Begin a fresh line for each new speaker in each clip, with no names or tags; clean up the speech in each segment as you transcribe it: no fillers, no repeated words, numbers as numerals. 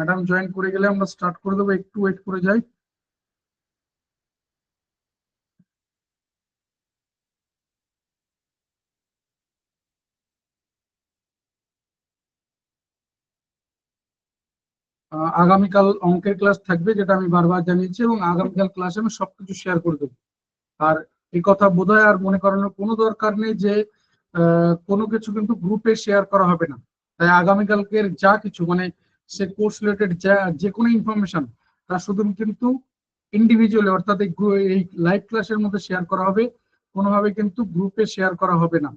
Madam join করে গেলে আমরা স্টার্ট করে দেবো, একটু ওয়েট করে যাই। আগামীকাল অঙ্কের ক্লাস থাকবে, যেটা আমি বারবার জানিয়েছি, এবং আগামীকাল ক্লাসে আমি সবকিছু শেয়ার করে দেবো। আর এই কথা বোধহয় আর মনে করানোর কোনো দরকার নেই যে কোনো কিছু কিন্তু গ্রুপে শেয়ার করা হবে না। তাই আগামীকালকের যা কিছু মানে সে কোর্স রিলেটেড যে কোনো ইনফরমেশন তা শুধু কিন্তু ইন্ডিভিজুয়ালি, অর্থাৎ এই লাইভ ক্লাসের মধ্যে শেয়ার করা হবে, কোনোভাবে কিন্তু গ্রুপে শেয়ার করা হবে না।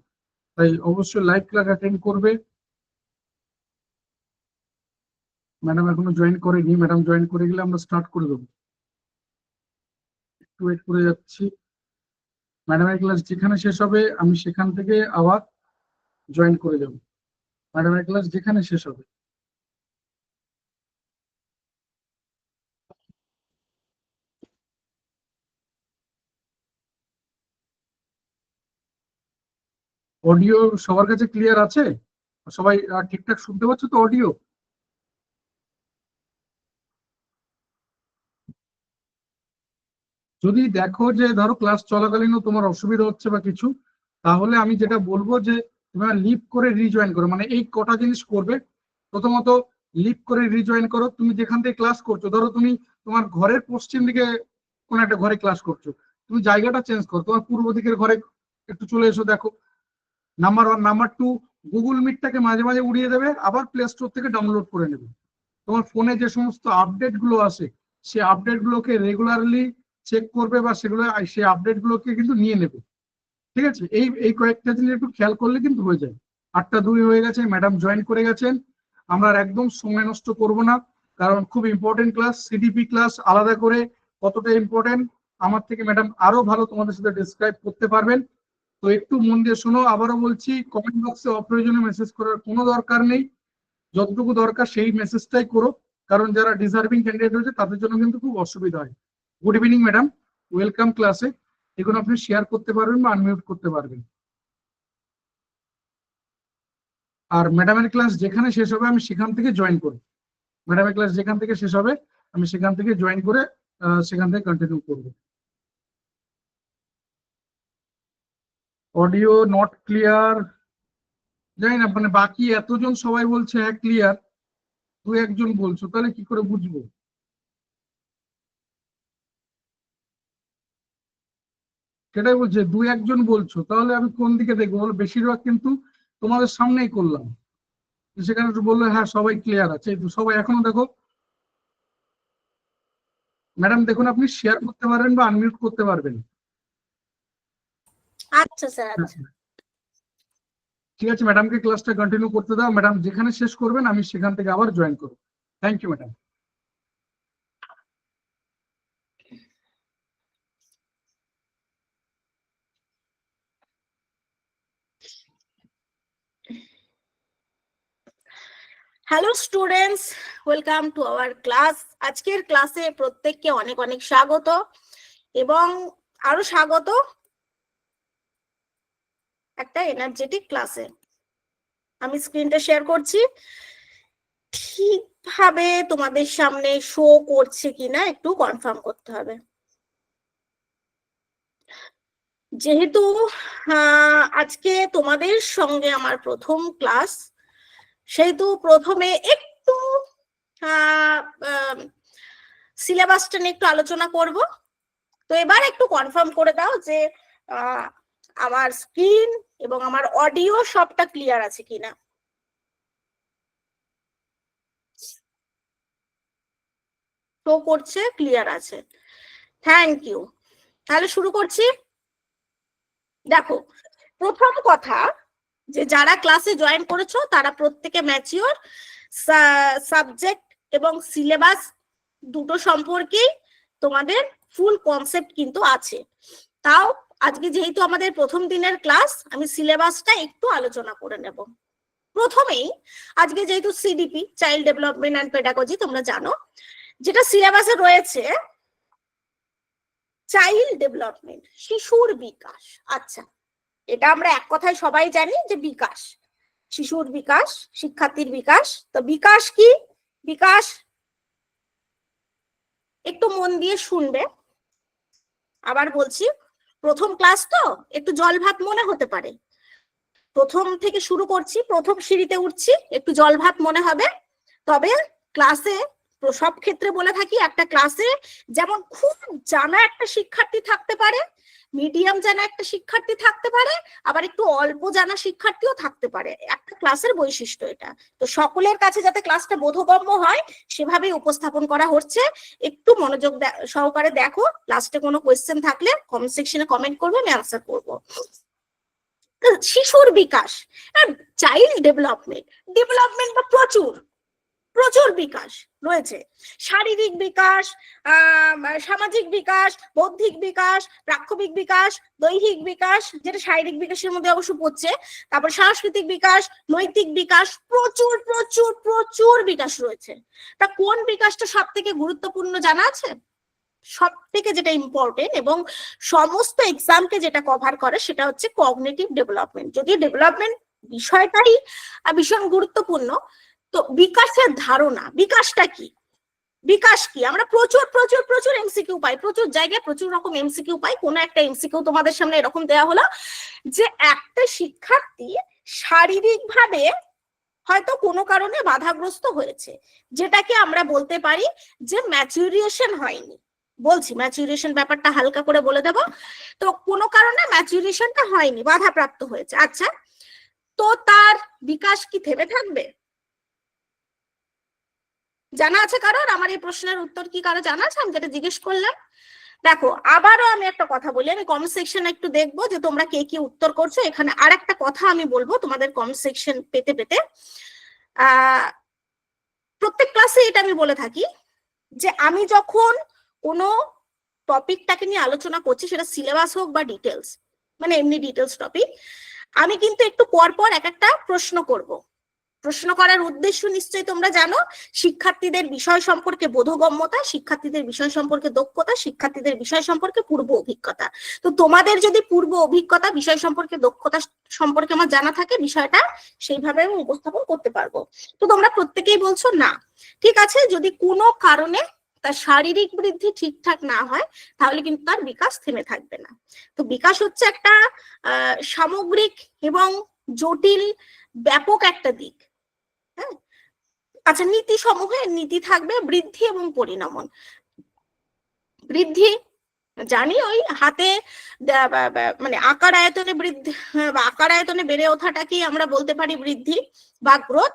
তাই অবশ্যই লাইভ ক্লাস অ্যাটেন্ড করবে। ম্যাডাম এখনো জয়েন করেনি, ম্যাডাম জয়েন করে গেলে আমরা স্টার্ট করে দেবো। একটু ওয়েট করে যাচ্ছি। ম্যাডামের ক্লাস যেখানে শেষ হবে আমি সেখান থেকে আবার জয়েন করে যাব। ম্যাডামের ক্লাস যেখানে শেষ হবে। অডিও সবার কাছে ক্লিয়ার আছে? সবাই ঠিকঠাক শুনতে পাচ্ছ তো অডিও? যদি দেখো যে ধরো ক্লাস চলাকালীনও তোমার অসুবিধা হচ্ছে বা কিছু, তাহলে আমি যেটা বলবো যে তোমরা লিভ করে রিজয়েন করো। মানে এই কটা জিনিস করবে। প্রথমত লিভ করে রিজয়েন করো। তুমি যেখান থেকে ক্লাস করছো, ধরো তুমি তোমার ঘরের পশ্চিম দিকে কোন একটা ঘরে ক্লাস করছো, তুমি জায়গাটা চেঞ্জ করো, তোমার পূর্ব দিকের ঘরে একটু চলে এসো, দেখো। Number one. Number two, Google মিটটাকে মাঝে মাঝে উড়িয়ে দেবে, আবার প্লে স্টোর থেকে ডাউনলোড করে নেবে। তোমার ফোনে যে সমস্ত আপডেট গুলো আসে, সেই আপডেট গুলোকে রেগুলারলি চেক করবে, বা সেগুলো সেই আপডেট গুলোকে কিন্তু নিয়ে নেবে। ঠিক আছে? এই এই কয়েকটা জিনিস একটু খেয়াল করলে কিন্তু হয়ে যায়। 8টা 2 হয়ে গেছে, ম্যাডাম জয়েন করে গেছেন। আমরা আর একদম সময় নষ্ট করব না, কারণ খুব ইম্পর্টেন্ট ক্লাস। সিডিপি ক্লাস আলাদা করে কতটা ইম্পর্টেন্ট আমার থেকে ম্যাডাম আরো ভালো তোমাদের সাথে ডিসক্রাইব করতে পারবেন। তো একটু মন দিয়ে শোনো। আবারও বলছি, কমেন্ট বক্সে অপ্রয়োজনীয় মেসেজ করার কোনো দরকার নেই। যতটুকু দরকার সেই মেসেজটাই করো, কারণ যারা ডিজার্ভিং ক্যান্ডিডেট হয়েছে তাদের জন্য কিন্তু খুব অসুবিধা হয়। গুড ইভিনিং ম্যাডাম, ওয়েলকাম ক্লাসে। এগুলো আপনি শেয়ার করতে পারবেন বা আনমিউট করতে পারবেন। আর ম্যাডামের ক্লাস যেখানে শেষ হবে আমি সেখান থেকে জয়েন করব। ম্যাডামের ক্লাস যেখান থেকে শেষ হবে আমি সেখান থেকে জয়েন করে সেখান থেকে কন্টিনিউ করব। অডিও নট ক্লিয়ার, জানি না, মানে বাকি এতজন সবাই বলছে হ্যাঁ ক্লিয়ার, তুই একজন বলছো, তাহলে কি করে বুঝবো? সেটাই বলছে, 2 1 জন বলছো, তাহলে আমি কোন দিকে দেখবো বলো? বেশিরভাগ কিন্তু তোমাদের সামনেই করলাম। সেখানে একটু বললো হ্যাঁ সবাই ক্লিয়ার আছে, এই তো সবাই এখনো দেখো। ম্যাডাম দেখুন, আপনি শেয়ার করতে পারবেন বা আনমিউট করতে পারবেন।
আচ্ছা স্যার, আচ্ছা
ঠিক আছে, ম্যাডামকে ক্লাসটা কন্টিনিউ করতে দাও। ম্যাডাম যেখানে শেষ করবেন আমি সেখান থেকে আবার জয়েন করব। Thank you madam.
Hello students, welcome to our class. আজকের ক্লাসে প্রত্যেককে অনেক অনেক স্বাগত, এবং আরো স্বাগত একটা এনার্জেটিক ক্লাসে। আমি স্ক্রিনটা শেয়ার করছি, ঠিকভাবে তোমাদের সামনে শো করছে কিনা একটু কনফার্ম করতে হবে। যেহেতু আজকে তোমাদের সঙ্গে আমার প্রথম ক্লাস, সেহেতু প্রথমে একটু সিলেবাসটা নিয়ে একটু আলোচনা করব। তো এবার একটু কনফার্ম করে দাও যে আমার স্ক্রিন এবং আমার অডিও সবটা ক্লিয়ার আছে কিনা। শো করছে, ক্লিয়ার আছে, থ্যাংক ইউ। তাহলে শুরু করছি। দেখো, প্রথম কথা যে যারা ক্লাসে জয়েন করেছো তারা প্রত্যেকে ম্যাচিওর। সাবজেক্ট এবং সিলেবাস দুটো সম্পর্কেই তোমাদের ফুল কনসেপ্ট কিন্তু আছে। তাও আজকে যেহেতু আমাদের প্রথম দিনের ক্লাস, আমি সিলেবাসটা একটু আলোচনা করে নেব। প্রথমেই আজকে যেহেতু CDP, child development and pedagogy, তোমরা জানো যেটা সিলেবাসে রয়েছে চাইল্ড ডেভেলপমেন্ট, শিশুর বিকাশ। আচ্ছা, এটা আমরা এক কথায় সবাই জানি যে বিকাশ, শিশুর বিকাশ, শিক্ষার্থীর বিকাশ। তো বিকাশ কি? বিকাশ একটু মন দিয়ে শুনবে। আবার বলছি, প্রথম ক্লাস তো একটু জল ভাত মনে হতে পারে, প্রথম থেকে শুরু করছি, প্রথম সিঁড়িতে উঠছি, একটু জল ভাত মনে হবে। তবে ক্লাসে সব ক্ষেত্রে বলে থাকি, একটা ক্লাসে যেমন খুব জানা একটা শিক্ষার্থী থাকতে পারে, মিডিয়াম জানা একটা শিক্ষার্থী থাকতে পারে, আবার একটু অল্প জানা শিক্ষার্থীও থাকতে পারে। একটা ক্লাসের বৈশিষ্ট্য এটা। তো সকলের কাছে যাতে ক্লাসটা বোধগম্য হয় সেভাবেই উপস্থাপন করা হচ্ছে। একটু মনোযোগ সহকারে দেখো। লাস্টে কোনো কোয়েশ্চেন থাকলে কমেন্ট সেকশনে কমেন্ট করবে, আমি আনসার করবো। শিশুর বিকাশ, চাইল্ড ডেভেলপমেন্ট, ডেভেলপমেন্ট বা প্রচুর প্রচুর বিকাশ রয়েছে। শারীরিক বিকাশ, সামাজিক বিকাশ, বৌদ্ধিক বিকাশ, প্রাক্ষবিক বিকাশ, দৈহিক বিকাশ, যেটা শারীরিক বিকাশের মধ্যে অবশ্য পড়ছে, তারপর সাংস্কৃতিক বিকাশ, নৈতিক বিকাশ, প্রচুর প্রচুর প্রচুর বিকাশ রয়েছে। তা কোন বিকাশটা সব থেকে গুরুত্বপূর্ণ জানা আছে? সব থেকে যেটা ইম্পর্টেন্ট এবং সমস্ত এক্সামকে যেটা কভার করে সেটা হচ্ছে কগনিটিভ ডেভেলপমেন্ট। যদিও ডেভেলপমেন্ট বিষয়টাই ভীষণ গুরুত্বপূর্ণ। তো বিকাশের ধারণা, বিকাশটা কি, বিকাশ কি? আমরা প্রচুর প্রচুর প্রচুর এমসিকিউ পাই, প্রচুর জায়গায় প্রচুর রকম এমসিকিউ পাই। কোন একটা এমসিকিউ তোমাদের সামনে এরকম দেওয়া হলো যে একটা শিক্ষার্থী শারীরিক ভাবে হয়তো কোনো কারণে বাধাগ্রস্ত হয়েছে, যেটাকে আমরা বলতে পারি যে ম্যাচুরিয়েশন হয়নি। বলছি ম্যাচুরিয়েশন ব্যাপারটা হালকা করে বলে দেব। তো কোনো কারণে ম্যাচুরিয়েশনটা হয়নি, বাধাপ্রাপ্ত হয়েছে। আচ্ছা, তো তার বিকাশ কি থেমে থাকবে? জানা আছে কারোর? আমার এই প্রশ্নের উত্তর কি কারো জানা আছে? আমি যেটা জিজ্ঞেস করলাম। দেখো, আবারও আমি একটা কথা বলি, আমি কমেন্ট সেকশনে একটু দেখবো যে তোমরা কে কি উত্তর করছো। এখানে আর একটা কথা আমি বলবো তোমাদের কমেন্ট সেকশন পেতে পেতে, প্রত্যেক ক্লাসে এটা আমি বলে থাকি যে আমি যখন কোনো টপিকটাকে নিয়ে আলোচনা করছি, সেটা সিলেবাস হোক বা ডিটেলস, মানে এমনি ডিটেলস টপিক, আমি কিন্তু একটু পর পর এক একটা প্রশ্ন করব। প্রশ্ন করার উদ্দেশ্য নিশ্চয়ই তোমরা জানো, শিক্ষার্থীদের বিষয় সম্পর্কে বোধগম্যতা, শিক্ষার্থীদের বিষয় সম্পর্কে দক্ষতা, শিক্ষার্থীদের বিষয় সম্পর্কে পূর্ব অভিজ্ঞতা। তো তোমাদের যদি পূর্ব অভিজ্ঞতা, বিষয় সম্পর্কে দক্ষতা সম্পর্কে আমার জানা থাকে, বিষয়টা সেইভাবে আমি উপস্থাপন করতে পারবো। তো তোমরা প্রত্যেকেই বলছো না, ঠিক আছে, যদি কোনো কারণে তার শারীরিক বৃদ্ধি ঠিকঠাক না হয় তাহলে কিন্তু তার বিকাশ থেমে থাকবে না। তো বিকাশ হচ্ছে একটা সামগ্রিক এবং জটিল ব্যাপক একটা দিক। হ্যাঁ, আচ্ছা, নীতি সমূহের নীতি থাকবে বৃদ্ধি এবং পরিণমন। বৃদ্ধি জানি ওই হাতে মানে আকার আয়তনে বৃদ্ধি বা আকার আয়তনে বেড়ে ওঠাটাকেই আমরা বলতে পারি বৃদ্ধি বা গ্রোথ।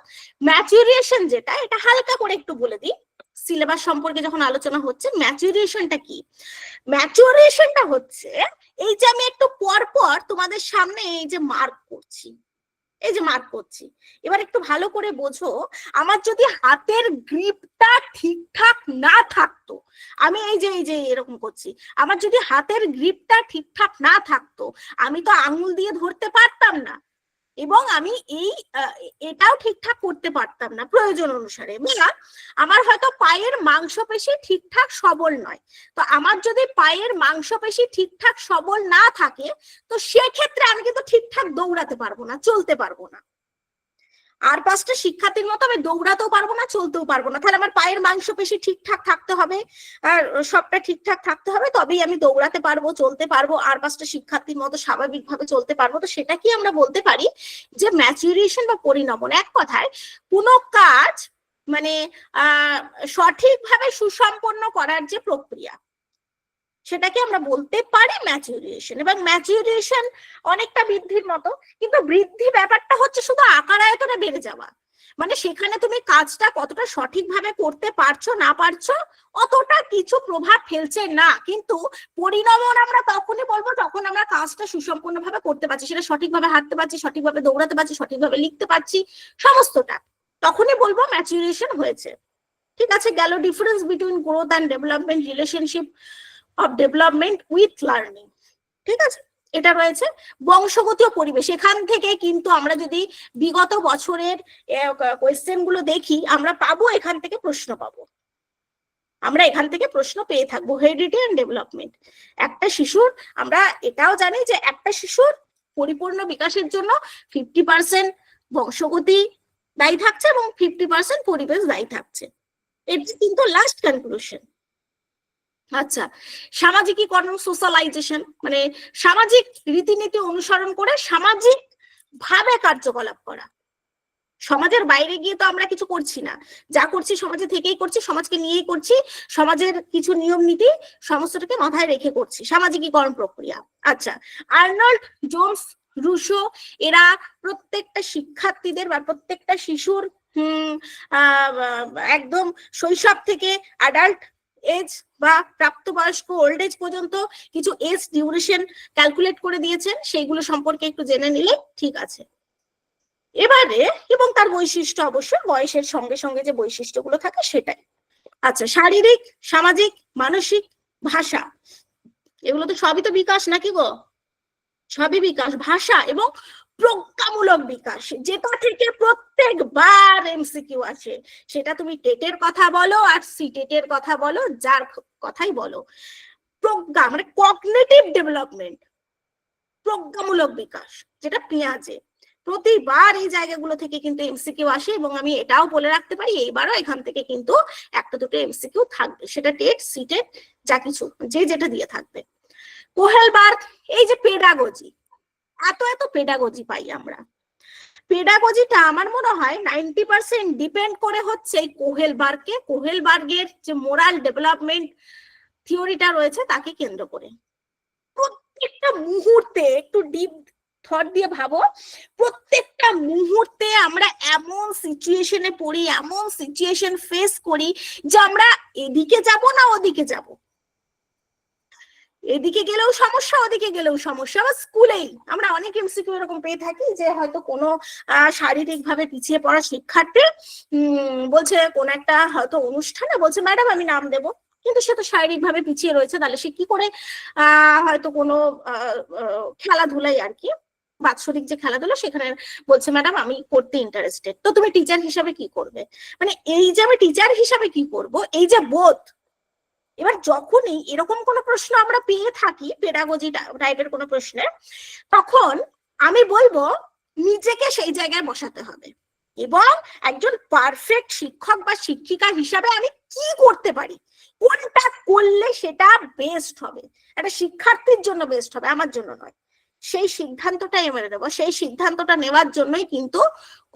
ম্যাচুরিয়েশন যেটা, এটা হালকা করে একটু বলে দিই, সিলেবাস সম্পর্কে যখন আলোচনা হচ্ছে। ম্যাচুরিয়েশনটা কি? ম্যাচুরিয়েশনটা হচ্ছে এই যে আমি একটু পর পর তোমাদের সামনে এই যে মার্ক করছি, এই যে মার্ক করছি, এবার একটু ভালো করে বোঝো। আমার যদি হাতের গ্রিপটা ঠিকঠাক না থাকতো, আমি এই যে এরকম করছি, আমার যদি হাতের গ্রিপটা ঠিকঠাক না থাকতো, আমি তো আঙুল দিয়ে ধরতে পারতাম না, এবং আমি এটাও ঠিকঠাক করতে পারতাম না প্রয়োজন অনুসারে। আমার হয়তো পায়ের মাংসপেশি ঠিকঠাক সবল নয়। তো আমার যদি পায়ের মাংসপেশি ঠিকঠাক সবল না থাকে, তো সেক্ষেত্রে আমি কিন্তু ঠিকঠাক দৌড়াতে পারবো না, চলতে পারবো না। আর পাঁচটা শিক্ষার্থীর মতো আমি দৌড়াতেও পারবো না, চলতেও পারবো না। তাহলে আমার পায়ের মাংসপেশি ঠিকঠাক থাকতে হবে, আর সবটা ঠিকঠাক থাকতে হবে, তবেই আমি দৌড়াতে পারবো, চলতে পারবো, আর পাঁচটা শিক্ষার্থীর মতো স্বাভাবিকভাবে চলতে পারবো। তো সেটা কি আমরা বলতে পারি যে ম্যাচুরিয়েশন বা পরিণমন। এক কথায় কোনো কাজ মানে সঠিকভাবে সুসম্পন্ন করার যে প্রক্রিয়া, সেটাকে আমরা বলতে পারি ম্যাচুরিয়েশন। এবং ম্যাচুরিয়েশন অনেকটা বৃদ্ধির মতো, কিন্তু বৃদ্ধি ব্যাপারটা হচ্ছে শুধু আকার আয়তনে বেড়ে যাওয়া, মানে সেখানে তুমি কাজটা কতটা সঠিকভাবে করতে পারছো না পারছো অতটা কিছু প্রভাব ফেলছে না। কিন্তু পরিণমন আমরা তখনই বলবো যখন আমরা কাজটা সুসম্পূর্ণভাবে করতে পারছি, সেটা সঠিকভাবে হাঁটতে পারছি, সঠিকভাবে দৌড়াতে পারছি, সঠিকভাবে লিখতে পারছি, সমস্তটা, তখনই বলবো ম্যাচুরিয়েশন হয়েছে। ঠিক আছে, গেল difference between growth and development, relationship of development with learning. ঠিক আছে, এটা রয়েছে। বংশগতি ও পরিবেশ, এখান থেকে কিন্তু আমরা যদি বিগত বছরের কোয়েশ্চেন গুলো দেখি, আমরা পাবো, এখান থেকে প্রশ্ন পাবো, আমরা এখান থেকে প্রশ্ন পেয়ে থাকবো। হেরিডিটি এন্ড ডেভেলপমেন্ট, একটা শিশুর, আমরা এটাও জানি যে একটা শিশুর পরিপূর্ণ বিকাশের জন্য 50% বংশগতি দায়ী থাকছে এবং 50% পরিবেশ দায়ী থাকছে। এটা কিন্তু লাস্ট কনক্লুশন। আচ্ছা, সামাজিকীকরণ, সোশ্যালাইজেশন, মানে সামাজিক রীতিনীতি অনুসরণ করে সামাজিক ভাবে কার্যকলাপ করা। সমাজের বাইরে গিয়ে তো আমরা কিছু করছি না, যা করছি সমাজে থেকেই করছি, সমাজকে নিয়েই করছি, সমাজের কিছু নিয়ম নীতি সমস্তটাকে মাথায় রেখে করছি, সামাজিকীকরণ প্রক্রিয়া। আচ্ছা, আর্নল্ড জোন্স রুশো এরা প্রত্যেকটা শিক্ষার্থীদের বা প্রত্যেকটা শিশুর একদম শৈশব থেকে অ্যাডাল্ট এজ বা প্রাপ্তবয়স্ক ওল্ড এজ পর্যন্ত কিছু এজ ডিউরেশন ক্যালকুলেট করে দিয়েছেন, সেইগুলো সম্পর্কে একটু জেনে নিলে ঠিক আছে। এবারে, এবং তার বৈশিষ্ট্য অবশ্যই বয়সের সঙ্গে সঙ্গে যে বৈশিষ্ট্যগুলো থাকে সেটাই। আচ্ছা, শারীরিক, সামাজিক, মানসিক, ভাষা, এগুলো তো সবই তো বিকাশ নাকি গো? সবই বিকাশ। ভাষা এবং প্রজ্ঞামূলক বিকাশ, যেটা থেকে প্রত্যেকবার এমসিকিউ আসে, সেটা তুমি টেটের কথা বলো আর সিটেটের কথা বলো, যার কথাই বলো, প্রজ্ঞা মানে কগনিটিভ ডেভেলপমেন্ট, প্রজ্ঞামূলক বিকাশ, যেটা পেঁয়াজে প্রতিবার এই জায়গাগুলো থেকে কিন্তু এমসিকিউ আসে। এবং আমি এটাও বলে রাখতে পারি, এইবারও এখান থেকে কিন্তু একটা দুটো এমসিকিউ থাকবে, সেটা টেট সিটেট যা কিছু যে যেটা দিয়ে থাকবে। কোহেলবার্গ, এই যে পেডাগজি, এত এত পেডাগজি পাই আমরা, পেডাগজিটা আমার মনে হয় 90% ডিপেন্ড করে হচ্ছে এই কোহেলবার্গকে, কোহেলবার্গের যে মোরাল ডেভেলপমেন্ট থিওরিটা রয়েছে তাকে কেন্দ্র করে। প্রত্যেকটা মুহূর্তে একটু ডিপ থট দিয়ে ভাবো, প্রত্যেকটা মুহূর্তে আমরা এমন সিচুয়েশনে পড়ি, এমন সিচুয়েশন ফেস করি যে আমরা এদিকে যাব না ওদিকে যাব, এদিকে গেলেও সমস্যা ওদিকে গেলেও সমস্যা। বা স্কুলেই আমরা অনেক এমসিকিউ এরকম পেয়ে থাকি যে হয়তো কোনো শারীরিক ভাবে পিছিয়ে পড়া শিক্ষার্থী বলছে কোন একটা হয়তো অনুষ্ঠানে বলছে ম্যাডাম আমি নাম দেব, কিন্তু সে তো শারীরিক ভাবে পিছিয়ে রয়েছে, তাহলে সে কি করে হয়তো কোনো খেলাধুলাই আর কি, বাৎসরিক যে খেলাধুলা সেখানে বলছে ম্যাডাম আমি করতে ইন্টারেস্টেড, তো তুমি টিচার হিসাবে কি করবে? মানে এই যে আমি টিচার হিসাবে কি করব, এই যে বোধ। এবার যখনই এরকম কোনো প্রশ্ন আমরা পেয়ে থাকি পেডাগজি টাইপের কোনো প্রশ্নে, তখন আমি বলবো নিজেকে সেই জায়গায় বসাতে হবে এবং একজন পারফেক্ট শিক্ষক বা শিক্ষিকা হিসাবে আমি কি করতে পারি, কোনটা করলে সেটা বেস্ট হবে, একটা শিক্ষার্থীর জন্য বেস্ট হবে, আমার জন্য নয়, সেই সিদ্ধান্তটাই মেনে নেবো। সেই সিদ্ধান্তটা নেওয়ার জন্যই কিন্তু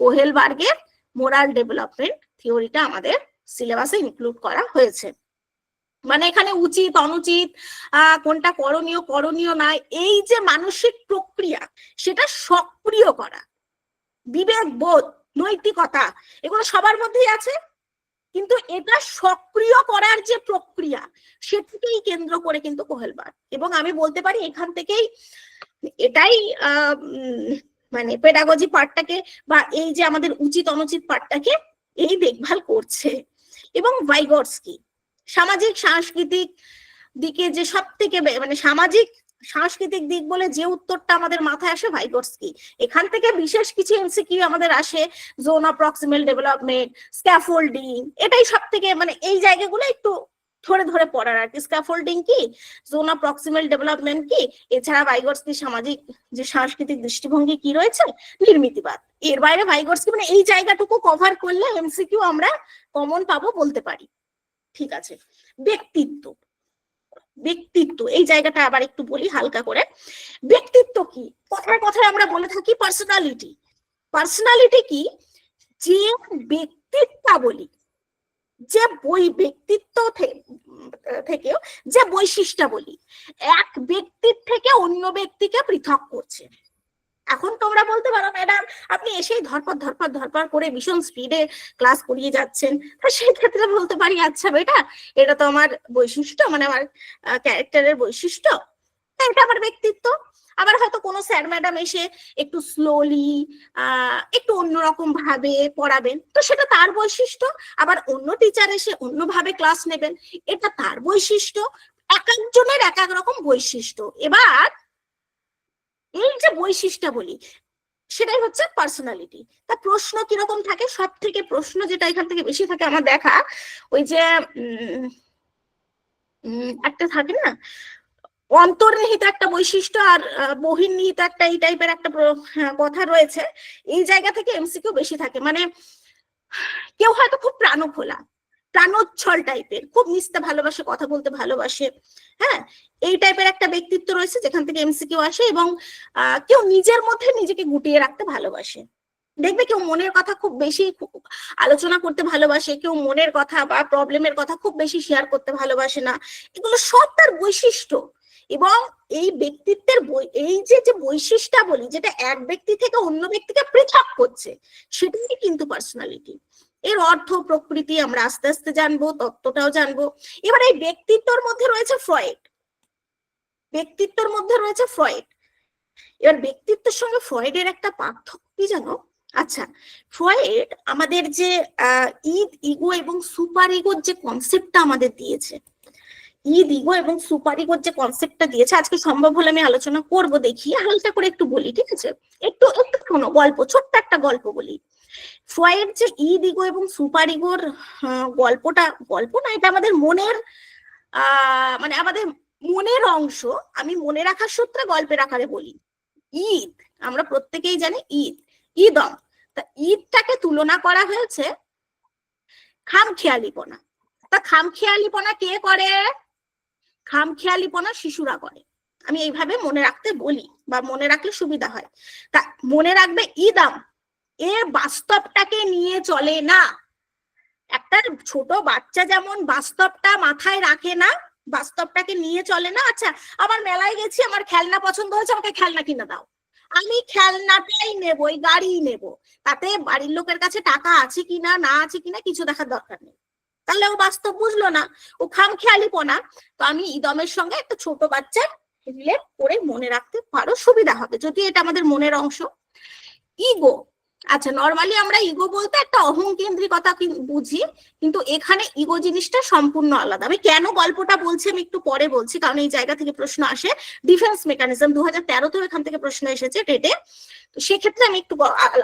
কোহেলবার্গের মোরাল ডেভেলপমেন্ট থিওরিটা আমাদের সিলেবাসে ইনক্লুড করা হয়েছে। মানে এখানে উচিত অনুচিত, কোনটা করণীয় করণীয় নয়, এই যে মানসিক প্রক্রিয়া সেটা সক্রিয় করা, বিবেক বোধ, নৈতিকতা, এগুলো সবার মধ্যেই আছে, কিন্তু এটা সক্রিয় করার যে প্রক্রিয়া সেটাকেই কেন্দ্র করে কিন্তু কোহেলবার্গ। এবং আমি বলতে পারি এখান থেকেই এটাই মানে পেডাগজি পার্টটাকে বা এই যে আমাদের উচিত অনুচিত পার্টটাকে এই দেখভাল করছে। এবং ভাইগটস্কি, সামাজিক সাংস্কৃতিক দিকে যে সব থেকে মানে সামাজিক সাংস্কৃতিক দিক বলে যে উত্তরটা আমাদের মাথায় আসে ভাইগটস্কি, এখান থেকে বিশেষ কিছু এমসিকিউ আমাদের আসে, zone of proximal development, scaffolding, এটাই সব থেকে মানে এই জায়গাগুলো একটু ধরে ধরে পড়ার আর কি। স্ক্যাফোল্ডিং কি, জোন অফ প্রক্সিমাল ডেভেলপমেন্ট কি, এছাড়া ভাইগটস্কি সামাজিক যে সাংস্কৃতিক দৃষ্টিভঙ্গি কি রয়েছে, নির্মিতিবাদ, এর বাইরে ভাইগটস্কি, মানে এই জায়গাটুকু কভার করলে এমসিকিউ আমরা কমন পাবো বলতে পারি। ঠিক আছে, ব্যক্তিত্ব, ব্যক্তিত্ব এই জায়গাটা আবার একটু বলি হালকা করে। ব্যক্তিত্ব কি, কথায় কথায় আমরা বলে থাকি পার্সোনালিটি। পার্সোনালিটি কি, যে ব্যক্তিত্বাবলী, যে ব্যক্তিত্ব থেকেও যে বৈশিষ্ট্যাবলী এক ব্যক্তির থেকে অন্য ব্যক্তিকে পৃথক করছে। এখন তোমরা বলতে পারো ম্যাডাম আপনি এসেই ধরপর ধরপর ধরপর করে ভীষণ স্পিডে ক্লাস করিয়ে যাচ্ছেন, তো সেই ক্ষেত্রে বলতে পারি আচ্ছা বেটা এটা তো আমার বৈশিষ্ট্য, মানে আমার ক্যারেক্টারের বৈশিষ্ট্য, এটা আমার ব্যক্তিত্ব। আবার হয়তো কোনো স্যার ম্যাডাম এসে একটু স্লোলি একটু অন্যরকম ভাবে পড়াবেন, তো সেটা তার বৈশিষ্ট্য। আবার অন্য টিচার এসে অন্যভাবে ক্লাস নেবেন, এটা তার বৈশিষ্ট্য। এক একজনের এক এক রকম বৈশিষ্ট্য। এবার এই যে বৈশিষ্ট্য বলি সেটাই হচ্ছে পার্সোনালিটি। তা প্রশ্ন কিরকম থাকে, সব থেকে প্রশ্ন যেটা এখান থেকে বেশি থাকে আমার দেখা, ওই যে একটা থাকে না অন্তর্নিহিত একটা বৈশিষ্ট্য আর বহির্নিহিত একটা, এই টাইপের একটা কথা রয়েছে, এই জায়গা থেকে এমসিকিউ বেশি থাকে। মানে কেউ হয়তো খুব প্রাণখোলা, প্রাণোচ্ছল টাইপের, খুব মিশতে ভালোবাসে, কথা বলতে ভালোবাসে, হ্যাঁ, এই টাইপের একটা ব্যক্তিত্ব রয়েছে যেখান থেকে এমসিকিউ আসে। এবং কেউ নিজের মধ্যে নিজেকে গুটিয়ে রাখতে ভালোবাসে। দেখবে কেউ মনের কথা খুব বেশি আলোচনা করতে ভালোবাসে, কেউ মনের কথা বা প্রবলেমের কথা খুব বেশি শেয়ার করতে ভালোবাসে না। এগুলো সব তার বৈশিষ্ট্য। এবং এই ব্যক্তিত্বের এই যে বৈশিষ্ট্য বলি, যেটা এক ব্যক্তি থেকে অন্য ব্যক্তিকে পৃথক করছে, সেটাই কিন্তু পার্সোনালিটি। এর অর্থ প্রকৃতি আমরা আস্তে আস্তে জানবো, তত্ত্বটাও জানবো। এবার এই ব্যক্তিত্বর মধ্যে রয়েছে ফ্রয়েড, ব্যক্তিত্বর মধ্যে রয়েছে ফ্রয়েড। এবার ব্যক্তিত্বের সঙ্গে ফ্রয়েডের একটা পার্থক্য কি জানো? আচ্ছা, ফ্রয়েড আমাদের যে ইগো এবং সুপার ইগোর যে কনসেপ্টটা আমাদের দিয়েছে, ইগো এবং সুপার ইগোর যে কনসেপ্টটা দিয়েছে, আজকে সম্ভব হলে আমি আলোচনা করব, দেখি হালকা করে একটু বলি, ঠিক আছে? একটু একটু শোনো, গল্প, ছোট্ট একটা গল্প বলি। ফ্রয়েড যে ইগো এবং সুপার ইগোর গল্পটা, গল্প না, এটা আমাদের মনের মানে আমাদের মনের অংশ। আমি মনে রাখার সূত্রে গল্পের আকারে বলি। ঈদ আমরা প্রত্যেকেই জানি, ঈদম। তা ঈদটাকে তুলনা করা হয়েছে খামখেয়ালিপনা। তা খামখেয়ালিপনা কে করে? খামখেয়ালিপনা শিশুরা করে। আমি এইভাবে মনে রাখতে বলি, বা মনে রাখলে সুবিধা হয়। তা মনে রাখবে, ঈদম এ বাস্তবটাকে নিয়ে চলে না। একটা ছোট বাচ্চা যেমন বাস্তবটা মাথায় রাখে না, বাস্তবটাকে নিয়ে চলে না। আচ্ছা, আমার মেলায় গেছি, আমার খেলনা পছন্দ হয়েছে, আমাকে খেলনা কিনে দাও, আমি খেলনাটাই নেব, ওই গাড়িই নেব, তাতে বাড়ির লোকের কাছে টাকা আছে কিনা না আছে কিনা কিছু দেখার দরকার নেই। তাহলে ও বাস্তব বুঝলো না, ও খামখেয়ালিপনা। তো আমি ইদমের সঙ্গে একটা ছোট বাচ্চার রিলেট করে মনে রাখতে পারো, সুবিধা হবে, যদি এটা আমাদের মনের অংশ। ইগো, আচ্ছা, নর্মালি আমরা ইগো বলতে একটা অহংকেন্দ্রিকতা বুঝি, কিন্তু এখানে ইগো জিনিসটা সম্পূর্ণ আলাদা। আমি কেন গল্পটা বলছি আমি একটু পরে বলছি, কারণ এই জায়গা থেকে প্রশ্ন আসে। ডিফেন্স মেকানিজম 2013-তেও এখান থেকে প্রশ্ন এসেছে টেটে, তো সেক্ষেত্রে আমি একটু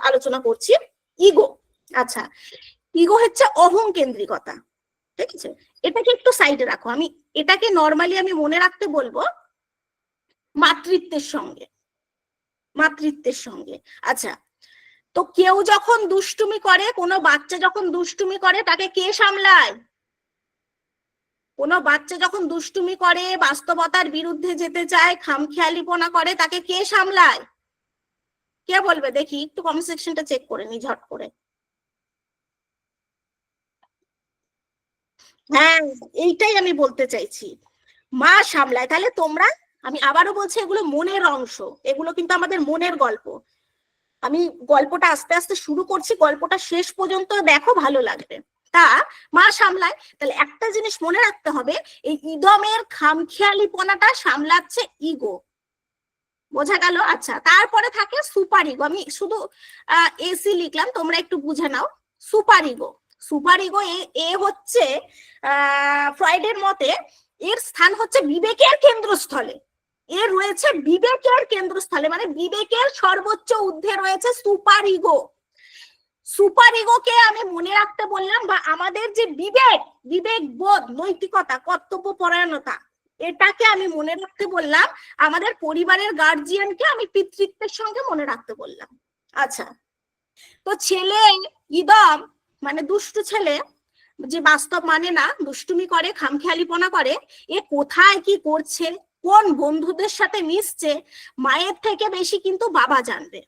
আলোচনা করছি ইগো। আচ্ছা, ইগো হচ্ছে অহংকেন্দ্রিকতা, ঠিক আছে? এটাকে একটু সাইডে রাখো। আমি এটাকে নর্মালি আমি মনে রাখতে বলবো মাতৃত্বের সঙ্গে, মাতৃত্বের সঙ্গে। আচ্ছা, তো কেউ যখন দুষ্টুমি করে, কোনো বাচ্চা যখন দুষ্টুমি করে, তাকে কে সামলায়? কোনো বাচ্চা যখন দুষ্টুমি করে, বাস্তবতার বিরুদ্ধে যেতে চায়, খামখেয়ালিপনা করে, তাকে কে সামলায়? কে বলবে দেখি, একটু কমেন্ট সেকশনটা চেক করে নি ঝট করে। হ্যাঁ, এইটাই আমি বলতে চাইছি, মা সামলায়। তাহলে তোমরা, আমি আবারও বলছি, এগুলো মনের অংশ, এগুলো কিন্তু আমাদের মনের গল্প। আমি গল্পটা আস্তে আস্তে শুরু করছি, গল্পটা শেষ পর্যন্ত দেখো, ভালো লাগবে। তা মা সামলায়, তাহলে একটা জিনিস মনে রাখতে হবে, এই ইদমের খামখেয়ালিপনাটা সামলাচ্ছে ইগো, বোঝা গেল? আচ্ছা, তারপরে থাকে সুপার ইগো। আমি শুধু এসি লিখলাম, তোমরা একটু বুঝে নাও। সুপার ইগো, সুপার ইগো এ হচ্ছে ফ্রয়েডের মতে এর স্থান হচ্ছে বিবেকের কেন্দ্রস্থলে। এর রয়েছে বিবেকের কেন্দ্রস্থলে, মানে বিবেকের সর্বোচ্চ ঊর্ধ্বে রয়েছে সুপার ইগো। সুপার ইগোকে আমি মনে রাখতে বললাম, বা আমাদের যে বিবেক, বিবেক বোধ, নৈতিকতা, কর্তব্য পরায়ণতা, এটাকে আমি মনে রাখতে বললাম। আমাদের পরিবারের গার্জিয়ানকে আমি পিতৃত্বের সঙ্গে মনে রাখতে বললাম। আচ্ছা, তো ছেলে ইদম মানে দুষ্টু ছেলে, যে বাস্তব মানে না, দুষ্টুমি করে, খামখেয়ালিপনা করে, এ কোথায় কি করছে, কোন বন্ধুদের সাথে মিশছে, মায়ের থেকে বেশি কিন্তু বাবা জানবে,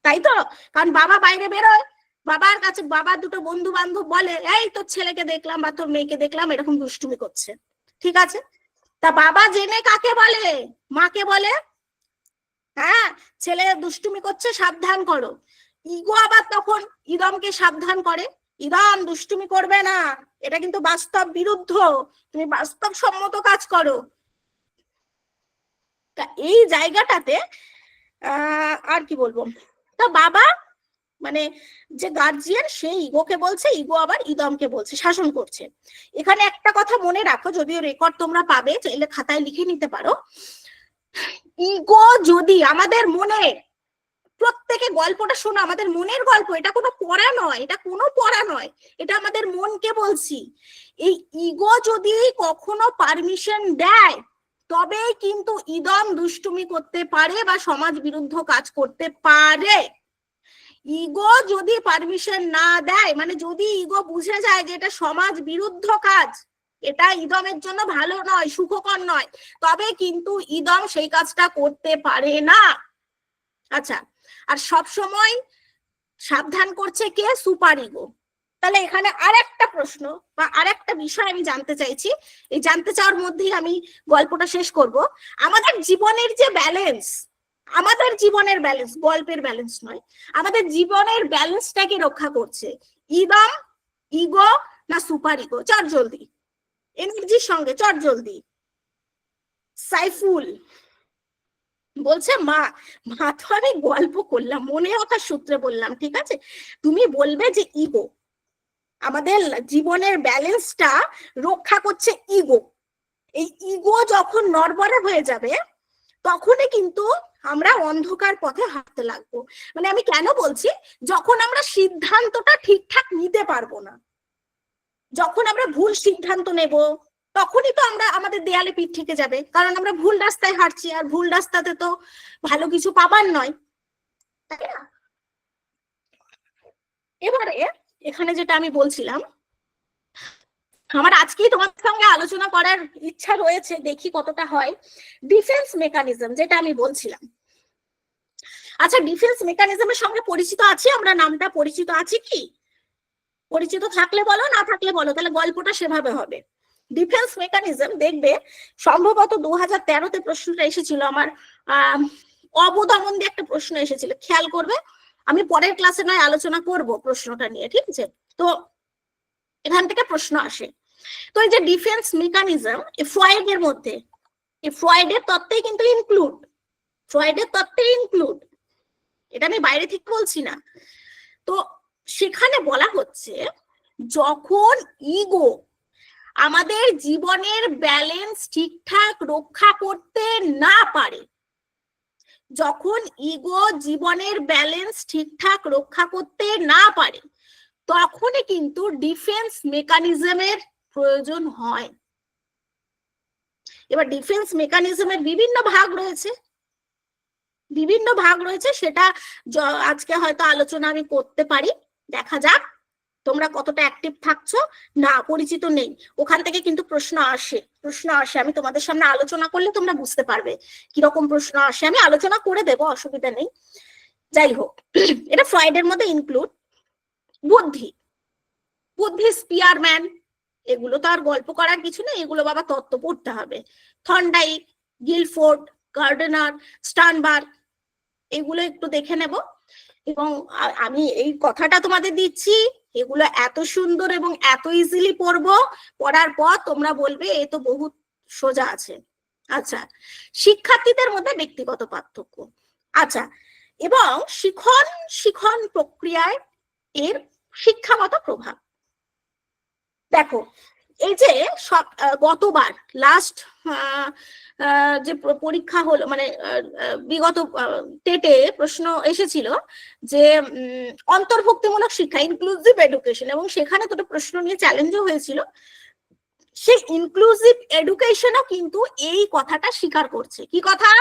তাই তো? কারণ বাবা বাইরে বেরোয়, বাবার কাছে বাবার দুটো বন্ধু বান্ধব বলে, এই তোর ছেলেকে দেখলাম বা তোর মেয়েকে দেখলাম এরকম দুষ্টুমি করছে, ঠিক আছে? তা বাবা জেনে কাকে বলে? মাকে বলে, হ্যাঁ ছেলে দুষ্টুমি করছে, সাবধান করো। ইগো আবার তখন ইদমকে সাবধান করে, ইদম দুষ্টুমি করবে না, এটা কিন্তু বাস্তব বিরুদ্ধ, তুমি বাস্তব সম্মত কাজ করো। তা এই জায়গাটাতে আর কি বলবো, তা বাবা মানে যে গার্জিয়ান, সেই ইগোকে বলছে, ইগো আবার ইদমকে বলছে, শাসন করছে। এখানে একটা কথা মনে রাখো, যদিও রেকর্ড তোমরা পাবে, চাইলে খাতায় লিখে নিতে পারো। ইগো যদি আমাদের মনে, প্রত্যেকে গল্পটা শোনো, আমাদের মনের গল্প, এটা কোনো পড়া নয়, এটা কোনো পড়া নয়, এটা আমাদের মনকে বলছি। এই ইগো যদি কখনো পারমিশন দেয়, তবেই কিন্তু ইদম দুষ্টুমি করতে পারে বা সমাজ বিরুদ্ধ কাজ করতে পারে। ইগো যদি পারমিশন না দেয়, মানে যদি ইগো বুঝে যায় যে এটা সমাজ বিরুদ্ধ কাজ, এটা ইদমের জন্য ভালো নয়, সুখকর নয়, তবে কিন্তু ইদম সেই কাজটা করতে পারে না। আচ্ছা, আর সব সময় সাবধান করছে কে? Super ego. তাহলে এখানে আরেকটা প্রশ্ন বা আরেকটা বিষয় আমি জানতে চাইছি, এই জানতে চাওয়ার মধ্যেই আমি গল্পটা শেষ করব। আমাদের জীবনের যে ব্যালেন্স, আমাদের জীবনের ব্যালেন্স, গল্পের ব্যালেন্স নয়, আমাদের জীবনের ব্যালেন্সটাকে রক্ষা করছে ইদম, ইগো না সুপার ইগো? চট জলদি, এনার্জির সঙ্গে চট জলদি। সাইফুল বলছে মা, মা তো আমি গল্প করলাম, মনে রাখার সূত্রে বললাম, ঠিক আছে? তুমি বলবে যে ইগো, আমাদের জীবনের ব্যালেন্সটা রক্ষা করছে ইগো। এই ইগো যখন নড়বড়ে হয়ে যাবে তখনই কিন্তু আমরা অন্ধকার পথে হাঁটতে লাগবো। মানে আমি কেন বলছি, যখন আমরা সিদ্ধান্তটা ঠিকঠাক নিতে পারবো না, যখন আমরা ভুল সিদ্ধান্ত নেব, তখনই তো আমরা আমাদের দেয়ালে পিঠ থেকে যাবে, কারণ আমরা ভুল রাস্তায় হাঁটছি, আর ভুল রাস্তাতে তো ভালো কিছু পাবার নয়, তাই না? এবারে এখানে যেটা আমি বলছিলাম, আমার আজকেই তোমার সঙ্গে আলোচনা করার ইচ্ছা রয়েছে, দেখি কতটা হয়, ডিফেন্স মেকানিজম যেটা আমি বলছিলাম। আচ্ছা, ডিফেন্স মেকানিজমের সঙ্গে পরিচিত আছি আমরা? নামটা পরিচিত আছে কি? পরিচিত থাকলে বলো, না থাকলে বলো, তাহলে গল্পটা সেভাবে হবে। ডিফেন্স মেকানিজম দেখবে সম্ভবত 2013-তে প্রশ্নটা এসেছিল আমার, অবদমন দিয়ে একটা প্রশ্ন এসেছিল, খেয়াল করবে। আমি পরের ক্লাসে নয় আলোচনা করব প্রশ্নটা নিয়ে, ঠিক আছে? তো এখান থেকে প্রশ্ন আসে। তো এই যে ডিফেন্স মেকানিজম ফ্রয়েডের মধ্যে, এই ফ্রয়েডের তত্ত্বেই কিন্তু ইনক্লুড, ফ্রয়েডের তত্ত্বে ইনক্লুড, এটা আমি বাইরে থেকে বলছি না। তো সেখানে বলা হচ্ছে যখন ইগো আমাদের জীবনের ব্যালেন্স ঠিকঠাক রক্ষা করতে না পারে, যখন ইগো জীবনের ব্যালেন্স ঠিকঠাক রক্ষা করতে না পারে, তখনই কিন্তু ডিফেন্স মেকানিজমের প্রয়োজন হয়। এবার ডিফেন্স মেকানিজমের বিভিন্ন ভাগ রয়েছে, বিভিন্ন ভাগ রয়েছে, সেটা আজকে হয়তো আলোচনা আমি করতে পারি, দেখা যাক তোমরা কতটা অ্যাক্টিভ থাকছো। না পরিচিত নেই, ওখান থেকে কিন্তু প্রশ্ন আসে, প্রশ্ন আসে, আমি তোমাদের সামনে আলোচনা করলে তোমরা বুঝতে পারবে কিরকম প্রশ্ন আসে, আমি আলোচনা করে দেবো, অসুবিধা নেই। যাই হোক, এটা ফ্রয়েডের মধ্যে ইনক্লুড। বুদ্ধি, বুদ্ধি স্পিয়ারম্যান, এগুলো তো আর গল্প করার কিছু নেই, এগুলো বাবা তত্ত্ব পড়তে হবে। থর্নডাইক, গিলফোর্ড, গার্ডনার, স্টার্নবার্গ, এগুলো একটু দেখে নেব। এবং আমি এই কথাটা তোমাদের দিচ্ছি, এগুলো এত সুন্দর এবং এত ইজিলি পড়বো, পড়ার পর তোমরা বলবে এ তো বহুত সোজা আছে। আচ্ছা, শিক্ষার্থীদের মধ্যে ব্যক্তিগত পার্থক্য, আচ্ছা, এবং শিখন প্রক্রিয়ায় এর শিক্ষাগত প্রভাব। দেখো, এই যে সব গতবার লাস্ট যে পরীক্ষা হলো, মানে বিগত টেটে প্রশ্ন এসেছিল যে অন্তর্ভুক্তিমূলক শিক্ষা, ইনক্লুসিভ এডুকেশন, এবং সেখানে দুটো প্রশ্ন নিয়ে চ্যালেঞ্জও হয়েছিল। সেই ইনক্লুসিভ এডুকেশনও কিন্তু এই কথাটা স্বীকার করছে। কি কথা?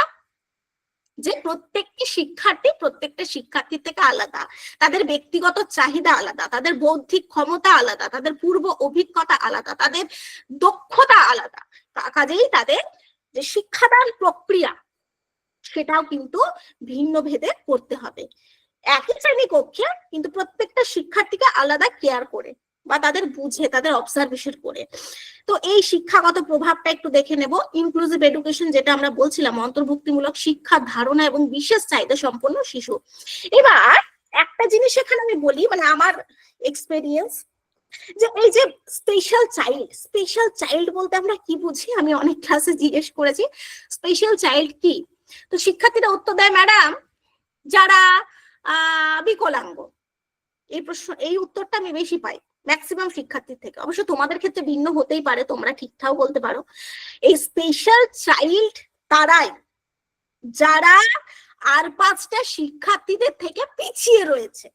যে প্রত্যেকটা শিক্ষার্থীর থেকে আলাদা, তাদের ব্যক্তিগত চাহিদা আলাদা, তাদের বৌদ্ধিক ক্ষমতা আলাদা, তাদের পূর্ব অভিজ্ঞতা আলাদা, তাদের দক্ষতা আলাদা, কাজেই তাদের যে শিক্ষাদান প্রক্রিয়া সেটাও কিন্তু ভিন্ন ভেদে করতে হবে। একই শ্রেণী কক্ষে কিন্তু প্রত্যেকটা শিক্ষার্থীকে আলাদা কেয়ার করে বা তাদের বুঝে, তাদের অবজারভেশন করে। তো এই শিক্ষাগত প্রভাবটা একটু দেখে নেব। ইনক্লুসিভ এডুকেশন যেটা আমরা বলছিলাম, অন্তর্ভুক্তিমূলক শিক্ষা ধারণা এবং বিশেষ চাহিদা সম্পন্ন শিশু। এবার একটা জিনিস এখানে আমি বলি, মানে আমার এক্সপেরিয়েন্স, যে এই যে স্পেশাল চাইল্ড বলতে আমরা কি বুঝি, আমি অনেক ক্লাসে জিজ্ঞেস করেছি স্পেশাল চাইল্ড কি। তো শিক্ষার্থীরা উত্তর দেয়, ম্যাডাম যারা বিকলাঙ্গ। এই প্রশ্ন, এই উত্তরটা আমি বেশি পাই ম্যাক্সিমাম শিক্ষার্থীর থেকে। অবশ্য তোমাদের ক্ষেত্রে ভিন্ন হতেই পারে, তোমরা ঠিকঠাক বলতে পারো। এই স্পেশাল চাইল্ড তারাই যারা আর 5টা শিক্ষার্থীদের থেকে পিছিয়ে রয়েছে।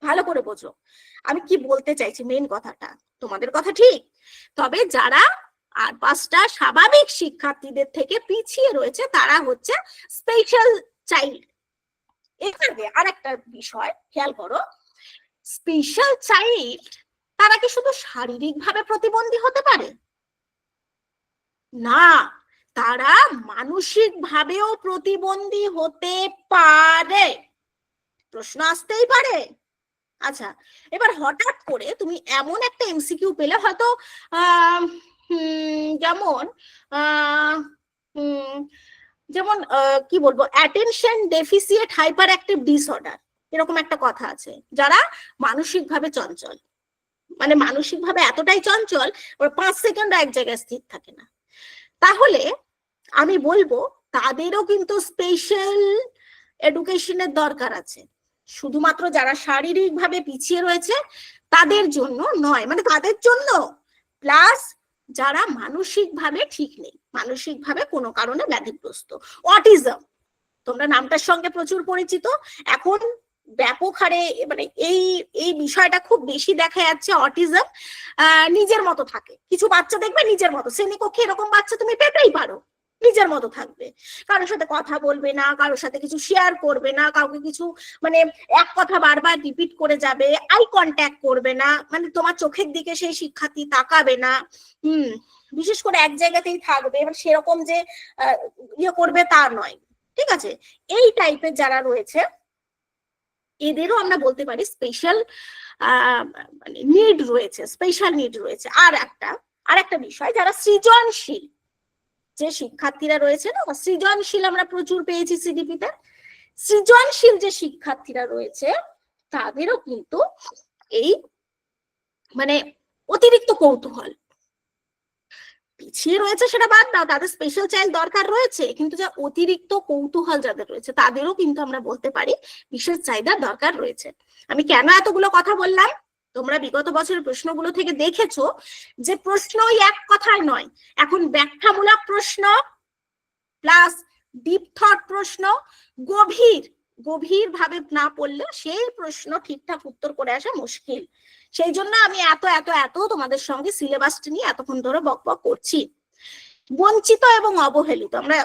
ভালো করে বোঝো আমি কি বলতে চাইছি, মেইন কথাটা, তোমাদের কথা ঠিক, তবে যারা আর 5টা স্বাভাবিক শিক্ষার্থীদের থেকে পিছিয়ে রয়েছে তারা হচ্ছে স্পেশাল চাইল্ড। এখানে আরেকটা বিষয় খেয়াল করো, স্পেশাল চাইল্ড তারা কি শুধু শারীরিকভাবে প্রতিবন্ধী হতে পারে? না, তারা মানসিক ভাবেও প্রতিবন্ধী হতে পারে। প্রশ্ন আসতেই পারে। আচ্ছা, এবার হঠাৎ করে তুমি এমন একটা এমসিকিউ পেলে, হয়তো যেমন যেমন কি বলবো, অ্যাটেনশন ডেফিসিয়েট হাইপার অ্যাক্টিভ ডিসঅর্ডার, এরকম একটা কথা আছে, যারা মানসিকভাবে চঞ্চল, মানে মানসিকভাবে এতটাই চঞ্চল ওরা 5 সেকেন্ড এক জায়গায় স্থির থাকে না। তাহলে আমি বলবো তাদেরও কিন্তু স্পেশাল এডুকেশনের দরকার আছে। শুধুমাত্র যারা শারীরিকভাবে পিছিয়ে রয়েছে তাদের জন্য নয়, মানে তাদের জন্য প্লাস যারা মানসিকভাবে ঠিক নেই, মানসিকভাবে কোনো কারণে ব্যাধিগ্রস্ত। অটিজম, তোমরা নামটার সঙ্গে প্রচুর পরিচিত। এখন ব্যাপক হারে মানে এই বিষয়টা খুব বেশি দেখা যাচ্ছে। অটিজম নিজের মতো থাকে, কিছু বাচ্চা দেখবে নিজের মতো, শ্রেণীকক্ষে এরকম বাচ্চা তুমি পেতেই পারো, নিজের মতো থাকবে, কারোর সাথে কথা বলবে না, কারোর সাথে কিছু শেয়ার করবে না, কাউকে কিছু মানে এক কথা বারবার রিপিট করে যাবে, আই কন্ট্যাক্ট করবে না, মানে তোমার চোখের দিকে সেই শিক্ষার্থী তাকাবে না, বিশেষ করে এক জায়গাতেই থাকবে, এবার সেরকম যে ইয়ে করবে তা নয়। ঠিক আছে, এই টাইপের যারা রয়েছে এদেরও আমরা বলতে পারি স্পেশাল মানে নিড রয়েছে, স্পেশাল নিড রয়েছে। আর একটা বিষয়, যারা সৃজনশীল যে শিক্ষার্থীরা রয়েছে না, সৃজনশীল আমরা প্রচুর পেয়েছি সিডিপিতে, সৃজনশীল যে শিক্ষার্থীরা রয়েছে তাদেরও কিন্তু এই মানে অতিরিক্ত কৌতূহল, পিছিয়ে রয়েছে সেটা বাদ দাও, তাদের স্পেশাল চাইল্ড দরকার রয়েছে, কিন্তু যা অতিরিক্ত কৌতূহল যাদের রয়েছে তাদেরও কিন্তু আমরা বলতে পারি বিশেষ চাহিদার দরকার রয়েছে। আমি কেন এতগুলো কথা বললাম, তোমরা বিগত বছরের প্রশ্নগুলো থেকে দেখেছো যে প্রশ্নই এক কথায় নয়, এখন ব্যাখ্যামূলক প্রশ্ন প্লাস ডিপ থট প্রশ্ন, গভীর ভাবে না পড়লে সেই প্রশ্ন ঠিকঠাক উত্তর করে আসা মুশকিল। সেই জন্য আমি এত তোমাদের সঙ্গে সিলেবাসটা নিয়ে এতক্ষণ ধরে বকবক করছি। বঞ্চিত এবং অবহেলিত, আমরা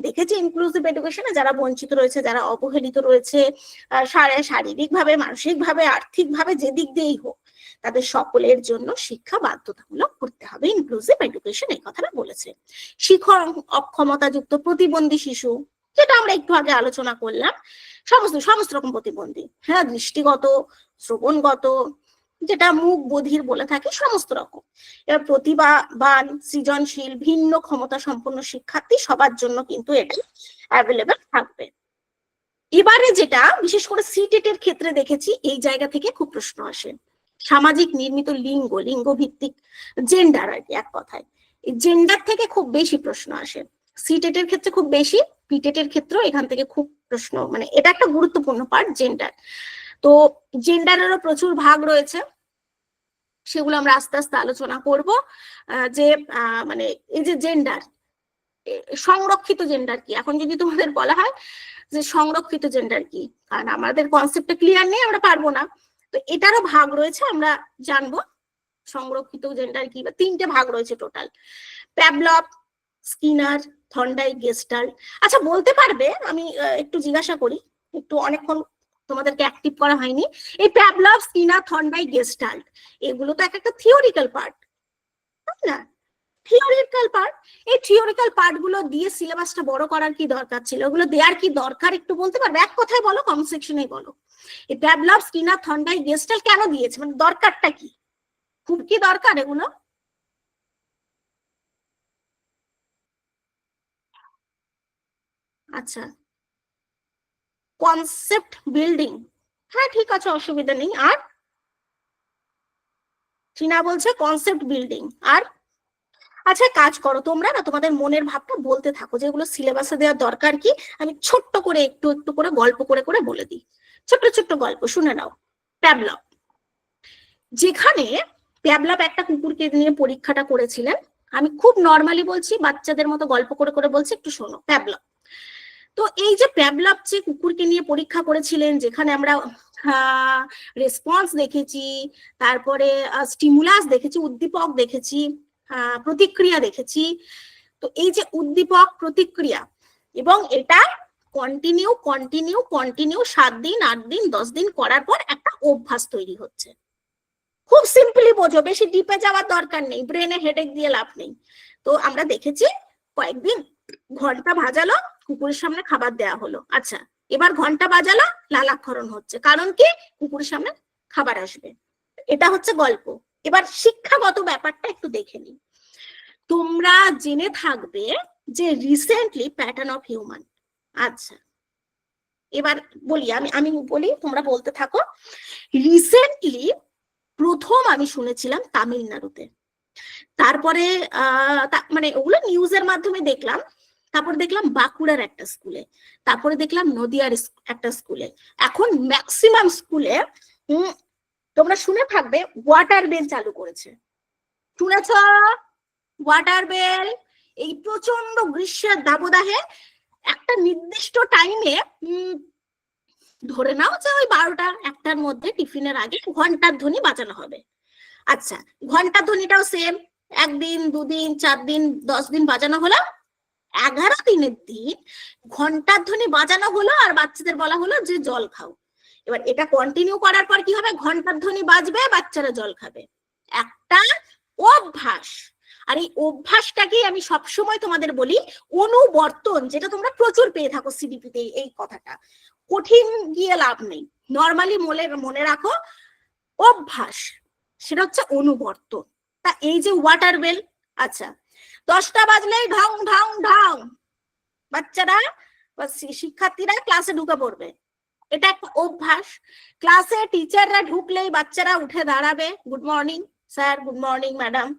দেখেছি ইনক্লুসিভ এডুকেশনে যারা বঞ্চিত রয়েছে, যারা অবহেলিত রয়েছে, শারীরিকভাবে, মানসিকভাবে, আর্থিকভাবে, যে দিক দিয়েই হোক, তাদের সকলের জন্য শিক্ষা বাধ্যতামূলক করতে হবে। ইনক্লুসিভ এডুকেশন এই কথাটা বলেছে। শিক্ষণ অক্ষমতাযুক্ত প্রতিবন্ধী শিশু, যেটা আমরা একটু আগে আলোচনা করলাম, সমস্ত রকম প্রতিবন্ধী, হ্যাঁ, দৃষ্টিগত, শ্রবণগত, যেটা মুখ বধির বলে থাকে, সমস্ত রকম। এবার প্রতিভাবান, সৃজনশীল, ভিন্ন ক্ষমতা সম্পন্ন শিক্ষার্থী সবার জন্য কিন্তু এটা অ্যাভেলেবেল থাকবে। এবারে যেটা বিশেষ করে সিটেট এর ক্ষেত্রে দেখেছি, এই জায়গা থেকে খুব প্রশ্ন আসে, সামাজিক নির্মিত লিঙ্গ ভিত্তিক জেন্ডার, আর কি এক কথায় এই জেন্ডার থেকে খুব বেশি প্রশ্ন আসে। সিটেট এর ক্ষেত্রে খুব বেশি, পিটেট এর ক্ষেত্রেও এখান থেকে খুব প্রশ্ন, মানে এটা একটা গুরুত্বপূর্ণ পার্ট জেন্ডার। তো জেন্ডারেরও প্রচুর ভাগ রয়েছে, সেগুলো আমরা আস্তে আস্তে আলোচনা করব। যে মানে এই যে জেন্ডার, সংরক্ষিত জেন্ডার কি, এখন যদি তোমাদের বলা হয় যে সংরক্ষিত জেন্ডার কি, কারণ আমাদের কনসেপ্টটা ক্লিয়ার নেই, আমরা পারবো না, তো এটারও ভাগ রয়েছে, আমরা জানবো সংরক্ষিত জেন্ডার কি। 3টে ভাগ রয়েছে total, Pavlov, Skinner, Thorndike, gestalt. আচ্ছা, বলতে পারবে, আমি একটু জিজ্ঞাসা করি, একটু অনেকক্ষণ তোমাদেরকে অ্যাক্টিভ করা হয়নি, এই প্যাভলভ, স্কিনার, থর্নডাইক, গেস্টাল্ট, এগুলো তো একটা থিওরিক্যাল পার্ট, তাই না? থিওরিক্যাল পার্ট, এই থিওরিক্যাল পার্ট গুলো দিয়ে সিলেবাসটা বড় করার কি দরকার ছিল? ওগুলো দেওয়ার কি দরকার একটু বলতে পারবে? এক কথায় বলো, কমেন্ট সেকশনে বলো। এই প্যাভলভ, স্কিনার, থর্নডাইক, গেস্টাল্ট কেন দিয়েছে, মানে দরকারটা কি, খুব কি দরকার এগুলো? আচ্ছা, কনসেপ্ট বিল্ডিং, হ্যাঁ ঠিক আছে, অসুবিধা নেই। আর চীনা বলছে কনসেপ্ট বিল্ডিং, আর আচ্ছা কাজ করো তোমরা না, তোমাদের মনের ভাবটা বলতে থাকো, যেগুলো সিলেবাসে দেওয়ার দরকার কি, আমি ছোট্ট করে একটু করে গল্প করে বলে দিই, ছোট্ট গল্প শুনে নাও। প্যাভলভ, যেখানে প্যাভলভ একটা কুকুরকে নিয়ে পরীক্ষাটা করেছিলেন, আমি খুব নর্মালি বলছি, বাচ্চাদের মতো গল্প করে বলছি, একটু শোনো। প্যাভলভ, তো এই যে প্যাভলভ যে কুকুরকে নিয়ে পরীক্ষা করেছিলেন, যেখানে আমরা রেসপন্স দেখেছি, তারপরে স্টিমুলাস দেখেছি, উদ্দীপক দেখেছি, প্রতিক্রিয়া দেখেছি, তো এই যে উদ্দীপক, প্রতিক্রিয়া, এবং এটা কন্টিনিউ কন্টিনিউ কন্টিনিউ 7 দিন 8 দিন 10 দিন করার পর একটা অভ্যাস তৈরি হচ্ছে। খুব সিম্পলি বোঝো, বেশি ডিপে যাওয়ার দরকার নেই, ব্রেনে হেডেক দিয়ে লাভ নেই। তো আমরা দেখেছি কয়েকদিন ঘন্টা ভাজালো, কুকুরের সামনে খাবার দেয়া হলো, আচ্ছা এবার ঘন্টা বাজালো, লালাক্ষরণ হচ্ছে, কারণ কি কুকুরের সামনে খাবার আসবে। এটা হচ্ছে গল্প। এবার শিক্ষাগত ব্যাপারটা একটু দেখে নিই। তোমরা জেনে থাকবে যে রিসেন্টলি প্যাটার্ন অফ হিউম্যান, আচ্ছা এবার বলি, আমি বলি, তোমরা বলতে থাকো। রিসেন্টলি প্রথম আমি শুনেছিলাম তামিলনাড়ুতে, তারপরে মানে ওগুলো নিউজের মাধ্যমে দেখলাম, তারপর দেখলাম বাঁকুড়ার একটা স্কুলে, তারপরে দেখলাম নদিয়ার একটা স্কুলে, এখন ম্যাক্সিমাম স্কুলে তোমরা শুনে থাকবে ওয়াটার বেল চালু করেছে। শুনেছ ওয়াটার বেল? এই প্রচন্ড গ্রীষ্মের দাবদাহে একটা নির্দিষ্ট টাইমে, ধরে নাও যে ওই 12টা 1টার মধ্যে টিফিনের আগে ঘন্টার ধ্বনি বাজানো হবে। আচ্ছা ঘন্টার ধ্বনিটাও সেম, 1 দিন 2 দিন 4 দিন 10 দিন বাজানো হলো, 11 দিনের দিন ঘন্টার ধ্বনি বাজানো হলো আর বাচ্চাদের বলা হলো যে জল খাও। এবার এটা কন্টিনিউ করার পর কি হবে? ঘন্টার ধ্বনি বাজবে, বাচ্চারা জল খাবে। একটা অভ্যাস। আর এই অভ্যাসটাকেই আমি সবসময় তোমাদের বলি অনুবর্তন, যেটা তোমরা প্রচুর পেয়ে থাকো সিডিপিতে। এই কথাটা কঠিন গিয়ে লাভ নেই, নর্মালি মনে রাখো অভ্যাস, সেটা হচ্ছে অনুবর্তন। তা এই যে ওয়াটার বেল, আচ্ছা 10টা বাজলেই ঢং ঢং ঢং বাচ্চারা বা শিক্ষার্থীরা ক্লাসে ঢুকে পড়বে, এটা একটা অভ্যাস। ক্লাসে টিচাররা ঢুকলেই বাচ্চারা উঠে দাঁড়াবে, good morning sir, good morning madam,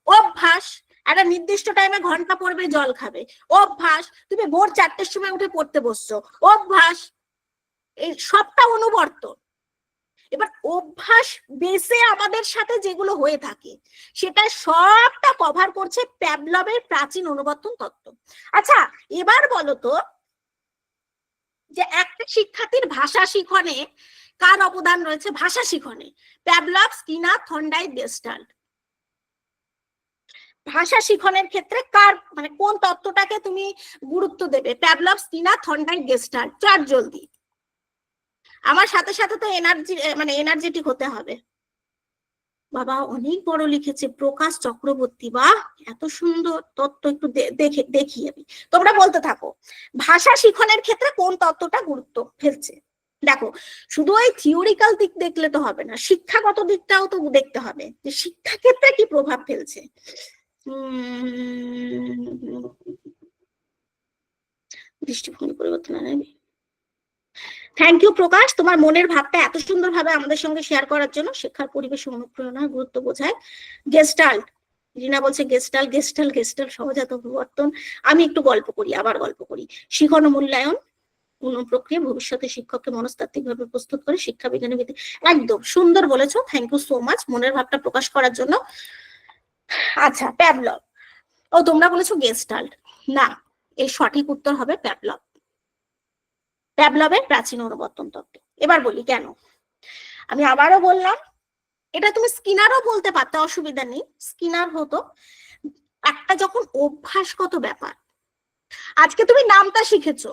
অভ্যাস। একটা নির্দিষ্ট টাইমে ঘন্টা পড়বে, জল খাবে, অভ্যাস। তুমি ভোর 4টের সময় উঠে পড়তে বসছো, অভ্যাস। এই সবটা অনুবর্তন। এবার অভ্যাস বেসে আমাদের সাথে যেগুলো হয়ে থাকে সেটা সবটা কভার করছে প্যাভলভের প্রাচীন অনুবর্তন তত্ত্ব। আচ্ছা এবার বলো তো যে একটা শিক্ষার্থীর ভাষা শিখনে কার অবদান রয়েছে? ভাষা শিখনে প্যাভলভ, স্কিনার, থর্নডাইক, গেস্টাল্ট। ভাষা শিখনের ক্ষেত্রে কার মানে কোন তত্ত্বটাকে তুমি গুরুত্ব দেবে? Pavlov, Skinner, Thorndike, gestalt. চার জলদি, আমার সাথে সাথে তো এনার্জেটিক হতে হবে। বাবা অনেক বড় লিখেছে প্রকাশ চক্রবর্তী, বাহ এত সুন্দর তত্ত্ব, একটু দেখি আমি। তোমরা বলতে থাকো ভাষা শিখনের ক্ষেত্রে কোন তত্ত্বটা গুরুত্ব ফেলছে। দেখো শুধু ওই থিওরিক্যাল দিক দেখলে তো হবে না, শিক্ষাগত দিকটাও তো দেখতে হবে যে শিক্ষা ক্ষেত্রে কি প্রভাব ফেলছে। দৃষ্টিভঙ্গি পরিবর্তন আনবে। থ্যাংক ইউ প্রকাশ, তোমার মনের ভাবটা এত সুন্দরভাবে আমাদের সঙ্গে শেয়ার করার জন্য। শিক্ষার পরিবেশ অনুপ্রেরণার গুরুত্ব বোঝায় গেস্টাল্ট। রিনা বলছে গেস্টাল্ট গেস্টাল্ট গেস্টাল্ট সহজাত পরিবর্তন। আমি একটু গল্প করি, আবার গল্প করি। শিখন ও মূল্যায়ন প্রক্রিয়া ভবিষ্যতে শিক্ষককে মনস্তাত্ত্বিক ভাবে প্রস্তুত করে শিক্ষা বিজ্ঞানের ভিত্তি। একদম সুন্দর বলেছো, থ্যাংক ইউ সো মাচ মনের ভাবটা প্রকাশ করার জন্য। আচ্ছা প্যাভলভ, ও তোমরা বলেছো গেস্টাল্ট, না এর সঠিক উত্তর হবে প্যাভলভ, প্যাভলভের প্রাচীন অনুবর্তন তত্ত্ব। এবার বলি কেন। আমি আবারও বললাম, এটা তুমি স্কিনারও বলতে পারতে, অসুবিধা নেই, স্কিনার হতো। একটা যখন অভ্যাসগত ব্যাপার, আজকে তুমি নামটা শিখেছো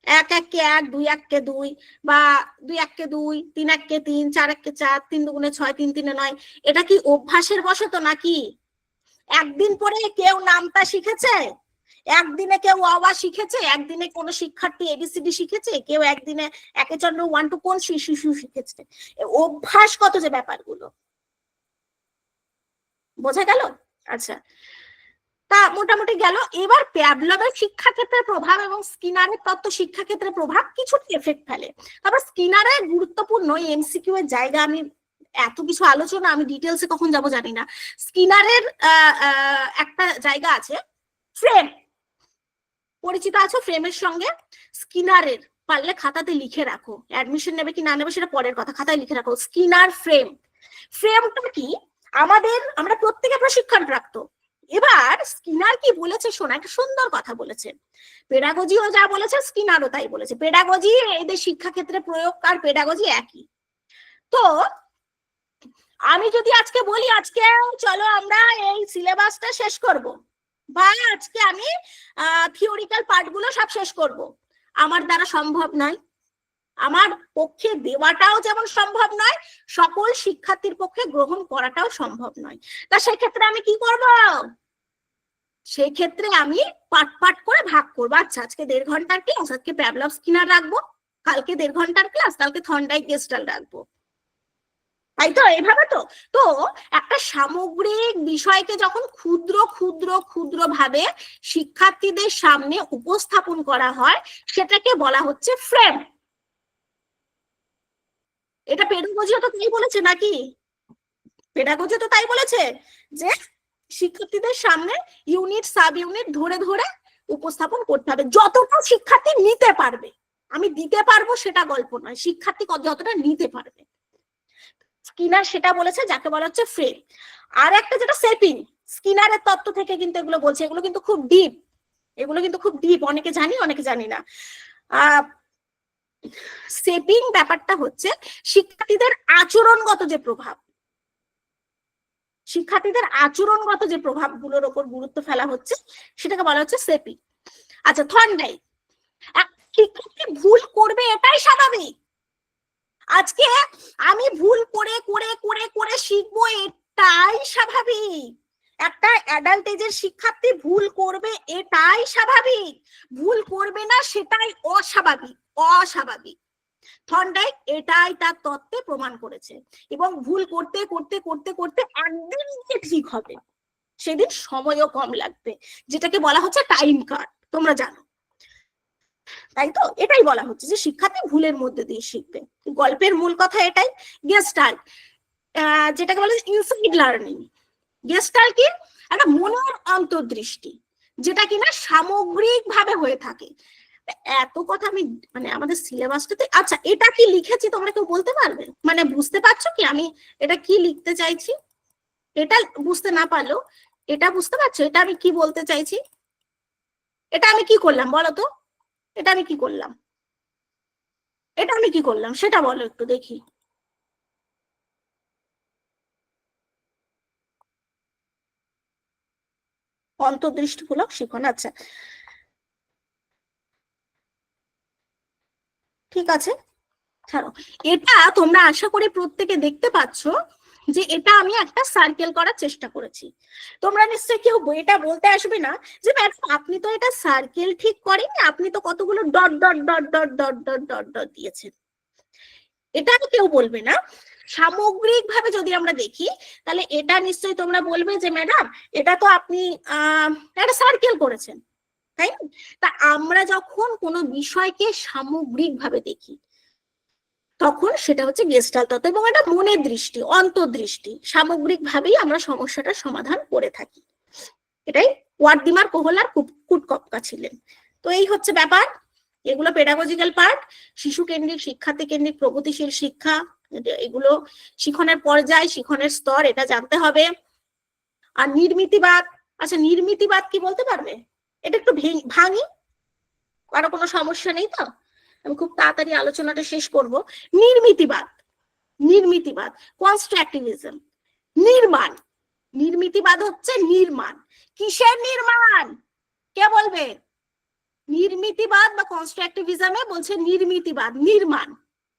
1 1 কে 1 2 1 কে 2 বা 2 1 কে 2 3 1 কে 3 4 1 কে 4 3 2 গুণে 6 3 3 9, এটা কি অভ্যাসের বশত নাকি? একদিন পরে কেউ নামটা শিখেছে, একদিনে কেউ অবা শিখেছে, একদিনে কোনো শিক্ষার্থী এবিসিডি শিখেছে, কেউ একদিনে একে চন্দ্র 1 2 কোন শিশু শিখেছে। অভ্যাসগত যে ব্যাপারগুলো, বোঝা গেল? আচ্ছা তা মোটামুটি গেল। এবার প্যাভলভের শিক্ষাক্ষেত্রে প্রভাব এবং স্কিনারের তত্ত্ব শিক্ষাক্ষেত্রে প্রভাব কিছুটা এফেক্ট ফেলে। তারপর স্কিনারের গুরুত্বপূর্ণ এমসিকিউ এর জায়গা, আমি এত কিছু আলোচনা আমি ডিটেলসে কখন যাব জানি না। স্কিনারের একটা জায়গা আছে ফ্রেম, পরিচিত আছো ফ্রেমের সঙ্গে? স্কিনারের পারলে খাতাতে লিখে রাখো, অ্যাডমিশন নেবে কি না নেবে সেটা পরের কথা, খাতায় লিখে রাখো স্কিনার ফ্রেম। ফ্রেমটা কি? আমরা প্রত্যেকে প্রশিক্ষণ প্রাপ্ত। এবার স্কিনার কি বলেছে শোনা, একটা সুন্দর কথা বলেছে। পেডাগজিও যা বলেছে স্কিনারও তাই বলেছে। পেডাগজি এদের শিক্ষাক্ষেত্রে প্রয়োগ আর পেডাগজি একই। তো আমি যদি আজকে বলি আজকে চলো আমরা এই সিলেবাসটা শেষ করব, বা আজকে আমি থিওরিক্যাল পার্টগুলো সব শেষ করব, আমার দ্বারা সম্ভব নয়, আমার পক্ষে দেওয়াটাও যেমন সম্ভব নয়, সকল শিক্ষার্থীর পক্ষে গ্রহণ করাটাও সম্ভব নয়। তা সেক্ষেত্রে আমি কি করব? সেই ক্ষেত্রে আমি পাট পাট করে ভাগ করবো। আচ্ছা, আজকে 1.5 ঘন্টার ক্লাস, আজকে প্যাভলভ স্কিনার রাখবো, কালকে 1.5 ঘন্টার ক্লাস, কালকে থর্নডাইক গেস্টাল রাখবো, তাই তো? এইভাবে তো তো একটা সামগ্রিক বিষয়কে যখন ক্ষুদ্র ক্ষুদ্র ক্ষুদ্র ভাবে শিক্ষার্থীদের সামনে উপস্থাপন করা হয়, সেটাকে বলা হচ্ছে ফ্রেম। এটা পেডাগোজিও তো তাই বলেছে নাকি? পেডাগোজি তো তাই বলেছে যে শিক্ষার্থীদের সামনে ইউনিট সাব ইউনিট ধরে ধরে উপস্থাপন করতে হবে, যতটা শিক্ষার্থী নিতে পারবে। আমি দিতে পারবো সেটা গল্প নয়, শিক্ষার্থী যতটা নিতে পারবে। স্কিনার সেটা বলেছে, যাকে বলা হচ্ছে ফ্রেম। আর একটা যেটা সেপিং, স্কিনারের তত্ত্ব থেকে কিন্তু এগুলো বলছে, এগুলো কিন্তু খুব ডিপ, এগুলো কিন্তু খুব ডিপ, অনেকে জানি অনেকে জানি না। সেপিং ব্যাপারটা হচ্ছে শিক্ষার্থীদের আচরণগত যে প্রভাব, শিক্ষার্থীদের আচরণগত যে প্রভাবগুলোর উপর গুরুত্ব ফেলা হচ্ছে, সেটাকে বলা হচ্ছে সেপিং। আচ্ছা, থর্নডাইক, শিক্ষার্থী ভুল করবে এটাই স্বাভাবিক। আজকে আমি ভুল করে করে করে করে শিখবো এটাই স্বাভাবিক। একটা অ্যাডাল্ট এজের শিক্ষার্থী ভুল করবে এটাই স্বাভাবিক, ভুল করবে না সেটাই অস্বাভাবিক। অস্বাভাবিক থর্নডাইক এটাই তার তত্ত্বে প্রমাণ করেছে। এবং ভুল করতে করতে করতে করতে একদিন যে ঠিক হবে, সেদিন সময়ও কম লাগবে, যেটাকে বলা হচ্ছে টাইম কাট, তোমরা জানো, তাই তো? এটাই বলা হচ্ছে যে শিক্ষার্থী ভুলের মধ্যে দিয়ে শিখবে। গল্পের মূল কথা এটাই। গেস্টাল্ট, যেটাকে বলে ইনসাইড লার্নিং। গেস্টাল্ট কি? একটা মনের অন্তর্দৃষ্টি, যেটা কিনা সামগ্রিক ভাবে হয়ে থাকে। এত কথা আমি মানে আমাদের সিলেবাসটাতে, আচ্ছা এটা কি লিখেছি তোমরা কেউ বলতে পারবে? মানে বুঝতে পারছো কি আমি এটা কি লিখতে চাইছি? এটা বুঝতে না পারলেও এটা বুঝতে পারছো এটা আমি কি বলতে চাইছি? এটা আমি কি করলাম বলো তো? এটা আমি কি করলাম? এটা আমি কি করলাম সেটা বলো একটু দেখি। অন্তর্দৃষ্টিমূলক শিখন, আচ্ছা ঠিক আছে, ছাড়ো। এটা তোমরা আশা করি প্রত্যেকে দেখতে পাচ্ছ যে এটা আমি একটা সার্কেল করার চেষ্টা করেছি। তোমরা নিশ্চয়ই কেউ এটা বলতে আসবে না যে ম্যাডাম আপনি তো এটা সার্কেল ঠিক করেননি, আপনি তো কতগুলো dot dot dot dot dot dot dot dot দিয়েছেন। এটা কেউ বলবে না। সামগ্রিক ভাবে যদি আমরা দেখি, তাহলে এটা নিশ্চয়ই তোমরা বলবে যে ম্যাডাম এটা তো আপনি একটা সার্কেল করেছেন, তাই না? তা আমরা যখন কোনো বিষয়কে সামগ্রিক ভাবে দেখি, তখন সেটা হচ্ছে গেস্টাল্ট তত্ত্ব, এবং এটা মনের দৃষ্টি, অন্তর্দৃষ্টি, সামগ্রিক ভাবেই আমরা সমস্যাটার সমাধান করে থাকি। এটাই ওয়ার্ডিমার কোহলার কুটকপকা ছিলেন। তো এই হচ্ছে ব্যাপার। এগুলো পেডাগজিক্যাল পার্ট, শিশু কেন্দ্রিক, শিক্ষার্থী কেন্দ্রিক, প্রগতিশীল শিক্ষা, এগুলো শিখনের পর্যায়, শিখনের স্তর, এটা জানতে হবে। আর নির্মিতিবাদ, আচ্ছা নির্মিতিবাদ কি বলতে পারবে? এটা একটু ভাঙি, কারো কোনো সমস্যা নেই তো? আমি খুব তাড়াতাড়ি আলোচনাটা শেষ করব। নির্মিতিবাদ, নির্মিতিবাদ কনস্ট্রাকটিভিজম, নির্মাণ। নির্মিতিবাদ হচ্ছে নির্মাণ। কিসের নির্মাণ? কে বলবে? নির্মিতিবাদ বা কনস্ট্রাকটিভিজমে বলছে নির্মিতিবাদ, নির্মাণ।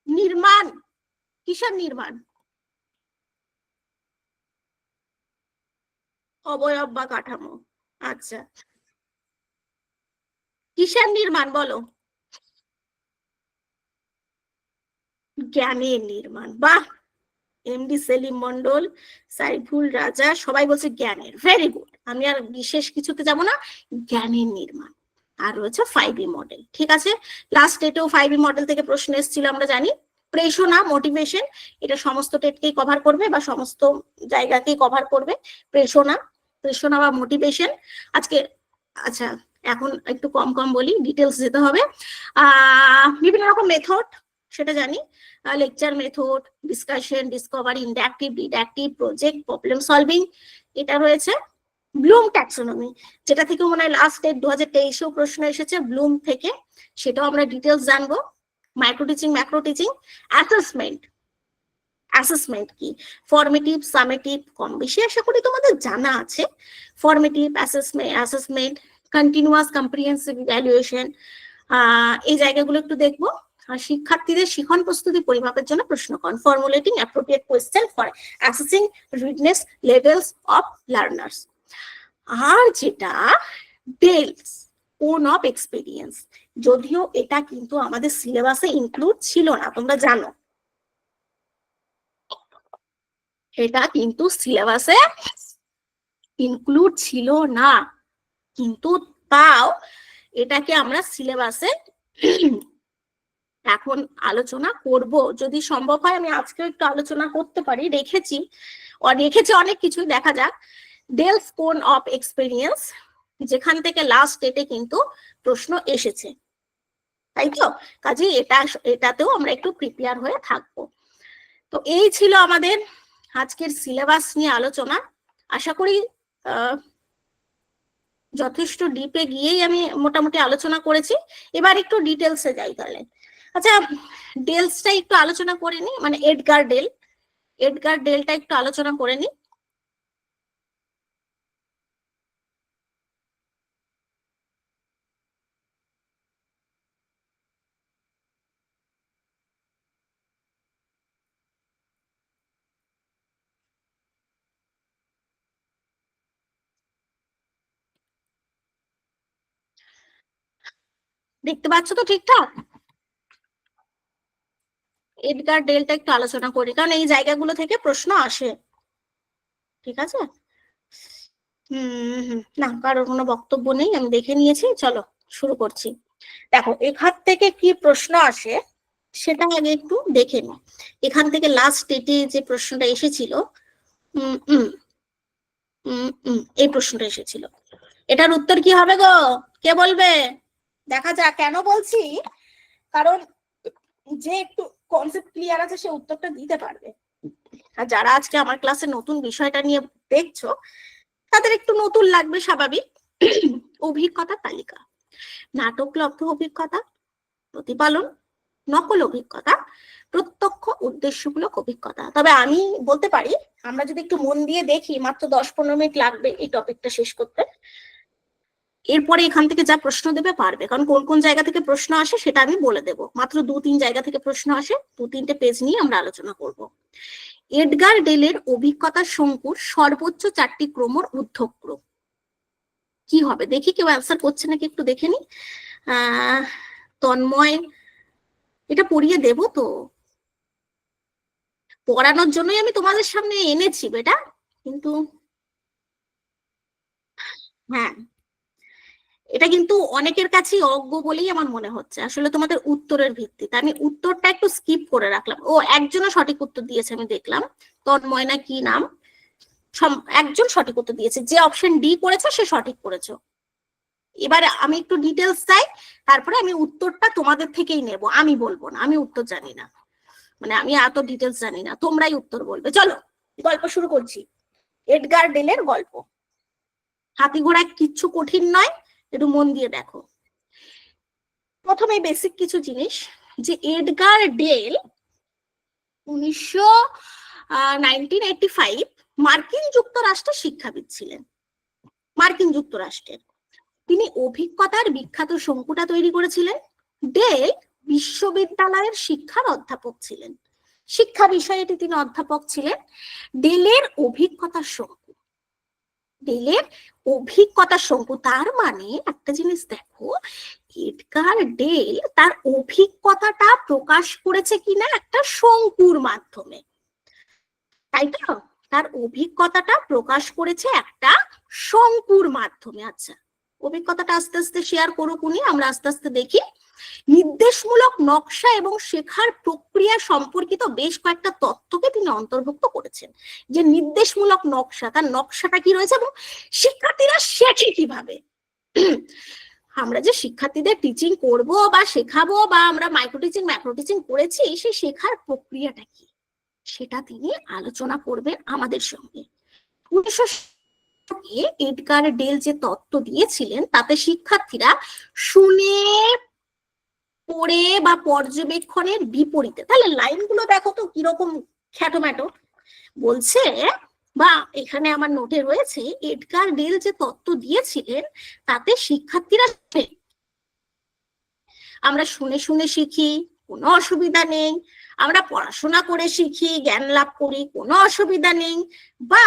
নির্মাণ কিসের নির্মাণ? অবয়ব বা কাঠামো। আচ্ছা, কিসের নির্মাণ বলো? জ্ঞানের নির্মাণ। বাহ, এমডি সেলিম মন্ডল, সাইফুল রাজা সবাই বলছে জ্ঞানের, ভেরি গুড। আমি আর বিশেষ কিছুতে যাব না, জ্ঞানের নির্মাণ। আর রয়েছে 5E মডেল, ঠিক আছে? লাস্ট ডেটেও 5E মডেল থেকে প্রশ্ন এসেছিল আমরা জানি। প্রেষণা, মোটিভেশন, এটা সমস্ত টেটকেই কভার করবে বা সমস্ত জায়গাকেই কভার করবে। প্রেষণা, প্রেষণা বা মোটিভেশন আজকে। আচ্ছা, এখন একটু কম কম বলি, ডিটেলস যেতে হবে। বিভিন্ন রকম মেথড সেটা জানি, lecture method, discussion, Discovery, interactive, deductive, project, problem solving, এটা রয়েছে। ব্লুম ট্যাক্সোনমি, যেটা থেকে মনে হয় লাস্ট ডেট 2023-এও প্রশ্ন এসেছে ব্লুম থেকে, সেটাও আমরা ডিটেলস জানবো। Micro teaching, macro teaching, assessment. Assessment কি? ফর্মেটিভ, সামেটিভ, কম বেশি আশা করি তোমাদের জানা আছে। Formative, assessment, continuous comprehensive evaluation, এই জায়গাগুলো একটু দেখবো। শিক্ষার্থীদের শিখন প্রস্তুতি পরিমাপের জন্য প্রশ্নকরণ, formulating appropriate question for assessing readiness levels of learners. আর যেটা ডেলস কোন অফ এক্সপেরিয়েন্স, যদিও এটা কিন্তু আমাদের সিলেবাসে ইনক্লুড ছিল না, তোমরা জানো এটা কিন্তু সিলেবাসে ইনক্লুড ছিল না, কিন্তু তাও এটাকে আমরা সিলেবাসে এখন আলোচনা করব, যদি সম্ভব হয় আমি আজকে একটু আলোচনা করতে পারি। রেখেছি অনেক কিছু, দেখা যাক। ডেলস কোন অফ এক্সপেরিয়েন্স, যেখান থেকে লাস্ট ডেটে কিন্তু প্রশ্ন এসেছে, তাই তো? কাজে এটাতেও আমরা একটু প্রিপেয়ার হয়ে থাকবো। তো এই ছিল আমাদের আজকের সিলেবাস নিয়ে আলোচনা। আশা করি যথেষ্ট ডিপে গিয়েই আমি মোটামুটি আলোচনা করেছি। এবার একটু ডিটেলসে যাই তাহলে। আচ্ছা, ডেলসটা একটু আলোচনা করে নি, মানে এডগার ডেলটা একটু আলোচনা করে নি। দেখতে পাচ্ছ তো ঠিকঠাক? এডগার ডেলটা একটু আলোচনা করি, কারণ এই জায়গাগুলো থেকে প্রশ্ন আসে। ঠিক আছে? না, কারোর কোনো বক্তব্য নেই, আমি দেখে নিয়েছি। চলো শুরু করছি। দেখো এখান থেকে কি প্রশ্ন আসে সেটা আগে একটু দেখে নি। এখান থেকে লাস্ট ডেটে যে প্রশ্নটা এসেছিল, এই প্রশ্নটা এসেছিল, এটার উত্তর কি হবে গো? কে বলবে? দেখা যাক। কেন বলছি, কারণ যে একটু কনসেপ্ট ক্লিয়ার আছে সে উত্তরটা দিতে পারবে। আর যারা আজকে আমার ক্লাসে নতুন বিষয়টা নিয়ে দেখছো তাদের একটু নতুন লাগবে, স্বাভাবিক। অভিজ্ঞতা তালিকা, নাটকলব্ধ অভিজ্ঞতা, প্রতিপালন, নকল অভিজ্ঞতা, প্রত্যক্ষ উদ্দেশ্যমূলক অভিজ্ঞতা। তবে আমি বলতে পারি, আমরা যদি একটু মন দিয়ে দেখি, মাত্র 10-15 মিনিট লাগবে এই টপিকটা শেষ করতে। এরপরে এখান থেকে যা প্রশ্ন দেবে পারবে, কারণ কোন কোন জায়গা থেকে প্রশ্ন আসে সেটা আমি বলে দেবো। মাত্র 2-3 জায়গা থেকে প্রশ্ন আসে, 2-3টে পেজ নিয়ে আমরা আলোচনা করব। এডগার ডেলের অভিজ্ঞতার শঙ্কুর সর্বোচ্চ 4টি ক্রমর ঊর্ধ্বক্রম কি হবে? দেখি কেউ অ্যান্সার করছে নাকি, একটু দেখে নি। তন্ময়, এটা পড়িয়ে দেব তো, পড়ানোর জন্যই আমি তোমাদের সামনে এনেছি বেটা, কিন্তু হ্যাঁ, এটা কিন্তু অনেকের কাছেই অজ্ঞ বলেই আমার মনে হচ্ছে। আসলে তোমাদের উত্তরের ভিত্তিতে আমি উত্তরটা একটু স্কিপ করে রাখলাম। ও, একজনও সঠিক উত্তর দিয়েছে আমি দেখলাম, তন্ময় না কি নাম, একজন সঠিক উত্তর দিয়েছে। যে অপশন ডি করেছে সে সঠিক করেছো। এবারে আমি একটু ডিটেলস চাই, তারপরে আমি উত্তরটা তোমাদের থেকেই নেব, আমি বলবো না, আমি উত্তর জানি না, মানে আমি এত ডিটেলস জানি না, তোমরাই উত্তর বলবে। চলো গল্প শুরু করছি। এডগার ডেলের গল্প। হাতি ঘোড়া কিচ্ছু কঠিন নয়, একটু মন দিয়ে দেখো। প্রথমে বেসিক কিছু জিনিস, যে এডগার ডেল 1985 মার্কিন যুক্তরাষ্ট্রের শিক্ষাবিদ ছিলেন। মার্কিন যুক্তরাষ্ট্রের তিনি অভিজ্ঞতার বিখ্যাত শঙ্কুটা তৈরি করেছিলেন। ডেল বিশ্ববিদ্যালয়ের শিক্ষার অধ্যাপক ছিলেন, শিক্ষা বিষয়ে তিনি অধ্যাপক ছিলেন। ডেলের অভিজ্ঞতার শঙ্কু, ডেলের অভিজ্ঞতার শঙ্কু, তার মানে একটা জিনিস দেখো, এডগার ডেল তার অভিজ্ঞতাটা প্রকাশ করেছে কিনা একটা শঙ্কুর মাধ্যমে, তাই তো? তার অভিজ্ঞতাটা প্রকাশ করেছে একটা শঙ্কুর মাধ্যমে। আচ্ছা, অভিজ্ঞতাটা আস্তে আস্তে শেয়ার করুক উনি, আমরা আস্তে আস্তে দেখি। নির্দেশমূলক নকশা এবং শেখার প্রক্রিয়া সম্পর্কিত বেশ কয়েকটা তথ্যকে তিনি অন্তর্ভুক্ত করেছেন। যে নির্দেশমূলক নকশা, তার নকশাটা কি রয়েছে এবং শিক্ষার্থীরা শেখে কিভাবে। আমরা যে শিক্ষার্থীদের টিচিং করব বা শেখাবো, বা আমরা মাইক্রো টিচিং ম্যাক্রো টিচিং করেছি, সেই শেখার প্রক্রিয়াটা কি সেটা তিনি আলোচনা করবেন আমাদের সঙ্গে। 1900 এডগার ডেল যে তত্ত্ব দিয়েছিলেন তাতে শিক্ষার্থীরা শুনে, পড়ে বা পর্যবেক্ষণের বিপরীতে, তাহলে লাইনগুলো দেখো তো কিরকম খ্যাটোম্যাটো বলছে, বা এখানে আমার নোটে রয়েছে, এডগার ডেল যে তত্ত্ব দিয়েছিলেন তাতে শিক্ষার্থীরা আমরা শুনে শুনে শিখি, কোনো অসুবিধা নেই। আমরা পড়াশোনা করে শিখি, জ্ঞান লাভ করি, কোনো অসুবিধা নেই। বা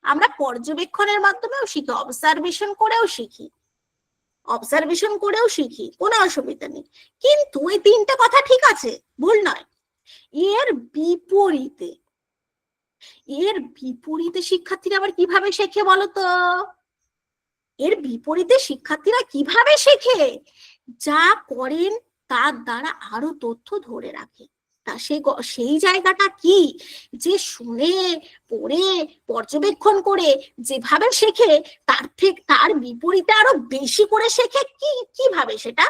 আমরা পর্যবেক্ষণের মাধ্যমেও শিখি, অবজারভেশন করেও শিখি, কোনো অসুবিধা নেই। কিন্তু এই তিনটে কথা ঠিক আছে, ভুল নয়। এর বিপরীতে শিক্ষার্থীরা আবার কিভাবে শেখে বলতো? এর বিপরীতে শিক্ষার্থীরা কিভাবে শেখে? যা করেন তার দ্বারা আরো তথ্য ধরে রাখে। তা সেই জায়গাটা কি, যে শুনে পড়ে পর্যবেক্ষণ করে যেভাবে শেখে তার বিপরীতে আরো বেশি করে শেখে। কিভাবে সেটা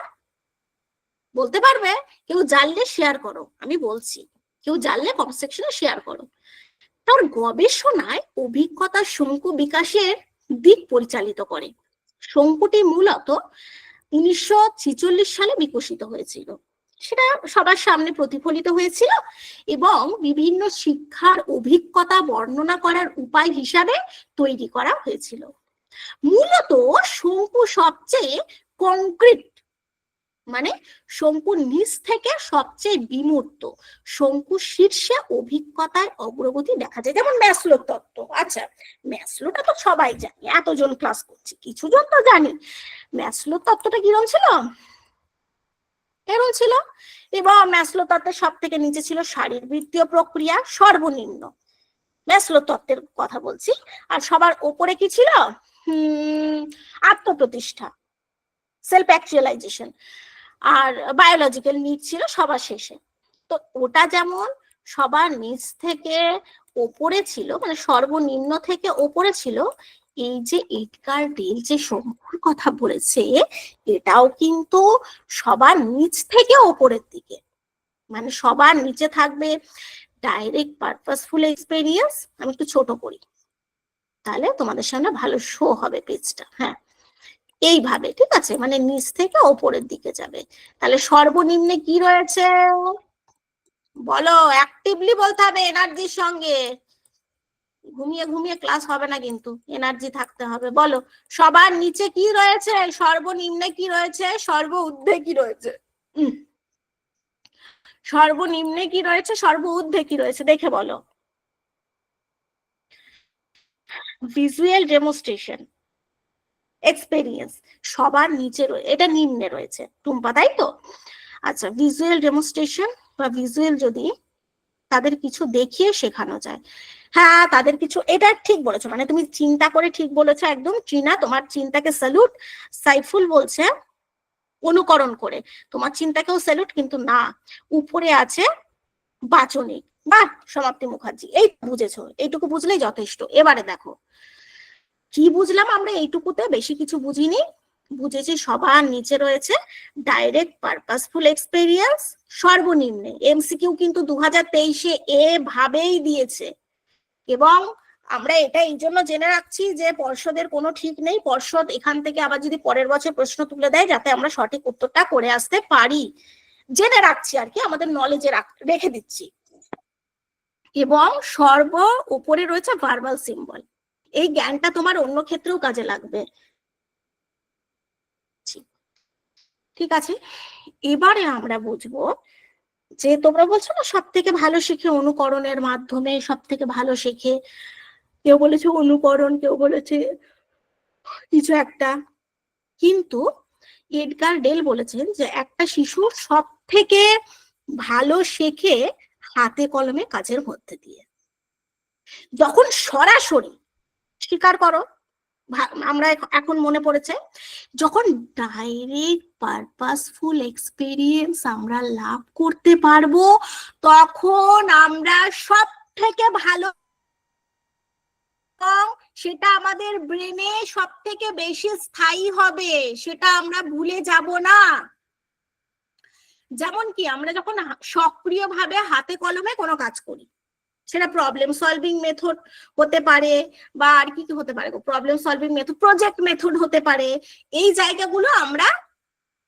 বলতে পারবে? কেউ জানলে শেয়ার করো, আমি বলছি, কেউ জানলে কমেন্ট সেকশনে শেয়ার করো। তার গবেষণায় অভিজ্ঞতার শঙ্কু বিকাশের দিক পরিচালিত করে। শঙ্কুটি মূলত 1946 সালে বিকশিত হয়েছিল, সেটা সবার সামনে প্রতিফলিত হয়েছিল এবং বিভিন্ন শিক্ষার অভিজ্ঞতা বর্ণনা করার উপায় হিসাবে তৈরি করা হয়েছিল। মূলত শঙ্কু সবচেয়ে কংক্রিট, মানে শঙ্কুর নিচ থেকে সবচেয়ে বিমূর্ত, শঙ্কু শীর্ষে অভিজ্ঞতার অগ্রগতি দেখা যায়। যেমন ম্যাসলোর তত্ত্ব। আচ্ছা, ম্যাসলোটা তো সবাই জানি, এতজন ক্লাস করছি, কিছু জন তো জানি। ম্যাসলোর তত্ত্বটা কিরকম ছিল? এরকম ছিল। এবং ম্যাসলো তত্ত্বের সব থেকে নিচে ছিল শারীরবৃত্তীয় প্রক্রিয়া, সর্বনিম্ন। ম্যাসলো তত্ত্বের কথা বলছি। আর সবার ওপরে কি ছিল? আত্মপ্রতিষ্ঠা, সেলফ অ্যাকচুয়ালাইজেশন। আর বায়োলজিক্যাল নিড ছিল সবার শেষে। তো ওটা যেমন সবার নিচ থেকে ওপরে ছিল, মানে সর্বনিম্ন থেকে ওপরে ছিল, এই যে এডগার ডেল যে শঙ্কুর কথা বলেছে, এটাও কিন্তু সবার নিচ থেকে ওপরের দিকে। মানে সবার নিচে থাকবে ডাইরেক্ট পারপাসফুল এক্সপেরিয়েন্স। আমি একটু ছোট করি, তাহলে তোমাদের সামনে ভালো শো হবে পেজটা। হ্যাঁ, এইভাবে, ঠিক আছে, মানে নিচ থেকে ওপরের দিকে যাবে। তাহলে সর্বনিম্নে কি রয়েছে বলো? অ্যাক্টিভলি বলতে হবে, এনার্জির সঙ্গে। ঘুমিয়ে ঘুমিয়ে ক্লাস হবে না, কিন্তু এনার্জি থাকতে হবে। বলো, সবার নিচে কি রয়েছে, সর্বনিম্নে কি রয়েছে, সর্ব ঊর্ধ্বে কি রয়েছে? সর্বনিম্নে কি রয়েছে, সর্ব ঊর্ধ্বে কি রয়েছে, দেখে বলো। ভিজুয়াল ডেমনস্ট্রেশন এক্সপেরিয়েন্স সবার নিচে, এটা নিম্নে রয়েছে টুম্পা, তাই তো? আচ্ছা, ভিজুয়াল ডেমনস্ট্রেশন বা ভিজুয়াল যদি তাদের কিছু দেখিয়ে শেখানো যায়, হ্যাঁ তাদের কিছু, এটা ঠিক বলেছো, মানে তুমি চিন্তা করে ঠিক বলেছো একদম। ট্রিনা, তোমার চিন্তাকে স্যালুট। সাইফুল বলছে অনুকরণ করে, তোমার চিন্তাকেও স্যালুট। কিন্তু না, উপরে আছে বাচনিক। বাহ, সমাপ্তি মুখার্জি, এই বুঝেছো, এইটুকু বুঝলেই যথেষ্ট। এবারে দেখো কি বুঝলাম আমরা এইটুকুতে, বেশি কিছু বুঝিনি। বুঝেছি সবার নিচে রয়েছে ডাইরেক্ট পারপাসফুল এক্সপেরিয়েন্স, সর্বনিম্নে। এমসিকিউ কিন্তু 2023-এ এভাবেই দিয়েছে। এবং আমরা এটা এই জন্য জেনে রাখছি যে পর্ষদের কোনো ঠিক নেই, পর্ষদ এখান থেকে আবার যদি পরের বছর প্রশ্ন তুলে দেয়, যাতে আমরা সঠিক উত্তরটা করে আসতে পারি, জেনে রাখছি আর কি, আমাদের নলেজে রেখে দিচ্ছি। এবং সর্ব উপরে রয়েছে ভার্বাল সিম্বল। এই জ্ঞানটা তোমার অন্য ক্ষেত্রেও কাজে লাগবে, ঠিক আছে? এবারে আমরা বুঝবো যে তোমরা বলছো না সব থেকে ভালো শিখে অনুকরণের মাধ্যমে, সব থেকে ভালো শেখে। কেউ বলেছে অনুকরণ, কেউ বলেছে কিছু একটা। কিন্তু এডগার ডেল বলেছেন যে একটা শিশু সব থেকে ভালো শেখে হাতে কলমে কাজের মধ্যে দিয়ে। যখন সরাসরি, স্বীকার করো, আমরা এখন মনে পড়েছে, যখন ডাইরেক্ট পারপাসফুল এক্সপেরিয়েন্স আমরা লাভ করতে পারবো, তখন আমরা সব থেকে ভালো, সেটা আমাদের ব্রেনে সব থেকে বেশি স্থায়ী হবে, সেটা আমরা ভুলে যাব না। যেমন কি আমরা যখন সক্রিয়ভাবে হাতে কলমে কোনো কাজ করি, সেটা প্রবলেম সলভিং মেথড হতে পারে, বা আর কি কি হতে পারে, problem solving method, project method হতে পারে। এই জায়গাগুলো আমরা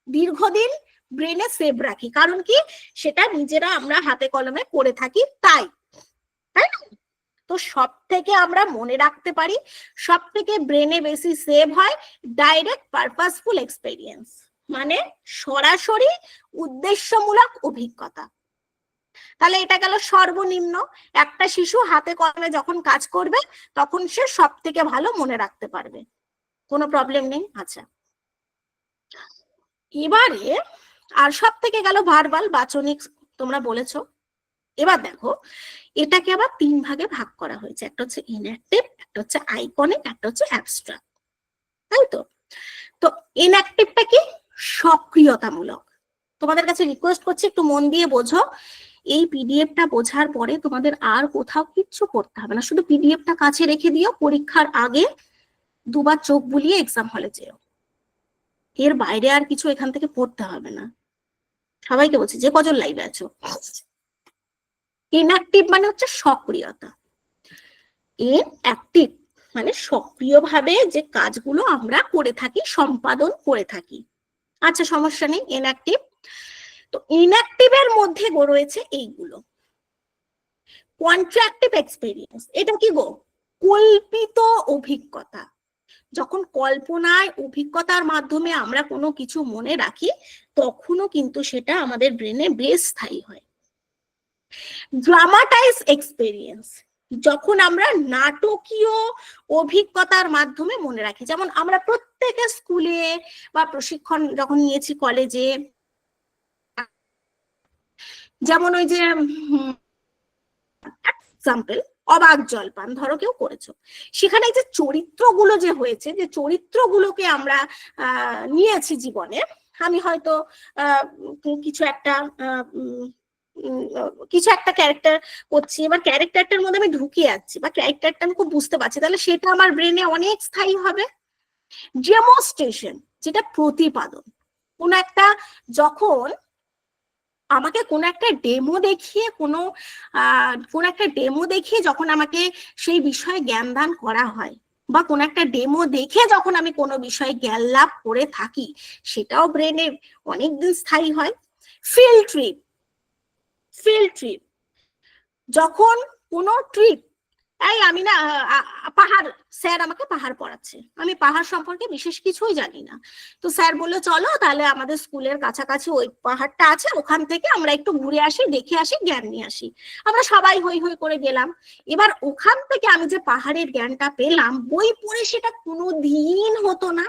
দীর্ঘদিন ব্রেনে সেভ রাখি, কারণ কি সেটা নিজেরা আমরা হাতে কলমে করে থাকি, তাই না? তো সব থেকে আমরা মনে রাখতে পারি, সব থেকে ব্রেনে বেশি সেভ হয় ডাইরেক্ট পারপাসফুল এক্সপেরিয়েন্স। মানে সরাসরি উদ্দেশ্যমূলক অভিজ্ঞতা। তাহলে এটা গেল সর্বনিম্ন। একটা শিশু হাতে কলমে যখন কাজ করবে তখন সে সব থেকে ভালো মনে রাখতে পারবে, কোনো প্রবলেম নেই। আচ্ছা, এবারে আর সব থেকে গেল ভার্বাল, বাচনিক, তোমরা বলেছো। এবার দেখো, এটাকে আবার 3 ভাগে ভাগ করা হয়েছে, একটা হচ্ছে ইনঅ্যাক্টিভ, একটা হচ্ছে আইকনিক, একটা হচ্ছে অ্যাবস্ট্রাক্ট, তাই তো? তো ইনঅ্যাক্টিভটা কি? সক্রিয়তামূলক। তোমাদের কাছে রিকোয়েস্ট করছি একটু মন দিয়ে বোঝো। এই পিডিএফটা বোঝার পরে তোমাদের আর কোথাও কিচ্ছু করতে হবে না, শুধু পিডিএফটা কাছে রেখে দিও, পরীক্ষার আগে দুবার চোখ বুলিয়ে এক্সাম হলে যেও, এর বাইরে আর কিছু এখান থেকে পড়তে হবে না। সবাইকে বলছি, যে কজন লাইভে আছো, ইনঅ্যাক্টিভ মানে হচ্ছে সক্রিয়তা, ইনঅ্যাক্টিভ মানে সক্রিয়ভাবে যে কাজগুলো আমরা করে থাকি, সম্পাদন করে থাকি। আচ্ছা, সমস্যা নেই, ইনঅ্যাক্টিভ। তো ইনঅ্যাক্টিভের মধ্যে রয়েছে এইগুলো। কন্ট্রাক্টিভ এক্সপেরিয়েন্স, এটা কি গো? কল্পিত অভিজ্ঞতা। যখন কল্পনায় অভিজ্ঞতার মাধ্যমে আমরা কোনো কিছু মনে রাখি তখনও কিন্তু সেটা আমাদের ব্রেনে বেশ স্থায়ী হয়। ড্রামাটাইজ এক্সপেরিয়েন্স, যখন আমরা নাটকীয় অভিজ্ঞতার মাধ্যমে মনে রাখি, যেমন আমরা প্রত্যেকে স্কুলে বা প্রশিক্ষণ যখন নিয়েছি কলেজে, যেমন ওই যে এক্সাম্পল অবাক জলপান ধরো কেউ করেছো, সেখানে যে চরিত্রগুলো যে হয়েছে, যে চরিত্রগুলোকে আমরা নিয়েছি জীবনে, আমি হয়তো কিছু একটা ক্যারেক্টার করছি, এবার ক্যারেক্টারটার মধ্যে আমি ঢুকে যাচ্ছি বা ক্যারেক্টারটা আমি খুব বুঝতে পারছি, তাহলে সেটা আমার ব্রেনে অনেক স্থায়ী হবে। ডেমনস্ট্রেশন, যেটা প্রতিপাদন, কোন একটা, যখন আমাকে কোনো একটা ডেমো দেখিয়ে যখন আমাকে সেই বিষয়ে জ্ঞান দান করা হয়, বা কোন একটা ডেমো দেখে যখন আমি কোনো বিষয়ে জ্ঞান লাভ করে থাকি, সেটাও ব্রেনে অনেকদিন স্থায়ী হয়। ফিল্ড ট্রিপ, যখন কোনো ট্রিপ, আমি না পাহাড়, স্যার আমাকে পাহাড় পড়াচ্ছে, আমি পাহাড় সম্পর্কে বিশেষ কিছুই জানি না, তো স্যার বললো চলো তাহলে আমাদের স্কুলের কাছাকাছি ওই পাহাড়টা আছে, ওখান থেকে আমরা একটু ঘুরে আসি, দেখে আসি, জ্ঞান নিয়ে আসি। আমরা সবাই হই হই করে গেলাম। এবার ওখান থেকে আমি যে পাহাড়ের জ্ঞানটা পেলাম, বই পড়ে সেটা কোনোদিন হতো না।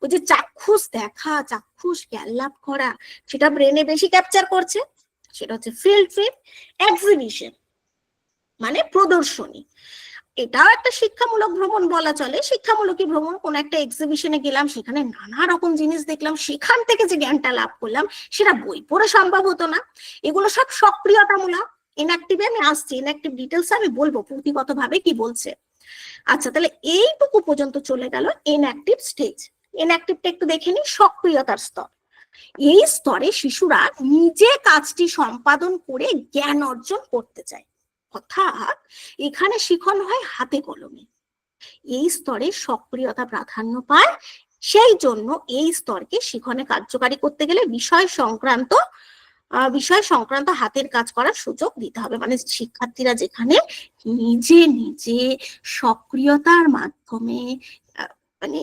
ওই যে চাক্ষুষ দেখা, চাক্ষুষ জ্ঞান লাভ করা, সেটা ব্রেনে বেশি ক্যাপচার করছে, সেটা হচ্ছে ফিল্ড ট্রিপ। এক্সিবিশন মানে প্রদর্শনী, এটাও একটা শিক্ষামূলক ভ্রমণ বলা চলে। শিক্ষামূলকই ভ্রমণ, কোন একটা এক্সিবিশনে গেলাম, সেখানে নানা রকম জিনিস দেখলাম, সেখান থেকে যে জ্ঞানটা লাভ করলাম সেটা বই পড়ে সম্ভব হতো না। এগুলো সব সক্রিয়তামূলক। ইনঅ্যাক্টিভে আমি আসছি, ইনঅ্যাক্টিভ ডিটেলস আমি বলবো পুঁথিগতভাবে কি বলছে। আচ্ছা, তাহলে এইটুকু পর্যন্ত চলে গেল ইনঅ্যাক্টিভ স্টেজ। ইনঅ্যাক্টিভটা একটু দেখে নিই, সক্রিয়তার স্তর। এই স্তরে শিশুরা নিজে কাজটি সম্পাদন করে জ্ঞান অর্জন করতে চায়, অর্থাৎ এখানে শিখন হয় হাতে কলমে। এই স্তরে সক্রিয়তা প্রাধান্য পায়, সেই জন্য এই স্তরকে শিখনে কার্যকারী করতে গেলে বিষয় সংক্রান্ত হাতের কাজ করার সুযোগ দিতে হবে। মানে শিক্ষার্থীরা যেখানে নিজে নিজে সক্রিয়তার মাধ্যমে মানে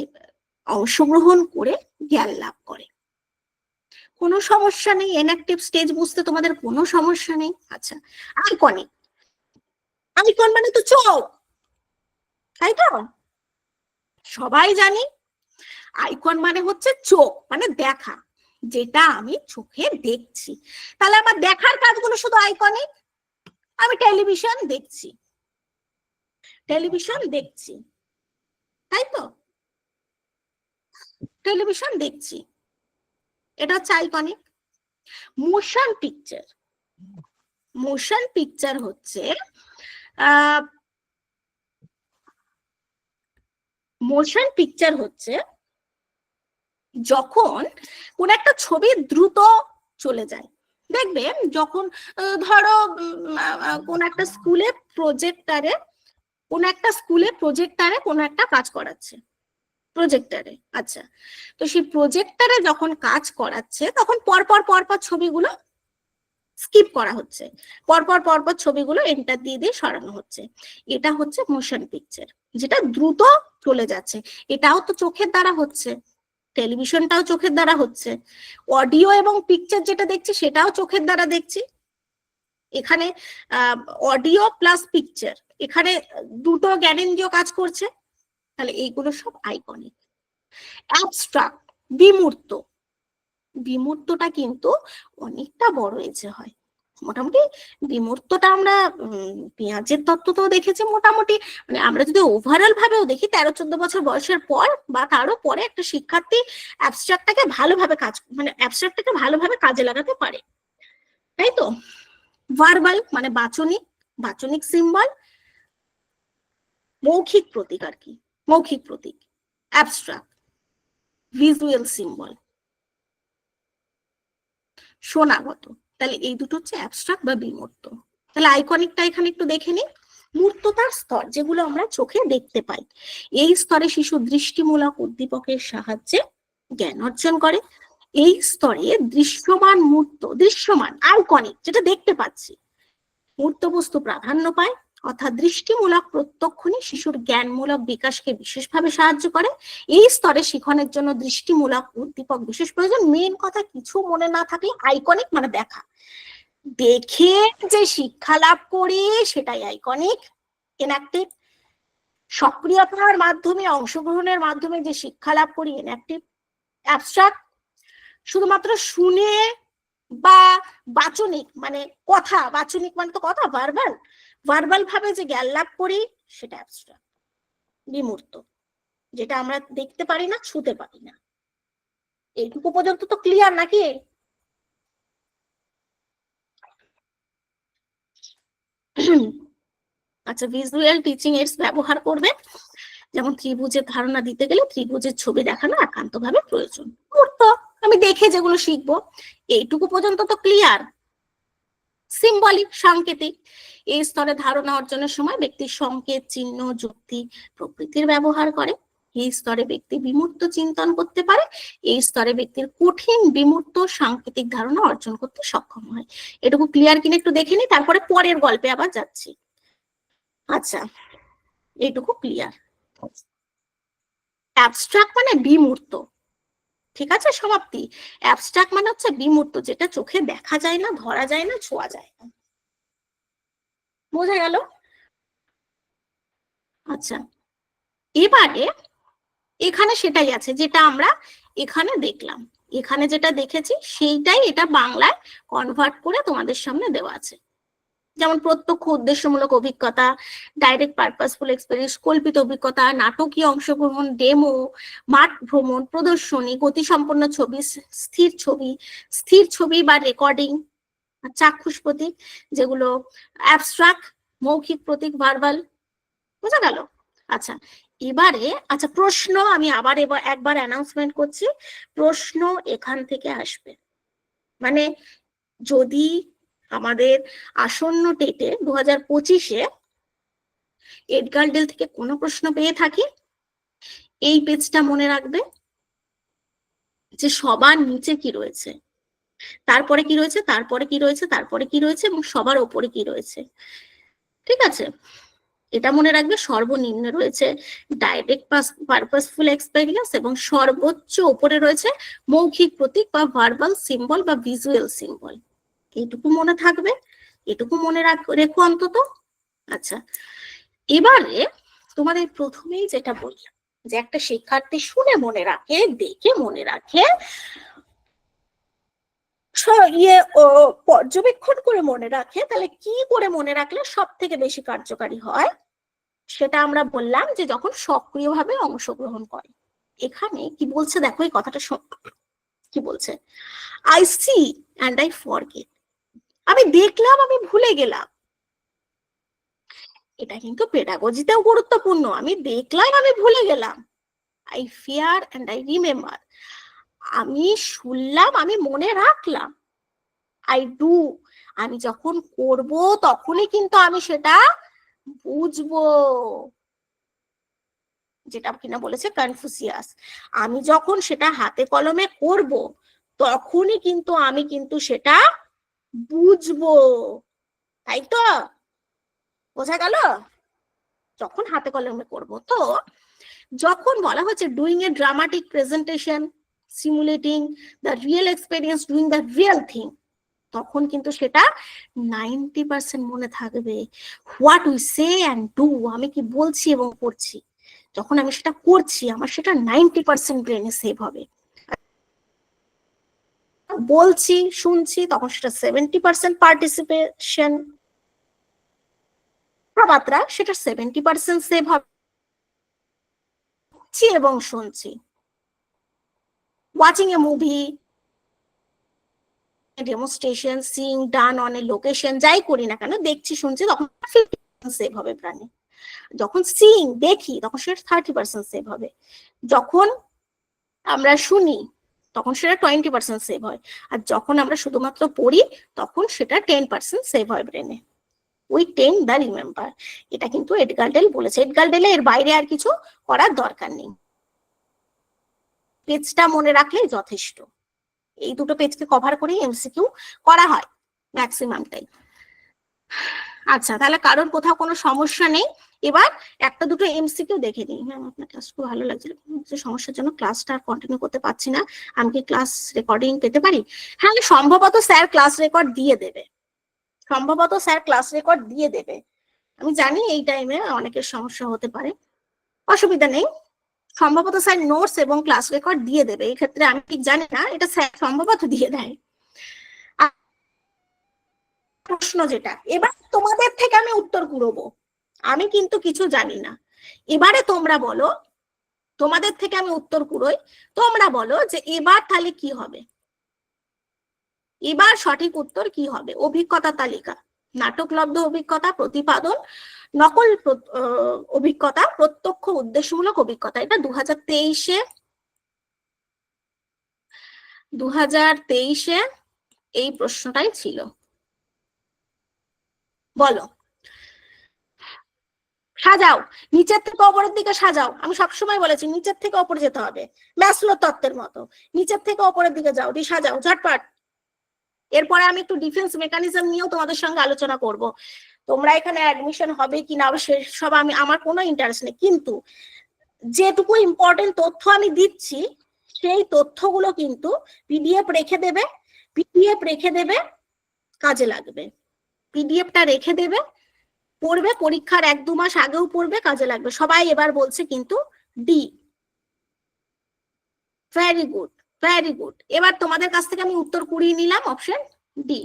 অংশগ্রহণ করে জ্ঞান লাভ করে। কোনো সমস্যা নেই, ইনঅ্যাক্টিভ স্টেজ বুঝতে তোমাদের কোনো সমস্যা নেই। আচ্ছা, আইকনিক, আইকন মানে তো চোখ, তাই তো? সবাই জানি আইকন মানে হচ্ছে চোখ, মানে দেখা, যেটা আমি চোখে দেখছি। তাহলে আমার দেখার কাজগুলো শুধু আইকনিক। আমি টেলিভিশন দেখছি, তাই তো? টেলিভিশন দেখছি, এটা হচ্ছে আইকনিক। মোশন পিকচার হচ্ছে যখন কোন একটা ছবি দ্রুত চলে যায়। দেখবে যখন ধরো কোন একটা স্কুলে প্রজেক্টারে কোন একটা কাজ করাচ্ছে, প্রজেক্টারে। আচ্ছা, তো সেই প্রজেক্টারে যখন কাজ করাচ্ছে তখন পরপর ছবিগুলো স্কিপ করা হচ্ছে, পরপর ছবিগুলো এন্টার দিয়ে সরানো হচ্ছে। এটা হচ্ছে মোশন পিকচার, যেটা দ্রুত চলে যাচ্ছে। এটাও তো চোখের দ্বারা হচ্ছে, টেলিভিশনটাও চোখের দ্বারা হচ্ছে, অডিও এবং পিকচার যেটা দেখছি সেটাও চোখের দ্বারা দেখছি। এখানে অডিও প্লাস পিকচার, এখানে দুটো জ্ঞানেন্দ্রিয় কাজ করছে। তাহলে এইগুলো সব আইকনিক। অ্যাবস্ট্রাক্ট, বিমূর্ত, বিমূর্তটা কিন্তু অনেকটা বড় এজে হয়। মোটামুটি বিমূর্তটা আমরা পেঁয়াজের তত্ত্বতেও দেখেছি মোটামুটি, মানে আমরা যদি ওভারঅল ভাবেও দেখি 13-14 বছর বয়সের পর বা তারও পরে একটা শিক্ষার্থী অ্যাবস্ট্রাক্টটাকে ভালোভাবে অ্যাবস্ট্রাক্টটাকে ভালোভাবে কাজে লাগাতে পারে, তাই তো? ভার্বাল মানে বাচনিক, বাচনিক সিম্বল, মৌখিক প্রতীক আর কি, মৌখিক প্রতীক। অ্যাবস্ট্রাক্ট, ভিজুয়াল সিম্বল, শোনাগত। তাহলে এই দুটো হচ্ছে অ্যাবস্ট্রাক্ট বা বিমূর্ত। তাহলে আইকনিকটা এখানে একটু দেখে নিই। মূর্ততার স্তর, যেগুলো আমরা চোখে দেখতে পাই, এই স্তরে শিশু দৃষ্টিমূলক উদ্দীপকের সাহায্যে জ্ঞান অর্জন করে। এই স্তরে দৃশ্যমান মূর্ত, দৃশ্যমান আইকনিক যেটা দেখতে পাচ্ছি, মূর্ত বস্তু প্রাধান্য পায়, অর্থাৎ দৃষ্টিমূলক প্রত্যক্ষণই শিশুর জ্ঞানমূলক বিকাশকে বিশেষভাবে সাহায্য করে। এই স্তরে শিখনের জন্য দৃষ্টিমূলক উদ্দীপক বিশেষ প্রয়োজন। মেন কথা, কিছু মনে না থাকলে আইকনিক মানে দেখা, দেখে যে শিক্ষা লাভ করি সেটাই আইকনিক। এনঅ্যাক্টিভ, সক্রিয়তার মাধ্যমে, অংশগ্রহণের মাধ্যমে যে শিক্ষা লাভ করি এনঅ্যাক্টিভ। অ্যাবস্ট্রাক্ট, শুধুমাত্র শুনে বা বাচনিক মানে কথা, বাচনিক মানে তো কথা, ভার্বাল, ভার্বাল ভাবে যে জ্ঞান লাভ করি সেটা অ্যাবস্ট্রাক্ট, বিমূর্ত, যেটা আমরা দেখতে পারি না, ছুঁতে পারি না। এইটুকু পর্যন্ত তো ক্লিয়ার নাকি? আচ্ছা, ভিজুয়াল টিচিং এইডস ব্যবহার করবে, যেমন ত্রিভুজের ধারণা দিতে গেলে ত্রিভুজের ছবি দেখানো একান্তভাবে প্রয়োজন। মূর্ত, আমি দেখে যেগুলো শিখবো। এইটুকু পর্যন্ত তো ক্লিয়ার। সিম্বলিক, সাংকেতিক, এই স্তরে ধারণা অর্জনের সময় ব্যক্তির সংকেত, চিহ্ন, যুক্তি প্রকৃতির ব্যবহার করে। এই স্তরে ব্যক্তি বিমূর্ত চিন্তন করতে পারে। এই স্তরে ব্যক্তির কঠিন বিমূর্ত সাংকেতিক ধারণা অর্জন করতে সক্ষম হয়। এটুকু ক্লিয়ার কিনা একটু দেখে নি, তারপরে পরের গল্পে আবার যাচ্ছি। আচ্ছা, এইটুকু ক্লিয়ার। অ্যাবস্ট্রাক্ট মানে বিমূর্ত, ঠিক আছে? সমাপ্তি। অ্যাবস্ট্রাক্ট মানে হচ্ছে বিমূর্ত, যেটা চোখে দেখা যায় না, ধরা যায় না, ছোঁয়া যায় না। বোঝা গেল? আচ্ছা, এবারে এখানে সেটাই আছে যেটা আমরা এখানে দেখলাম, এখানে যেটা দেখেছি সেইটাই এটা বাংলায় কনভার্ট করে তোমাদের সামনে দেওয়া আছে। যেমন প্রত্যক্ষ উদ্দেশ্যমূলক অভিজ্ঞতা, ডাইরেক্ট পারপাসফুল এক্সপেরিয়েন্স, কল্পিত অভিজ্ঞতা, নাটকীয় অংশগ্রহণ, ডেমো, মাঠ ভ্রমণ, প্রদর্শনী, গতিসম্পন্ন ছবি, স্থির ছবি বা রেকর্ডিং, চাক্ষুষ প্রতীক যেগুলো অ্যাবস্ট্রাক্ট, মৌখিক প্রতীক, ভার্বাল। বোঝা গেল? আচ্ছা, এবারে আচ্ছা প্রশ্ন আমি আবার একবার অ্যানাউন্সমেন্ট করছি, প্রশ্ন এখান থেকে আসবে। মানে যদি আমাদের আসন্ন টেটে 2025-এ এডগার্ডেল থেকে কোনো প্রশ্ন পেয়ে থাকি, এই পেজটা মনে রাখবে যে সবার নিচে কি রয়েছে, তারপরে কি রয়েছে, তারপরে কি রয়েছে, তারপরে কি রয়েছে এবং সবার ওপরে কি রয়েছে। ঠিক আছে? এটা মনে রাখবে, সর্বনিম্নে রয়েছে ডাইরেক্ট পারপাসফুল এক্সপেরিয়েন্স এবং সর্বোচ্চ উপরে রয়েছে মৌখিক প্রতীক বা ভার্বাল সিম্বল বা ভিজুয়াল সিম্বল। এইটুকু মনে থাকবে, এটুকু মনে রেখো অন্তত। আচ্ছা, এবারে তোমাদের প্রথমেই যেটা বললাম যে একটা শিক্ষার্থী শুনে মনে রাখে, দেখে মনে রাখে, পর্যবেক্ষণ করে মনে রাখে, তাহলে কি করে মনে রাখলে সব থেকে বেশি কার্যকারী হয় সেটা আমরা বললাম যে যখন সক্রিয়ভাবে অংশগ্রহণ করে। এখানে কি বলছে দেখো, এই কথাটা কি বলছে, I see and I forget, আমি দেখলাম আমি ভুলে গেলাম। এটা কিন্তু পেডাগজিতেও গুরুত্বপূর্ণ। আমি দেখলাম আমি ভুলে গেলাম। I fear and I remember, আমি শুনলাম আমি মনে রাখলাম। আই ডু, আমি যখন করব তখনই কিন্তু আমি সেটা বুঝবো, যেটা কিনা বলেছে কনফুসিয়াস। আমি যখন সেটা হাতে কলমে করব তখনই কিন্তু আমি কিন্তু সেটা বুঝবো, তাই তো? বোঝা গেল? যখন হাতে কলমে করব। তো যখন বলা হচ্ছে doing a dramatic presentation, simulating the real experience, doing the real thing, তখন কিন্তু সেটা 90% মনে থাকবে। What we say and do, আমি কি বলছি এবং করছি, যখন আমি সেটা করছি আমার সেটা 90% ব্রেনে সেভ হবে। বলছি শুনছি তখন সেটা 70% পার্টিসিপেশন, কথাবার্তা সেটা 70% সেভ হবে এবং শুনছি। Watching a movie, demonstration, Singh done on a location, যাই করি না কেন দেখছি শুনছি তখন 50% সেভ হবে প্রাণে। যখন সিং দেখি তখন সেটা 30% সেভ হবে। যখন আমরা শুনি তখন সেটা 20% সেভ হয়। আর যখন আমরা শুধুমাত্র পড়ি তখন সেটা 10% সেভ হয় ব্রেনে। উই টেন দ্য রিমেম্বার, এটা কিন্তু এডগার্ডেল বলেছে। এডগার্ডেলে এর বাইরে আর কিছু করার দরকার নেই, পেজটা মনে রাখলেই যথেষ্ট। এই দুটো পেজকে কভার করে এমসিকিউ করা হয় ম্যাক্সিমাম টাইম। আচ্ছা, তাহলে কারোর কোথাও কোনো সমস্যা নেই। এবার একটা দুটো এমসিকিউ দেখে নিই। ম্যাম আপনার ক্লাস খুব ভালো লাগছিল, সমস্যার জন্য ক্লাসটা কন্টিনিউ করতে পারছি না, আমি কি ক্লাস রেকর্ডিং পেতে পারি? হ্যাঁ, সম্ভবত স্যার ক্লাস রেকর্ড দিয়ে দেবে, সম্ভবত স্যার ক্লাস রেকর্ড দিয়ে দেবে। আমি জানি এই টাইমে অনেকের সমস্যা হতে পারে, অসুবিধা নেই, সম্ভবত স্যার নোটস এবং ক্লাস রেকর্ড দিয়ে দেবে। এই ক্ষেত্রে আমি ঠিক জানি না, এটা স্যার সম্ভবত দিয়ে দেয়। প্রশ্ন যেটা এবার তোমাদের থেকে আমি উত্তর কুড়বো, আমি কিন্তু কিছু জানি না। এবারে তোমরা বলো, তোমাদের থেকে আমি উত্তর কুড়োই, তোমরা বলো যে এবার তাহলে কি হবে, এবার সঠিক উত্তর কি হবে। অভিজ্ঞতা তালিকা, নাটকলব্ধ অভিজ্ঞতা, প্রতিপাদন, নকল অভিজ্ঞতা, প্রত্যক্ষ উদ্দেশ্যমূলক অভিজ্ঞতা। এটা 2023-এ এই প্রশ্নটাই ছিল। বলো, সাজাও, নিচের থেকে ওপরের দিকে সাজাও। আমি সবসময় বলেছি নিচের থেকে ওপরে যেতে হবে, ম্যাসলো তত্ত্বের মতো নিচের থেকে ওপরের দিকে যাও, দিয়ে সাজাও ঝটপট। এরপরে আমি একটু ডিফেন্স মেকানিজম নিয়েও তোমাদের সঙ্গে আলোচনা করব। তোমরা এখানে অ্যাডমিশন হবে কিনা সব আমার কোনো ইন্টারেস্ট নেই, কিন্তু যেটুকু ইম্পর্টেন্ট তথ্য আমি দিচ্ছি সেই তথ্যগুলো কিন্তু পিডিএফ রেখে দেবে, পিডিএফ রেখে দেবে, কাজে লাগবে। পিডিএফটা রেখে দেবে, পড়বে, পরীক্ষার 1-2 মাস আগেও পড়বে, কাজে লাগবে। সবাই এবার বলছে কিন্তু D. Very good, very good. এবার তোমাদের কাছ থেকে আমি উত্তর কুড়িয়ে নিলাম, অপশন ডি।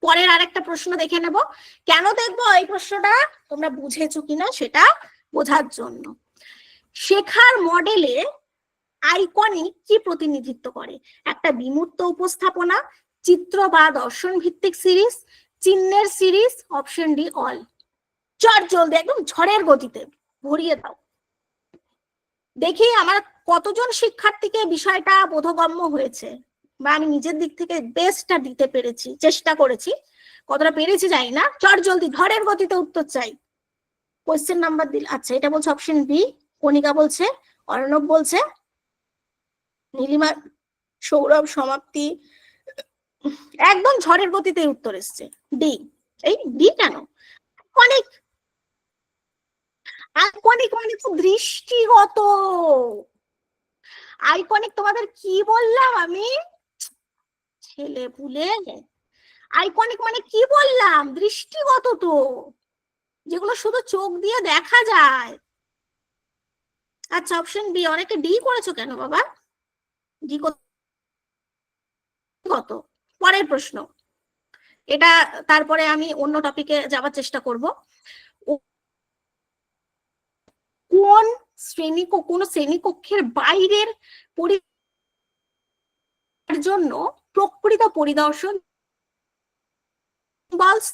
পরের আরেকটা প্রশ্ন দেখে নেব। কেন দেখবো এই প্রশ্নটা, তোমরা বুঝেছো কিনা সেটা বোঝার জন্য। শেখার মডেলে আইকনিক কি প্রতিনিধিত্ব করে? একটা বিমূর্ত উপস্থাপনা, চিত্র বা দর্শন ভিত্তিক সিরিজ, চিহ্নের সিরিজ, অপশন ডি অল। চট জলদি একদম ঝড়ের গতিতে ভরিয়ে দাও, দেখি আমার কতজন শিক্ষার্থীকে বিষয়টা বোধগম্য হয়েছে, বা আমি নিজের দিক থেকে বেস্টটা দিতে পেরেছি, চেষ্টা করেছি, কতটা পেরেছি জানি না। চট জলদি ঝড়ের গতিতে উত্তর চাই। কোয়েশ্চেন নাম্বার দিল, আচ্ছা এটা বলছে অপশন বি, কণিকা বলছে, অর্ণব বলছে, নীলিমা, সৌরভ, সমাপ্তি, একদম ঝড়ের গতিতে উত্তর এসছে ডি। এই ডি কেন? অনেক আইকনিক মানে তো দৃষ্টিগত। আইকনিক তোমাদের কি বললাম আমি, ছেলে পুলে, আইকনিক মানে কি বললাম, দৃষ্টিগত তো, যেগুলো শুধু চোখ দিয়ে দেখা যায়। আচ্ছা অপশন বি, অনেকে ডি করেছো কেন বাবা, ডি কত? পরের প্রশ্ন এটা, তারপরে আমি অন্য টপিকে যাওয়ার চেষ্টা করব। কোন শ্রেণীকক্ষের বাইরের জন্য প্রকৃত পরিদর্শন, বালস,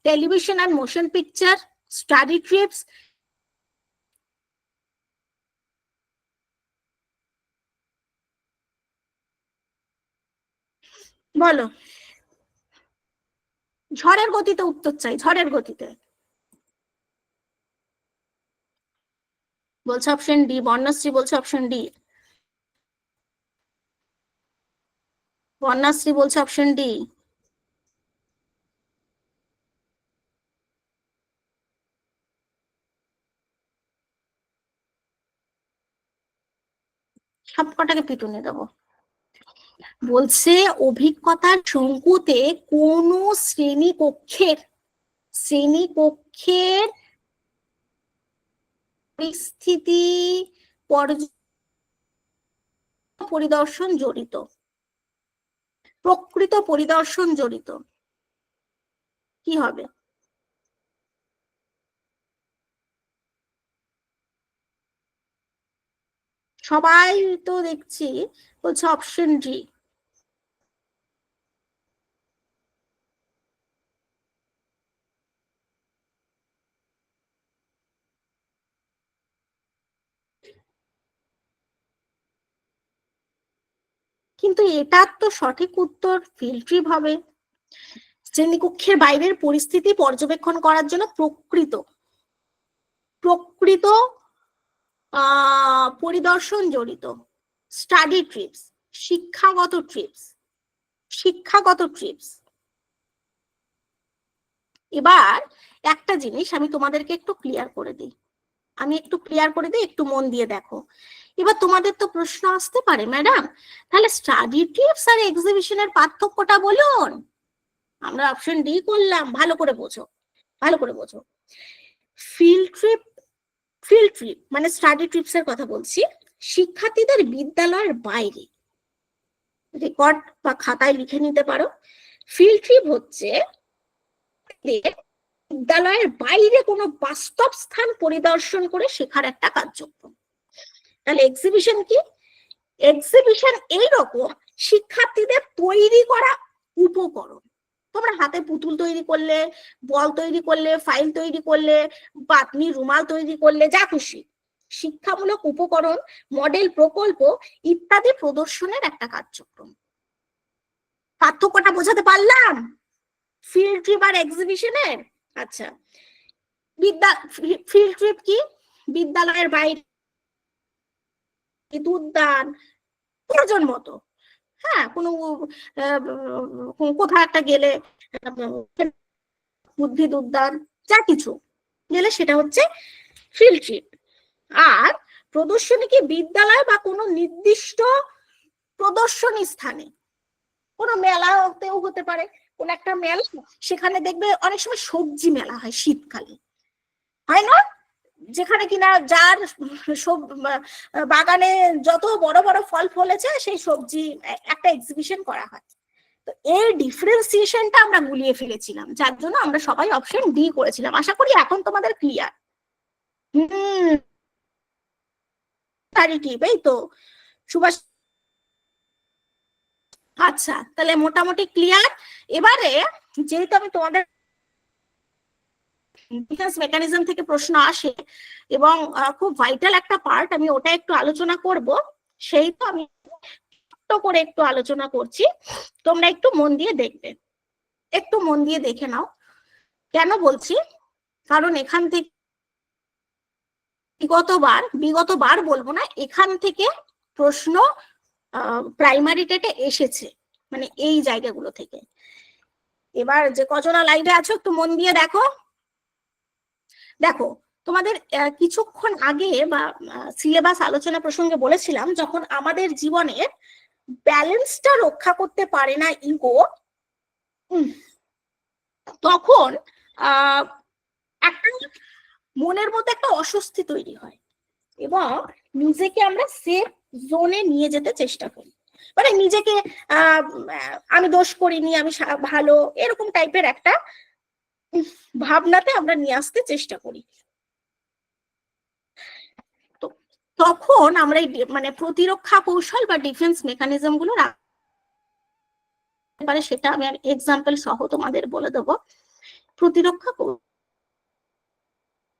television and motion picture, study trips, বলো। ঝড়ের গতিতে উত্তর চাই, ঝড়ের গতিতে। বলছে অপশন ডি, বর্ণশ্রী বলছে অপশন ডি, বর্ণাশ্রী বলছে অপশন ডি। সব কটাকে পিটুনে দেবো। বলছে অভিজ্ঞতার সংকুতে কোন শ্রেণীকক্ষের পরিস্থিতি পরিদর্শন জড়িত, প্রকৃত পরিদর্শন জড়িত, কি হবে? সবাই তো দেখছি বলছে অপশন ডি। কিন্তু এটার তো সঠিক উত্তর ফিল্ড ট্রিপ হবে। শ্রেণীকক্ষের বাইরের পরিস্থিতি পর্যবেক্ষণ করার জন্য প্রকৃত পরিদর্শন জড়িত, স্টাডি ট্রিপস, শিক্ষাগত ট্রিপস। এবার একটা জিনিস আমি তোমাদেরকে একটু ক্লিয়ার করে দিই, একটু মন দিয়ে দেখো। এবার তোমাদের তো প্রশ্ন আসতে পারে, ম্যাডাম তাহলে স্টাডি ট্রিপস আর এক্সিবিশনের পার্থক্যটা বলুন। আমরা অপশন ডি করলাম, ভালো করে বোঝো। ফিল্ড ট্রিপ মানে স্টাডি ট্রিপস এর কথা বলছি, শিক্ষার্থীদের বিদ্যালয়ের বাইরে, রেকর্ড বা খাতায় লিখে নিতে পারো। ফিল্ড ট্রিপ হচ্ছে বিদ্যালয়ের বাইরে কোনো বাস্তব স্থান পরিদর্শন করে শেখার একটা কার্যক্রম। তাহলে এক্সিবিশন কি? এক্সিবিশন এইরকম শিক্ষার্থীদের তৈরি করা উপকরণ। তোমরা হাতে পুতুল তৈরি করলে, বল তৈরি করলে, ফাইল তৈরি করলে, বাতনি রুমাল তৈরি করলে, যা খুশি শিক্ষামূলক উপকরণ, মডেল, প্রকল্প ইত্যাদি প্রদর্শনের একটা কার্যক্রম। পার্থক্যটা বোঝাতে পারলাম ফিল্ড ট্রিপ আর এক্সিবিশনের? আচ্ছা, ফিল্ড ট্রিপ কি? বিদ্যালয়ের বাইরে, উদ্যান, প্রয়োজন মতো, হ্যাঁ, কোনো কোথাও একটা গেলে, উদ্ভিদ উদ্যান, যা কিছু গেলে সেটা হচ্ছে ফিল্ড ট্রিপ। আর প্রদর্শনী কি? বিদ্যালয় বা কোনো নির্দিষ্ট প্রদর্শনী স্থানে, কোনো মেলাতেও হতে পারে, কোন একটা মেলা, সেখানে দেখবে অনেক সময় সবজি মেলা হয় শীতকালে, হয় না? যেখানে কিনা যার বাগানে যত বড় বড় ফল ফলেছে সেই সবজি একটা এক্সিবিশন করা হয়। তো এই ডিফারেন্সিয়েশনটা আমরা গুলিয়ে ফেলেছিলাম, যার জন্য আমরা সবাই অপশন ডি করেছিলাম। আশা করি এখন তোমাদের ক্লিয়ার। এই তো সুভাষ। আচ্ছা, তাহলে মোটামুটি ক্লিয়ার। এবারে যেহেতু আমি তোমাদের ডিফেন্স মেকানিজম থেকে প্রশ্ন আসে এবং খুব ভাইটাল একটা পার্ট, আমি ওটা একটু আলোচনা করব, সেই তো আমি ছোট্ট করে একটু আলোচনা করছি। তোমরা একটু মন দিয়ে দেখবে, একটু মন দিয়ে দেখে নাও। কেন বলছি? কারণ এখান থেকে বিগতবার বলবো না, এখান থেকে প্রশ্ন প্রাইমারি টেটে এসেছে, মানে এই জায়গাগুলো থেকে। এবার যে কজনা লাইনে আছো একটু মন দিয়ে দেখো। তোমাদের কিছুক্ষণ আগে বা সিলেবাস আলোচনা প্রসঙ্গে বলেছিলাম, যখন আমাদের জীবনের ব্যালেন্সটা রক্ষা করতে পারে না ইগো, তখন একটা মনের মধ্যে একটা অস্বস্তি তৈরি হয় এবং নিজেকে আমরা সেফ জোনে নিয়ে যেতে চেষ্টা করি। মানে নিজেকে আমি দোষ করিনি, আমি ভালো, এরকম টাইপের একটা ভাবনাতে আমরা নিয়ে আসতে চেষ্টা করি। তো তখন আমরা মানে প্রতিরক্ষা কৌশল বা ডিফেন্স মেকানিজম গুলো রাখতে পারে, সেটা আমি এক্সাম্পল সহ তোমাদের বলে দেবো। প্রতিরক্ষা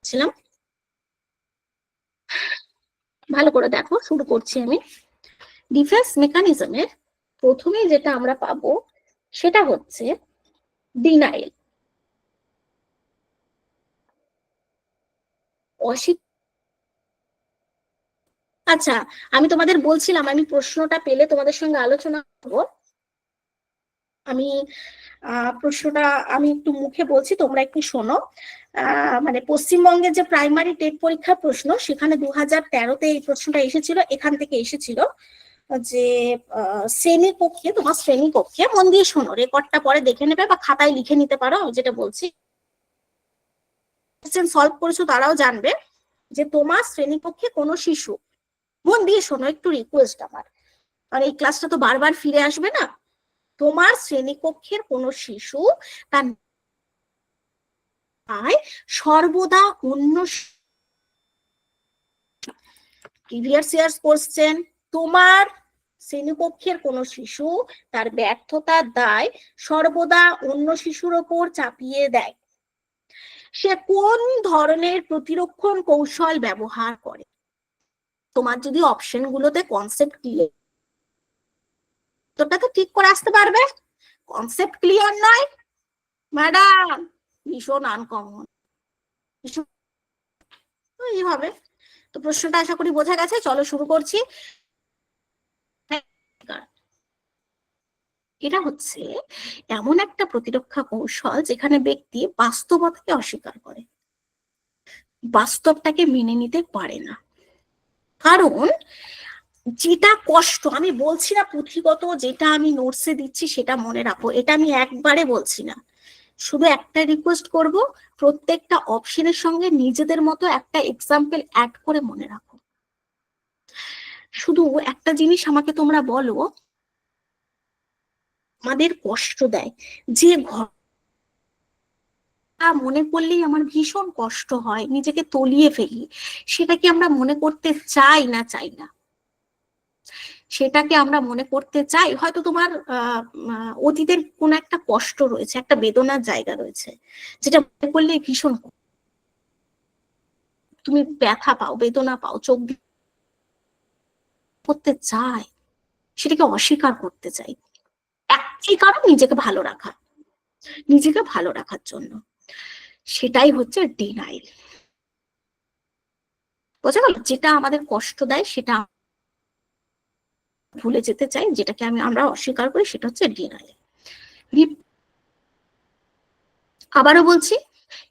ছিলাম, ভালো করে দেখো, শুরু করছি আমি। ডিফেন্স মেকানিজমের প্রথমে যেটা আমরা পাবো সেটা হচ্ছে ডিনাইল, আচ্ছা, আমি তোমাদের বলছিলাম আমি প্রশ্নটা পেলে তোমাদের সঙ্গে আলোচনা করবো। আমি প্রশ্নটা আমি একটু মুখে বলছি, তোমরা একটু শোনো। মানে পশ্চিমবঙ্গের যে প্রাইমারি টেট পরীক্ষার প্রশ্ন, সেখানে 2013-তে এই প্রশ্নটা এসেছিল, এখান থেকে এসেছিল। যে শ্রেণীকক্ষে, তোমার শ্রেণীকক্ষে মন দিয়ে শোনো, রেকর্ডটা পরে দেখে নেবে বা খাতায় লিখে নিতে পারো, যেটা বলছি সলভ করেছো তারাও জানবে, যে তোমার শ্রেণীকক্ষে কোনো শিশু, মন দিয়ে শোনো, একটু রিকোয়েস্ট আমার, আর এই ক্লাসটা তো বারবার ফিরে আসবে না, তোমার শ্রেণীকক্ষের কোনো শিশু তার সর্বদা অন্য প্রিভিয়াস ইয়ার্স কোশ্চেন, তোমার শ্রেণীকক্ষের কোনো শিশু তার ব্যর্থতার দায় সর্বদা অন্য শিশুর ওপর চাপিয়ে দেয়, সে কোন ধরনের প্রতিরক্ষণ কৌশল ব্যবহার করে। তোমার যদি অপশন গুলোতে কনসেপ্ট ক্লিয়ার, তোটা তো ঠিক করে আসতে পারবে, কনসেপ্ট ক্লিয়ার নয় ম্যাডাম, ভীষণ আনকমন, এইভাবে। তো প্রশ্নটা আশা করি বোঝা গেছে, চলো শুরু করছি। এটা হচ্ছে এমন একটা প্রতিরক্ষা কৌশল যেখানে ব্যক্তি বাস্তবতাকে অস্বীকার করে, বাস্তবটাকে মেনে নিতে পারে না। কারণ যেটা কষ্ট, আমি বলছি না পুঁথিগত যেটা আমি নোটসে দিচ্ছি সেটা মনে রাখো, এটা আমি একবারে বলছি না, শুধু একটা রিকোয়েস্ট করব, প্রত্যেকটা অপশনের সঙ্গে নিজেদের মতো একটা এক্সাম্পল অ্যাড করে মনে রাখো। শুধু একটা জিনিস আমাকে তোমরা বলো, আমাদের কষ্ট দেয় যে মনে পড়লেই আমার ভীষণ কষ্ট হয়, নিজেকে তলিয়ে ফেলি, সেটাকে আমরা মনে করতে চাই না, চাই না, সেটাকে আমরা মনে করতে চাই। হয়তো তোমার অতীতের কোন একটা কষ্ট রয়েছে, একটা বেদনার জায়গা রয়েছে, যেটা মনে করলে ভীষণ তুমি ব্যথা পাও, বেদনা পাও, চোখ করতে চাই, সেটাকে অস্বীকার করতে চাই, একই কারণ নিজেকে ভালো রাখা, নিজেকে ভালো রাখার জন্য, সেটাই হচ্ছে ডিনাইল। বোঝা গেল? যেটা আমাদের কষ্ট দেয় সেটা ভুলে যেতে চাই, যেটাকে আমরা অস্বীকার করি সেটা হচ্ছে ডিনাইল। আবারও বলছি,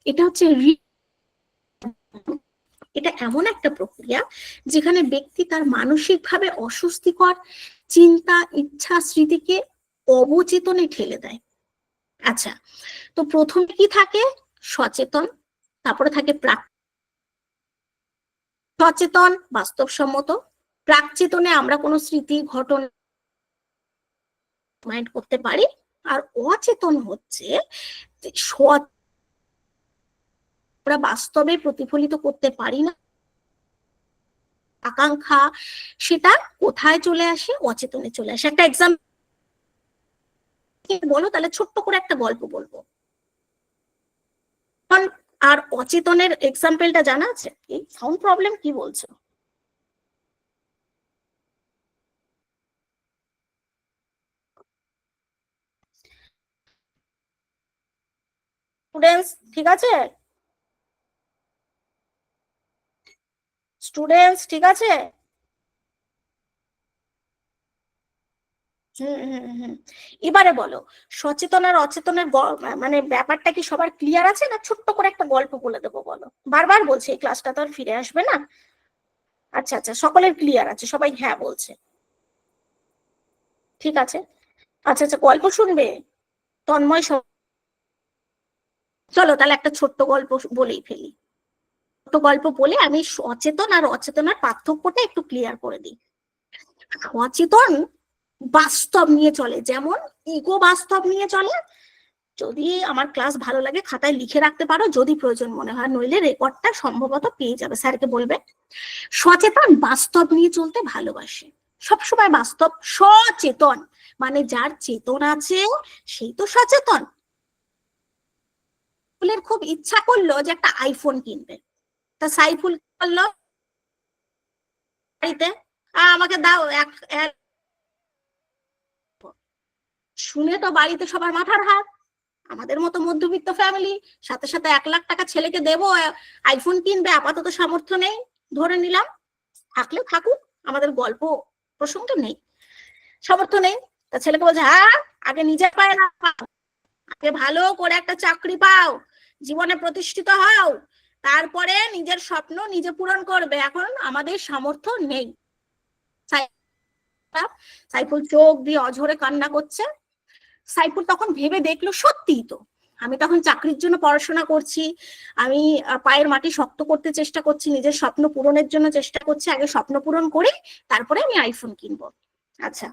এটা হচ্ছে এটা এমন একটা প্রক্রিয়া যেখানে ব্যক্তি তার মানসিকভাবে অস্বস্তিকর চিন্তা, ইচ্ছা, স্মৃতিকে অবচেতনে ঠেলে দেয়। আচ্ছা, তো প্রথমে কি থাকে? সচেতন, তারপরে থাকে সচেতন বাস্তবসম্মত, প্রাকচেতনে আমরা কোনো স্মৃতি, ঘটনা মাইন্ড করতে পারি, আর অচেতন হচ্ছে আমরা বাস্তবে প্রতিফলিত করতে পারি না আকাঙ্ক্ষা, সেটা কোথায় চলে আসে? অচেতনে চলে আসে। একটা এক্সাম্পল বলো, তাহলে ছোট্ট করে একটা গল্প বলবো। আর অচেতনের এক্সাম্পলটা জানা আছে? এই সাউন্ড প্রবলেম কি বলছো? স্টুডেন্টস ঠিক আছে? স্টুডেন্টস ঠিক আছে? এবারে বলো, সচেতন আর অচেতনের মানে ব্যাপারটা কি সবার ক্লিয়ার আছে, না ছোট্ট করে একটা গল্প বলে দেবো? বলো, বারবার বলছি এই ক্লাসটা তো আর ফিরে আসবে না। আচ্ছা আচ্ছা, সকলের ক্লিয়ার আছে, সবাই হ্যাঁ বলছে, ঠিক আছে। আচ্ছা আচ্ছা, গল্প শুনবে তন্ময়? চলো তাহলে একটা ছোট্ট গল্প বলেই ফেলি, ছোট্ট গল্প বলে আমি সচেতন আর অচেতনার পার্থক্যটা একটু ক্লিয়ার করে দিই। সচেতন বাস্তব নিয়ে চলে, যেমন ইগো বাস্তব নিয়ে চলে। যদি আমার ক্লাস ভালো লাগে খাতায় লিখে রাখতে পারো, যদি প্রয়োজন মনে হয়, নইলে রেকর্ডটা সম্ভবত পেয়ে যাবে, স্যারকে বলবে। সচেতন বাস্তব নিয়ে চলতে ভালোবাসে, সবসময় বাস্তব। সচেতন মানে যার চেতন আছে সেই তো সচেতন। ফুলের খুব ইচ্ছা করলো যে একটা আইফোন কিনবে, তা সাইফুল করলো বাড়িতে, আমাকে দাও শুনে তো বাড়িতে সবার মাথার হাত। আমাদের মতো মধ্যবিত্ত ফ্যামিলি, সাথে সাথে 1 লাখ টাকা ছেলেকে দেবো আইফোন কিনবে, আপাতত সামর্থ্য নেই, ধরে নিলাম, থাকলে থাকুক, আমাদের গল্প প্রসঙ্গ নেই, সামর্থ্য নেই। তা ছেলেকে বলছে, হ্যাঁ আগে নিজের পায়ে দাঁড়াও, আগে ভালো করে একটা চাকরি পাও, জীবনে প্রতিষ্ঠিত হও, তারপরে নিজের স্বপ্ন নিজে পূরণ করবে, এখন আমাদের সামর্থ্য নেই। সাইফুল চোখ দিয়ে অঝরে কান্না করছে। সাইফুল তখন ভেবে দেখলো সত্যিই তো, আমি তখন চাকরির জন্য পড়াশোনা করছি, আমি পায়ের মাটি শক্ত করতে চেষ্টা করছি, নিজের স্বপ্ন পূরণের জন্য চেষ্টা করছি, আগে স্বপ্ন পূরণ করি তারপরে আমি আইফোন কিনবো। আচ্ছা,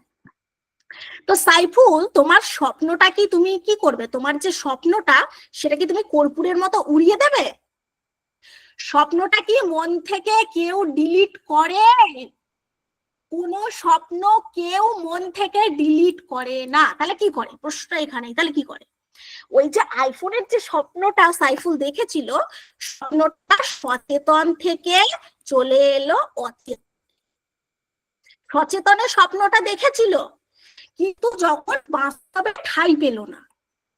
তো সাইফুল তোমার স্বপ্নটা কি তুমি কি করবে? তোমার যে স্বপ্নটা সেটা কি তুমি কর্পূরের মতো উড়িয়ে দেবে? স্বপ্নটা কি মন থেকে কেউ ডিলিট করে? কোনো স্বপ্ন কেউ মন থেকে ডিলিট করে না। তাহলে কি করে? প্রশ্নটা এখানে, তাহলে কি করে? ওই যে আইফোনের যে স্বপ্নটা সাইফুল দেখেছিল, স্বপ্নটা সচেতন থেকে চলে এলো অচেতন। সচেতনের স্বপ্নটা দেখেছিল, কিন্তু যখন বাস্তবে ঠাঁই পেল না,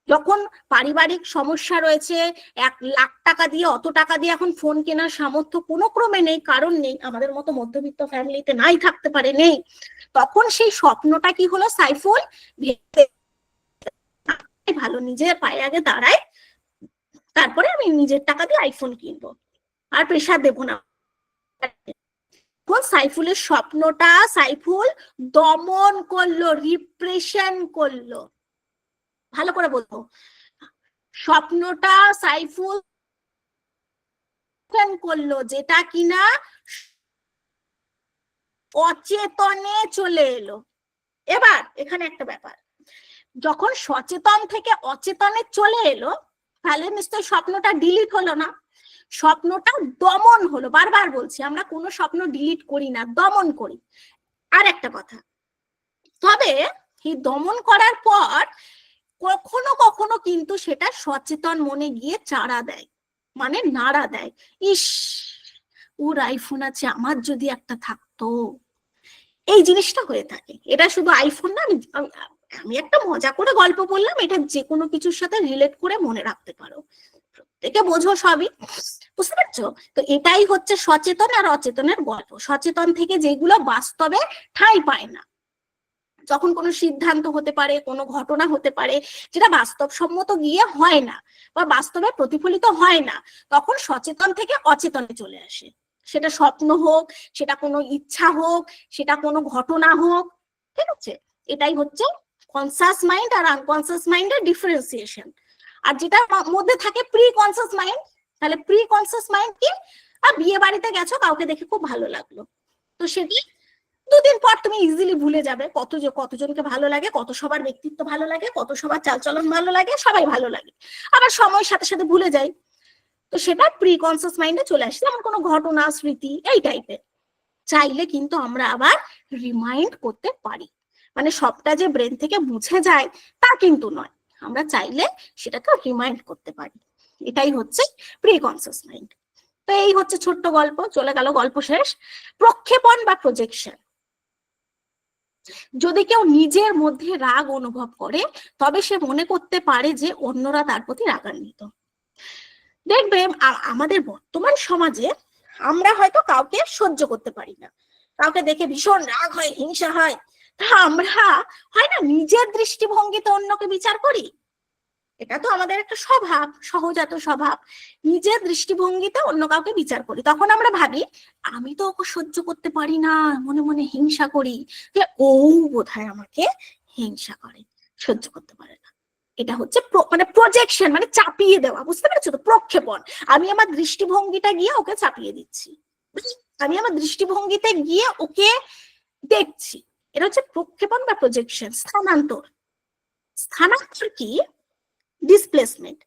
যখন পারিবারিক সমস্যা রয়েছে, 1,00,000 টাকা দিয়ে অত টাকা দিয়ে এখন ফোন কেনার সামর্থ্য কোনো ক্রমে নেই, কারণ নেই, আমাদের মতো মধ্যবিত্ত ফ্যামিলিতে নাই থাকতে পারে, নেই, তখন সেই স্বপ্নটা কি হলো, সাইফুল ভালো নিজের পায়ে আগে দাঁড়ায়, তারপরে আমি নিজের টাকা দিয়ে আইফোন কিনবো, আর প্রেশার দেবো না। সাইফুলের স্বপ্নটা সাইফুল দমন করলো, রিপ্রেশন করলো। ভালো করে বলবো, স্বপ্নটা সাইফুল করলো, যেটা কিনা অচেতনে চলে এলো। এবার এখানে একটা ব্যাপার, যখন সচেতন থেকে অচেতনে চলে এলো, তাহলে নিশ্চয়ই স্বপ্নটা ডিলিট হলো না, স্বপ্নটা দমন হলো। বারবার বলছি, আমরা কোনো স্বপ্ন ডিলিট করি না, দমন করি। আর একটা কথা, তবে এই দমন করার পর কখনো কখনো কিন্তু সেটা সচেতন মনে গিয়ে চাড়া দেয়, মানে নাড়া দেয়, ইস ওর আইফোন আছে, আমার যদি একটা থাকতো, এই জিনিসটা হয়ে থাকে। এটা শুধু আইফোন না, আমি একটা মজা করে গল্প বললাম, এটা যে কোনো কিছুর সাথে রিলেট করে মনে রাখতে পারো, প্রত্যেকে বোঝো সবই, বুঝতে পারছো? তো এটাই হচ্ছে সচেতন আর অচেতনের গল্প। সচেতন থেকে যেগুলো বাস্তবে ঠাঁই পায় না, যখন কোনো সিদ্ধান্ত হতে পারে, কোনো ঘটনা হতে পারে যেটা বাস্তবসম্মত গিয়ে হয় না বা বাস্তবে প্রতিফলিত হয় না, তখন সচেতন থেকে অচেতনে চলে আসে। সেটা স্বপ্ন হোক, সেটা কোনো ইচ্ছা হোক, সেটা কোনো ঘটনা হোক, ঠিক আছে? এটাই হচ্ছে কনসাস মাইন্ড আর আনকনসাস মাইন্ডের ডিফারেন্সিয়েশন। আর যেটা মধ্যে থাকে প্রি কনসাস মাইন্ড, তাহলে প্রি কনসাস মাইন্ড কি? বিয়ে বাড়িতে গেছো, কাউকে দেখে খুব ভালো লাগলো, তো সেটি 2 দিন পর তুমি ইজিলি ভুলে যাবে, কতজনকে ভালো লাগে, কত সবার ব্যক্তিত্ব ভালো লাগে, কত সবার চালচলন ভালো লাগে, সবাই ভালো লাগে, আবার সময়ের সাথে সাথে ভুলে যায়। তো সেটা প্রি কনসাস মাইন্ডে চলে আসে, যেমন কোনো ঘটনা, স্মৃতি, এই টাইপের। চাইলে কিন্তু আমরা আবার রিমাইন্ড করতে পারি, মানে সবটা যে ব্রেন থেকে মুছে যায় তা কিন্তু নয়, আমরা চাইলে সেটাকে রিমাইন্ড করতে পারি। এটাই হচ্ছে প্রি কনসাস মাইন্ড। তো এই হচ্ছে ছোট্ট গল্প, চলে গেল, গল্প শেষ। প্রক্ষেপণ বা প্রজেকশন, যদি কেউ নিজের মধ্যে রাগ অনুভব করে, তবে সে মনে করতে পারে যে অন্যরা তার প্রতি রাগান্বিত। দেখবে আমাদের বর্তমান সমাজে আমরা হয়তো কাউকে সহ্য করতে পারি না, কাউকে দেখে ভীষণ রাগ হয়, হিংসা হয়, তা আমরা হয় না নিজের দৃষ্টিভঙ্গিতে অন্যকে বিচার করি। এটা তো আমাদের একটা স্বভাব, সহজাত স্বভাব, নিজের দৃষ্টিভঙ্গিতে অন্য কাউকে বিচার করি। তখন আমরা ভাবি আমি তো ওকে সহ্য করতে পারি না, মনে মনে হিংসা করি যে ও বোধহয় আমাকে হিংসা করে, সহ্য করতে পারে না। এটা হচ্ছে মানে প্রজেকশন, মানে চাপিয়ে দেওয়া, বুঝতে পেরেছো তো? প্রক্ষেপণ, আমি আমার দৃষ্টিভঙ্গিটা গিয়ে ওকে চাপিয়ে দিচ্ছি, আমি আমার দৃষ্টিভঙ্গিতে গিয়ে ওকে দেখছি। এটা হচ্ছে প্রক্ষেপণ বা প্রজেকশন। স্থানান্তর, স্থানান্তর কি? ডিসপ্লেসমেন্ট,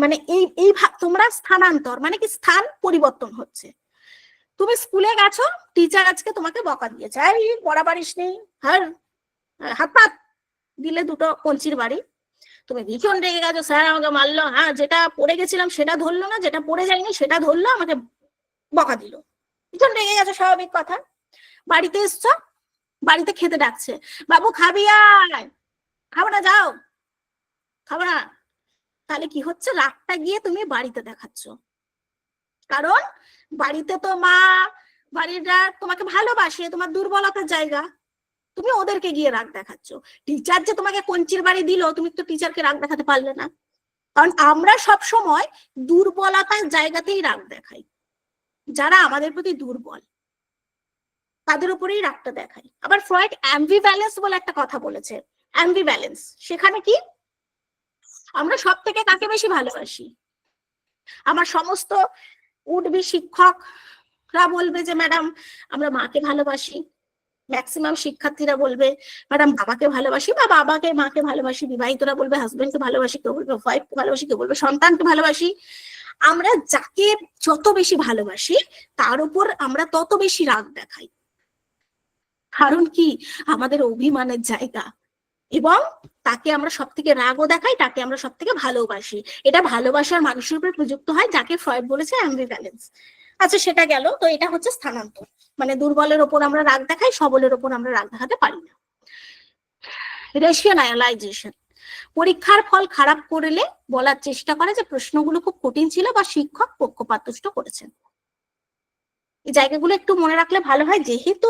মানে এই তোমরা স্থানান্তর মানে কি? স্থান পরিবর্তন হচ্ছে। তুমি স্কুলে গেছো, টিচার আজকে তোমাকে বকা দিয়েছে, এই পড়া পারিস নি, হাত পাত দিলে 2টো কঞ্চির বাড়ি, তুমি ভীষণ রেগে গেছো, স্যার আমাকে মারলো, হ্যাঁ যেটা পড়ে গেছিলাম সেটা ধরলো না, যেটা পড়ে যায়নি সেটা ধরলো, আমাকে বকা দিল, ভীষণ রেগে গেছো, স্বাভাবিক কথা। বাড়িতে এসছো, বাড়িতে খেতে ডাকছে, বাবু খাবি আয়, খাবো না, যাও, খাবো না। তাহলে কি হচ্ছে? রাগটা গিয়ে তুমি বাড়িতে দেখাচ্ছ, কারণ বাড়িতে তো মা, বাড়িরা তোমাকে ভালোবাসে, তোমার দুর্বলতার জায়গা, তুমি ওদেরকে গিয়ে রাগ দেখাচ্ছ। টিচার যে তোমাকে কঞ্চির বাড়ি দিল, তুমি তো টিচারকে রাগ দেখাতে পারলে না, কারণ আমরা সব সময় দুর্বলতার জায়গাতেই রাগ দেখাই, যারা আমাদের প্রতি দুর্বল। তাদের উপরেই রাগটা দেখায়। আবার ফ্রয়েড অ্যাম্বিভ্যালেন্স বলে একটা কথা বলেছে। অ্যাম্বিভ্যালেন্স, সেখানে কি আমরা সব থেকে কাকে বেশি ভালোবাসি? আমার সমস্ত উডবি শিক্ষকরা বলবে যে ম্যাডাম আমরা মাকে ভালোবাসি, ম্যাক্সিমাম শিক্ষার্থীরা বলবে ম্যাডাম বাবাকে ভালোবাসি বা বাবাকে মাকে ভালোবাসি, বিবাহিতরা বলবে হাজবেন্ডকে ভালোবাসি, কেউ বলবে ওয়াইফকে ভালোবাসি, কেউ বলবে সন্তানকে ভালোবাসি। আমরা যাকে যত বেশি ভালোবাসি তার উপর আমরা তত বেশি রাগ দেখাই। কারণ কি, আমাদের অভিমানের জায়গা, এবং তাকে আমরা সব থেকে রাগও দেখাই, তাকে আমরা সব থেকে ভালোবাসি। এটা ভালোবাসার মানুষের উপরে প্রযুক্ত হয়, যাকে ফ্রয়েড বলেছে অ্যাম্বিভ্যালেন্স। আচ্ছা, সেটা গেল। তো এটা হচ্ছে স্থানান্তর, মানে দুর্বলের ওপর আমরা রাগ দেখাই, সবলের ওপর আমরা রাগ দেখাতে পারি না। রেশনালাইজেশন, পরীক্ষার ফল খারাপ করলে বলার চেষ্টা করে যে প্রশ্নগুলো খুব কঠিন ছিল বা শিক্ষক পক্ষপাতদুষ্ট করেছেন। এই জায়গাগুলো একটু মনে রাখলে ভালো হয়। যেহেতু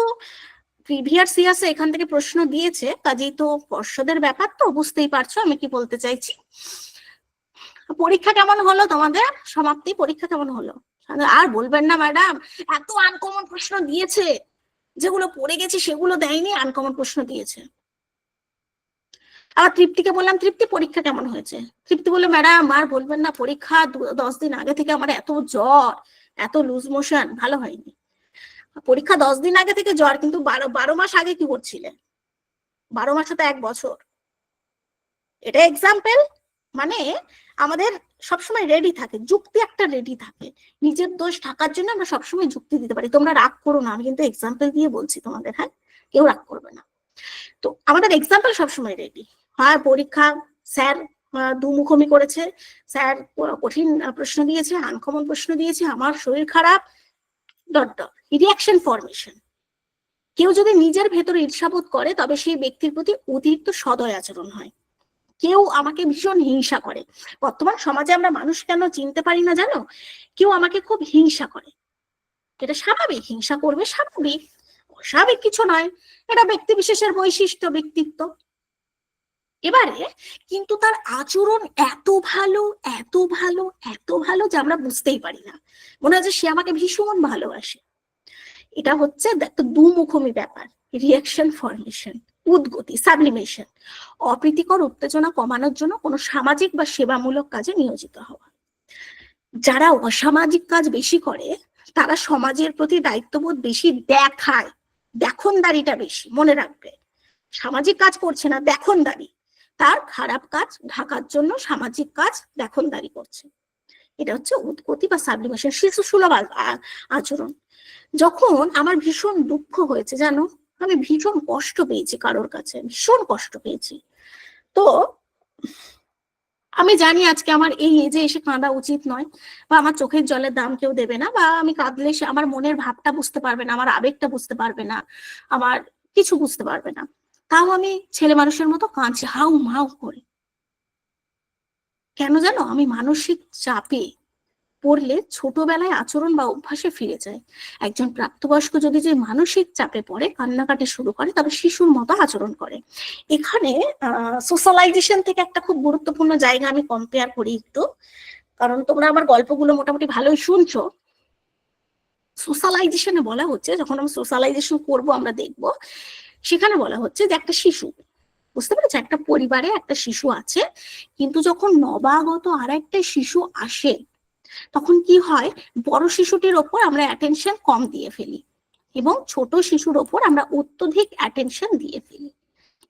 প্রিভিয়াস ইয়ার্সে এখান থেকে প্রশ্ন দিয়েছে, কাজেই তো পর্ষদের ব্যাপার, তো বুঝতেই পারছো আমি কি বলতে চাইছি। পরীক্ষা কেমন হলো তোমাদের? সমাপ্তি পরীক্ষা কেমন হলো? আর বলবেন না ম্যাডাম এত আনকমন প্রশ্ন দিয়েছে, যেগুলো পড়ে গেছে সেগুলো দেয়নি, আনকমন প্রশ্ন দিয়েছে। আবার তৃপ্তিকে বললাম, তৃপ্তি পরীক্ষা কেমন হয়েছে? তৃপ্তি বললো ম্যাডাম আর বলবেন না, পরীক্ষা 10 দিন আগে থেকে আমার এত জ্বর, এত লুজ মোশন, ভালো হয়নি। পরীক্ষা 10 দিন আগে থেকে জ্বর, কিন্তু 12 মাস আগে কি করছিলে? 12 মাসে তো 1 বছর। এটা এক্সাম্পল। মানে আমাদের সবসময় রেডি থাকে, যুক্তি একটা রেডি থাকে, নিজের দোষ ঢাকার জন্য আমরা সবসময় যুক্তি দিতে পারি। তোমরা রাগ করো না, আমি কিন্তু এক্সাম্পল দিয়ে বলছি তোমাদের, হ্যাঁ, কেউ রাগ করবে না। তো আমাদের এক্সাম্পল সবসময় রেডি হয়। পরীক্ষা স্যার দুমুখমি করেছে, স্যার কঠিন প্রশ্ন দিয়েছে, আনকমন প্রশ্ন দিয়েছে, আমার শরীর খারাপ, ডট ডট। রিঅ্যাকশন ফরমেশন, কেউ যদি নিজের ভেতরে ঈর্ষাবোধ করে তবে সেই ব্যক্তির প্রতি অতিরিক্ত সদয় আচরণ হয়। কেউ আমাকে ভীষণ হিংসা করে। বর্তমান সমাজে আমরা মানুষ কেন চিনতে পারি না জানো? কেউ আমাকে খুব হিংসা করে, এটা স্বাভাবিক, হিংসা করবে স্বাভাবিক, অস্বাভাবিক কিছু নয়, এটা ব্যক্তি বিশেষের বৈশিষ্ট্য, ব্যক্তিত্ব। এবারে কিন্তু তার আচরণ এত ভালো, এত ভালো, এত ভালো যে আমরা বুঝতেই পারি না, মনে হয় যে সে আমাকে ভীষণ ভালোবাসে। এটা হচ্ছে একটা দুমুখী ব্যাপার। রিঅ্যাকশন ফরমেশন, উদ্গতি, সাবলিমেশন, অপ্রীতিকর উত্তেজনা কমানোর জন্য কোনো সামাজিক বা সেবামূলক কাজে নিয়োজিত হওয়া। যারা অসামাজিক কাজ বেশি করে তারা সমাজের প্রতি দায়িত্ববোধ বেশি দেখায়, দেখনদারিটা বেশি, মনে রাখবে। সামাজিক কাজ করছে না, দেখনদারি, তার খারাপ কাজ ঢাকার জন্য সামাজিক কাজ দেখনদারি করছে। এটা হচ্ছে উদ্গতি বা সাবলিমেশন, শিশু সুলভ আচরণ। যখন আমার ভীষণ দুঃখ হয়েছে, জানো, আমি ভীষণ কষ্ট পেয়েছি, কারোর কাছে ভীষণ কষ্ট পেয়েছি, তো আমি জানি আজকে আমার এই এজে এসে কাঁদা উচিত নয়, বা আমার চোখের জলের দাম কেউ দেবে না, বা আমি কাঁদলে সে আমার মনের ভাবটা বুঝতে পারবে না, আমার আবেগটা বুঝতে পারবে না, আমার কিছু বুঝতে পারবে না। তাও আমি ছেলে মানুষের মতো কাঁদছি হাউ মাউ করে। কেন জানো? আমি মানসিক চাপে পড়লে ছোটবেলায় আচরণ বা অভ্যাসে ফিরে যায়। একজন প্রাপ্তবয়স্ক যদি যে মানসিক চাপে পড়ে কান্নাকাটি শুরু করে তবে শিশুর মতো আচরণ করে। এখানে সোশ্যালাইজেশন থেকে একটা খুব গুরুত্বপূর্ণ জায়গা আমি কম্পেয়ার করি একটু, কারণ তোমরা আমার গল্পগুলো মোটামুটি ভালোই শুনছো। সোশ্যালাইজেশনে বলা হচ্ছে, যখন আমরা সোশ্যালাইজেশন করবো আমরা দেখবো, সেখানে বলা হচ্ছে যে একটা শিশু, বুঝতে পেরেছো, একটা পরিবারে একটা শিশু আছে, কিন্তু যখন নবাগত আর একটা শিশু আসে তখন কি হয়, বড় শিশুটির ওপর আমরা অ্যাটেনশন কম দিয়ে ফেলি এবং ছোট শিশুর ওপর আমরা অত্যধিক অ্যাটেনশন দিয়ে ফেলি।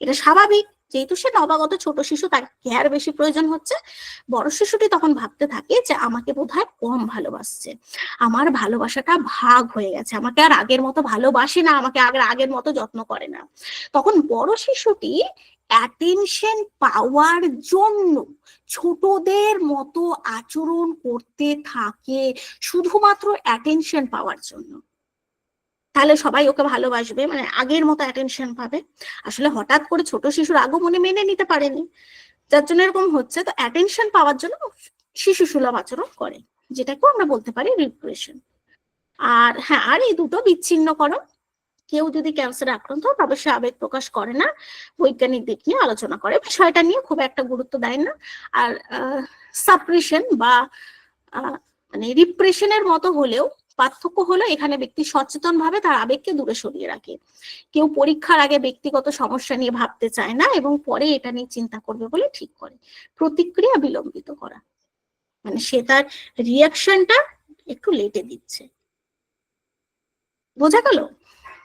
এটা স্বাভাবিক, যেহেতু সে নবাগত ছোট শিশু, তার কেয়ার বেশি প্রয়োজন হচ্ছে। বড় শিশুটি তখন ভাবতে থাকে যে আমাকে বোধহয় কম ভালোবাসছে, আমার ভালোবাসাটা ভাগ হয়ে গেছে, আমাকে আর আগের মতো ভালোবাসে না, আমাকে আগের মতো যত্ন করে না। তখন বড় শিশুটি অ্যাটেনশন পাওয়ার জন্য ছোটদের মতো আচরণ করতে থাকে, শুধুমাত্র অ্যাটেনশন পাওয়ার জন্য। তাহলে সবাই ওকে ভালোবাসবে, মানে আগের মতো অ্যাটেনশন পাবে। আসলে হঠাৎ করে ছোট শিশুর আগমনে মেনে নিতে পারেনি, যার জন্য এরকম হচ্ছে। তো অ্যাটেনশন পাওয়ার জন্য শিশু সুলভ আচরণ করে, যেটাকেও আমরা বলতে পারি রিপ্রেশন। আর হ্যাঁ, আর এই দুটো বিচ্ছিন্নকরণ। কেউ যদি ক্যান্সারে আক্রান্ত হয় তবে সে আবেগ প্রকাশ করে না, বৈজ্ঞানিক দিক নিয়ে আলোচনা করে, বিষয়টা নিয়ে খুব একটা গুরুত্ব দেয় না। আর সাপ্রেশন বা মানে রিপ্রেশনের মতো হলেও পার্থক্য হলো এখানে ব্যক্তি সচেতন ভাবে তার আবেগকে দূরে সরিয়ে রাখে। কেউ পরীক্ষার আগে ব্যক্তিগত সমস্যা নিয়ে ভাবতে চায় না এবং পরে এটা নিয়ে চিন্তা করবে বলে ঠিক করে। প্রতিক্রিয়া বিলম্বিত করা, মানে সে তার রিয়াকশনটা একটু লেটে দিচ্ছে। বোঝা গেল?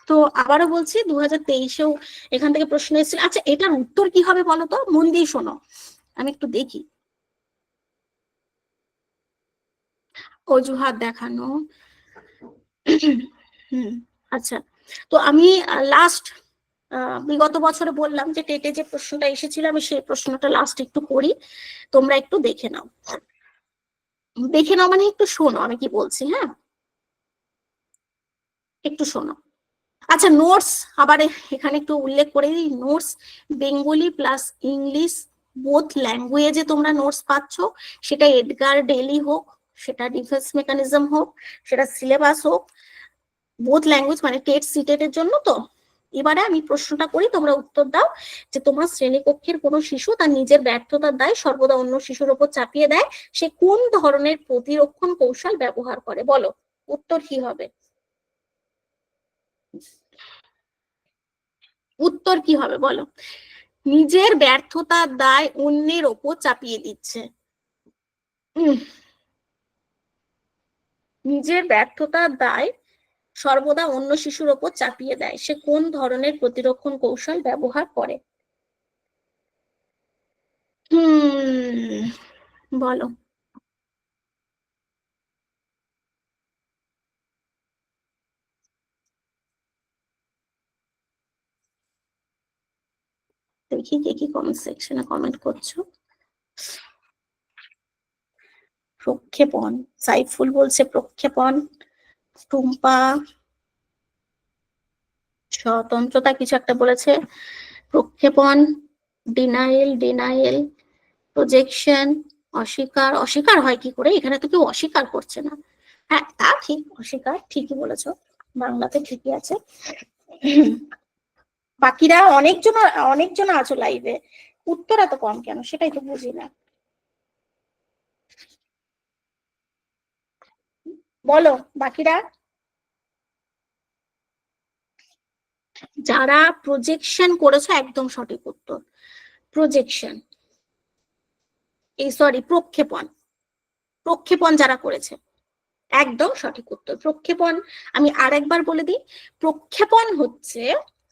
তো আবারও বলছি 2023-এও এখান থেকে প্রশ্ন এসেছিল। আচ্ছা, এটার উত্তর কি হবে বলো তো, মন দিয়ে শোনো, আমি একটু দেখি। অজুহাত দেখানো, আচ্ছা, তো আমি লাস্ট বিগত বছরে বললাম যে টেটে যে প্রশ্নটা এসেছিল আমি সেই প্রশ্নটা লাস্ট একটু করি, তোমরা একটু দেখে নাও। দেখে নাও মানে একটু শোনো আমি কি বলছি, হ্যাঁ একটু শোনো। আচ্ছা, নোটস আবার এখানে একটু উল্লেখ করে দিই, notes Bengali plus English both ল্যাঙ্গুয়েজে তোমরা নোটস পাচ্ছ, সেটা এডগার ডেলি হোক, সেটা ডিফেন্স মেকানিজম হোক, সেটা সিলেবাস হোক, বোথ ল্যাঙ্গুয়েজ মানে টেট সিটেটের জন্য। তো এবারে আমি প্রশ্নটা করি, তোমরা উত্তর দাও যে তোমার শ্রেণীকক্ষের কোনো শিশু তার নিজের ব্যর্থতার দায় সর্বদা অন্য শিশুর উপর চাপিয়ে দেয়, সে কোন ধরনের প্রতিরক্ষণ কৌশল ব্যবহার করে, বলো উত্তর কি হবে? উত্তর কি হবে বলো? নিজের ব্যর্থতার দায় অন্যের ওপর চাপিয়ে দিচ্ছে। নিজের ব্যর্থতার দায় সর্বদা অন্য শিশুর ওপর চাপিয়ে দেয়, সে কোন ধরনের প্রতিরক্ষণ কৌশল ব্যবহার করে? বলো। দেখি কে কি কমেন্ট সেকশনে কমেন্ট করছো। প্রক্ষেপণ, সাইফুল বলছে প্রক্ষেপণ, টুম্পা স্বতন্ত্রতা কিছু একটা বলেছে, প্রক্ষেপণ, ডিনাইল, প্রজেকশন, অস্বীকার। অস্বীকার হয় কি করে, এখানে তো কেউ অস্বীকার করছে না। হ্যাঁ তা ঠিক, অস্বীকার ঠিকই বলেছো, বাংলাতে ঠিকই আছে। বাকিরা অনেকজন আছো লাইভে, উত্তর এত কম কেন সেটাই তো বুঝি না, বলো বাকিরা। যারা প্রজেকশন করেছো একদম সঠিক উত্তর, প্রজেকশন, এই সরি প্রক্ষেপণ যারা করেছে একদম সঠিক উত্তর প্রক্ষেপণ। আমি আরেকবার বলে দিই, প্রক্ষেপণ হচ্ছে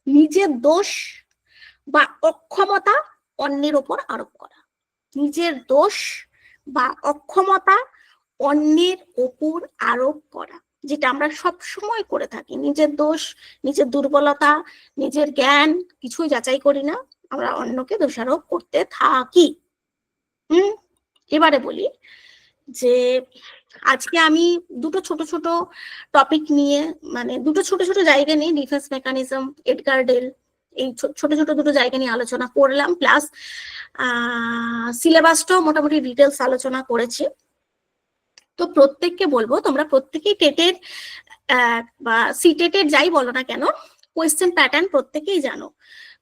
নিজের দোষ বা অক্ষমতা অন্যের ওপর আরোপ করা, নিজের দোষ বা অক্ষমতা অন্যের ওপর আরোপ করা, যেটা আমরা সব সময় করে থাকি। নিজের দোষ, নিজের দুর্বলতা, নিজের জ্ঞান কিছুই যাচাই করি না, আমরা অন্যকে দোষারোপ করতে থাকি। এবারে বলি যে আজকে আমি দুটো ছোট ছোট টপিক নিয়ে, মানে দুটো ছোট ছোট জায়গা নিয়ে, ডিফেন্স মেকানিজম, এডগার ডেল, এই ছোট ছোট দুটো জায়গা নিয়ে আলোচনা করলাম, প্লাস সিলেবাসটাও মোটামুটি ডিটেলস আলোচনা করেছি। তো প্রত্যেককে বলবো তোমরা প্রত্যেকেই টেটের বা সিটেটের যাই বলো না কেন, কোয়েশ্চেন প্যাটার্ন প্রত্যেকেই জানো,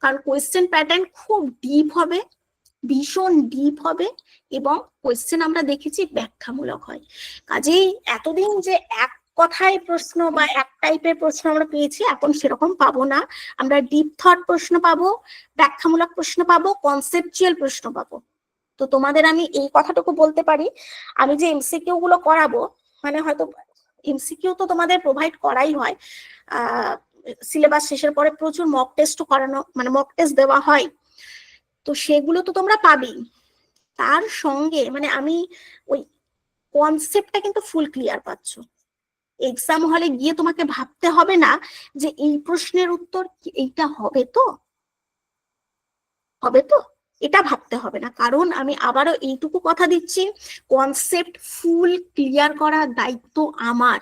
কারণ কোয়েশ্চেন প্যাটার্ন খুব ডিপ হবে, ভীষণ ডিপ হবে, এবং কোয়েশ্চেন আমরা দেখেছি ব্যাখ্যামূলক হয়। কাজেই এতদিন যে এক কথায় প্রশ্ন বা এক টাইপের প্রশ্ন আমরা পেয়েছি, এখন সেরকম পাবো না, আমরা ডিপ থট প্রশ্ন পাবো, ব্যাখ্যামূলক প্রশ্ন পাবো, কনসেপচুয়াল প্রশ্ন পাবো। তো তোমাদের আমি এই কথাটুকু বলতে পারি, আমি যে এমসিকিউ গুলো করাবো, মানে হয়তো এমসিকিউ তো তোমাদের প্রোভাইড করাই হয়, সিলেবাস শেষের পরে প্রচুর মক টেস্টও করানো, মানে মক টেস্ট দেওয়া হয়, তো সেগুলো তো তোমরা পাবেই, তার সঙ্গে মানে আমি ওই কনসেপ্টটা কিন্তু ফুল ক্লিয়ার পাচ্ছ। এক্সাম হলে গিয়ে তোমাকে ভাবতে হবে না যে এই প্রশ্নের উত্তর এইটা হবে তো, এটা ভাবতে হবে না, কারণ আমি আবারও এইটুকু কথা দিচ্ছি, কনসেপ্ট ফুল ক্লিয়ার করার দায়িত্ব আমার,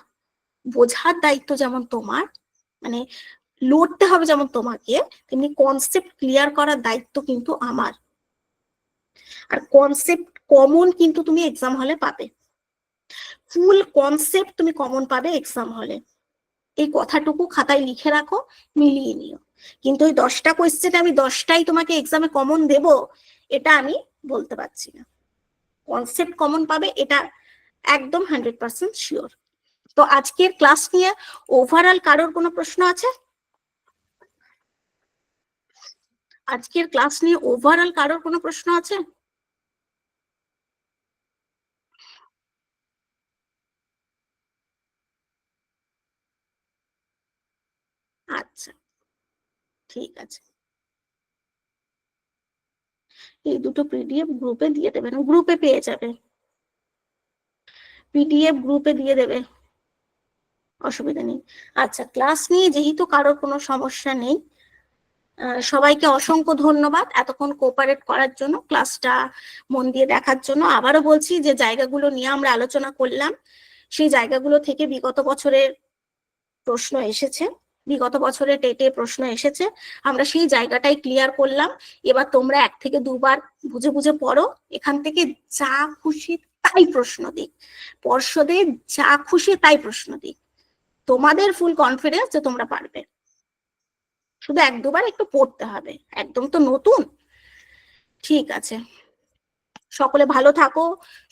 বোঝার দায়িত্ব যেমন তোমার, মানে লড়তে হবে যেমন তোমাকে, তেমনি কনসেপ্ট ক্লিয়ার করার দায়িত্ব কিন্তু আমার। আর কনসেপ্ট কমন কিন্তু তুমি এক্সাম হলে পাবে, ফুল কনসেপ্ট তুমি কমন পাবে এক্সাম হলে, এই কথাটুকু খাতায় লিখে রাখো, মিলিয়ে নিও। কিন্তু ওই 10টা কোয়েশ্চেন আমি 10টাই তোমাকে এক্সামে কমন দেব এটা আমি বলতে পারছি না, কনসেপ্ট কমন পাবে এটা একদম 100% শিওর। তো আজকের ক্লাস নিয়ে ওভারঅল কারোর কোনো প্রশ্ন আছে? আজকের ক্লাস নিয়ে ওভারঅল কারোর কোনো প্রশ্ন আছে? আচ্ছা, ঠিক আছে। এই দুটো পিডিএফ গ্রুপে দিয়ে দেবেন, গ্রুপে পেয়ে যাবে, পিডিএফ গ্রুপে দিয়ে দেবে, অসুবিধা নেই। আচ্ছা, ক্লাস নিয়ে যেহেতু কারোর কোনো সমস্যা নেই, সবাইকে অসংখ্য ধন্যবাদ এতক্ষণ কোঅপারেট করার জন্য, ক্লাসটা মন দিয়ে দেখার জন্য। আবারও বলছি যে জায়গাগুলো নিয়ে আমরা আলোচনা করলাম, সেই জায়গাগুলো থেকে বিগত বছরের প্রশ্ন এসেছে, বিগত বছরে টেটে প্রশ্ন এসেছে, আমরা সেই জায়গাটাই ক্লিয়ার করলাম। এবার তোমরা 1 থেকে 2 বার বুঝে বুঝে পড়ো, এখান থেকে যা খুশি তাই প্রশ্ন দিক, পর্ষদে যা খুশি তাই প্রশ্ন দিক, তোমাদের ফুল কনফিডেন্স যে তোমরা পারবে, শুধু 1-2 বার একটু পড়তে হবে, একদম তো নতুন। ঠিক আছে, সকলে ভালো থাকো,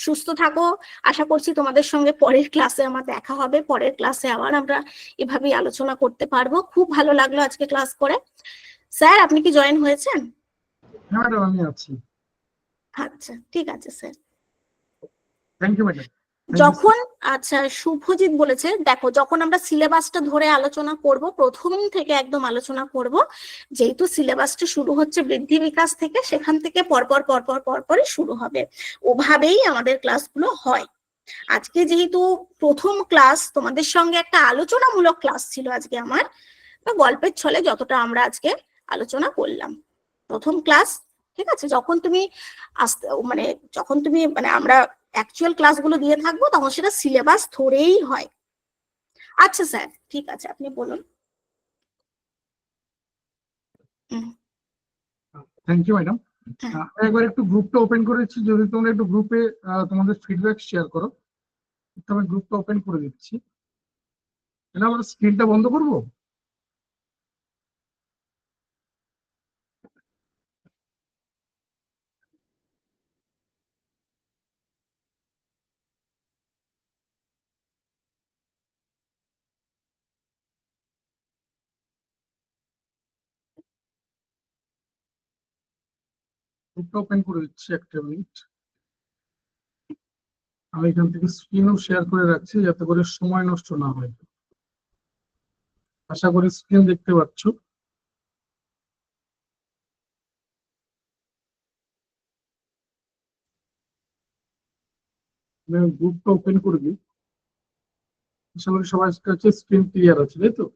সুস্থ থাকো। আশা করছি তোমাদের সঙ্গে পরের ক্লাসে আমার দেখা হবে, পরের ক্লাসে আবার আমরা এভাবেই আলোচনা করতে পারবো। খুব ভালো লাগলো আজকে ক্লাস করে। স্যার, আপনি কি জয়েন হয়েছেন?
হ্যাঁ ম্যাডাম, আমি আছি।
আচ্ছা, ঠিক আছে স্যার।
Thank you madam.
যখন, আচ্ছা, শুভজিৎ বলেছে, দেখো যখন আমরা সিলেবাসটা ধরে আলোচনা করব, প্রথম থেকে একদম আলোচনা করব, যেহেতু সিলেবাসটা শুরু হচ্ছে বৃদ্ধি বিকাশ থেকে, সেখান থেকে পরপর পরপর পরপরই শুরু হবে, ওভাবেই আমাদের ক্লাসগুলো হয়। আজকে যেহেতু প্রথম ক্লাস, তোমাদের সঙ্গে একটা আলোচনামূলক ক্লাস ছিল আজকে আমার, গল্পের ছলে যতটা আমরা আজকে আলোচনা করলাম, প্রথম ক্লাস। ঠিক আছে, যখন তুমি আসতে মানে যখন তুমি আমরা অ্যাকচুয়াল ক্লাসগুলো দিয়ে থাকবো, তখন সেটা সিলেবাস ধরেই হয়। আচ্ছা স্যার, ঠিক আছে, আপনি বলুন।
Thank you madam. একবার একটু গ্রুপটা ওপেন করেছি, যদি তোমরা একটু গ্রুপে তোমাদের ফিডব্যাক শেয়ার করো। আমি গ্রুপটা ওপেন করে দিচ্ছি। আমার স্ক্রিনটা বন্ধ করবো? গ্রুপটা ওপেন করে দিচ্ছি, একটা মিনিট। আমি এখান থেকে স্ক্রিনও শেয়ার করে রাখছি, যাতে করে সময় নষ্ট না হয়। আশা করি স্ক্রিন দেখতে পাচ্ছ। গ্রুপটা ওপেন করে দিই। আশা করি সবার কাছে স্ক্রিন ক্লিয়ার আছে, তাই তো?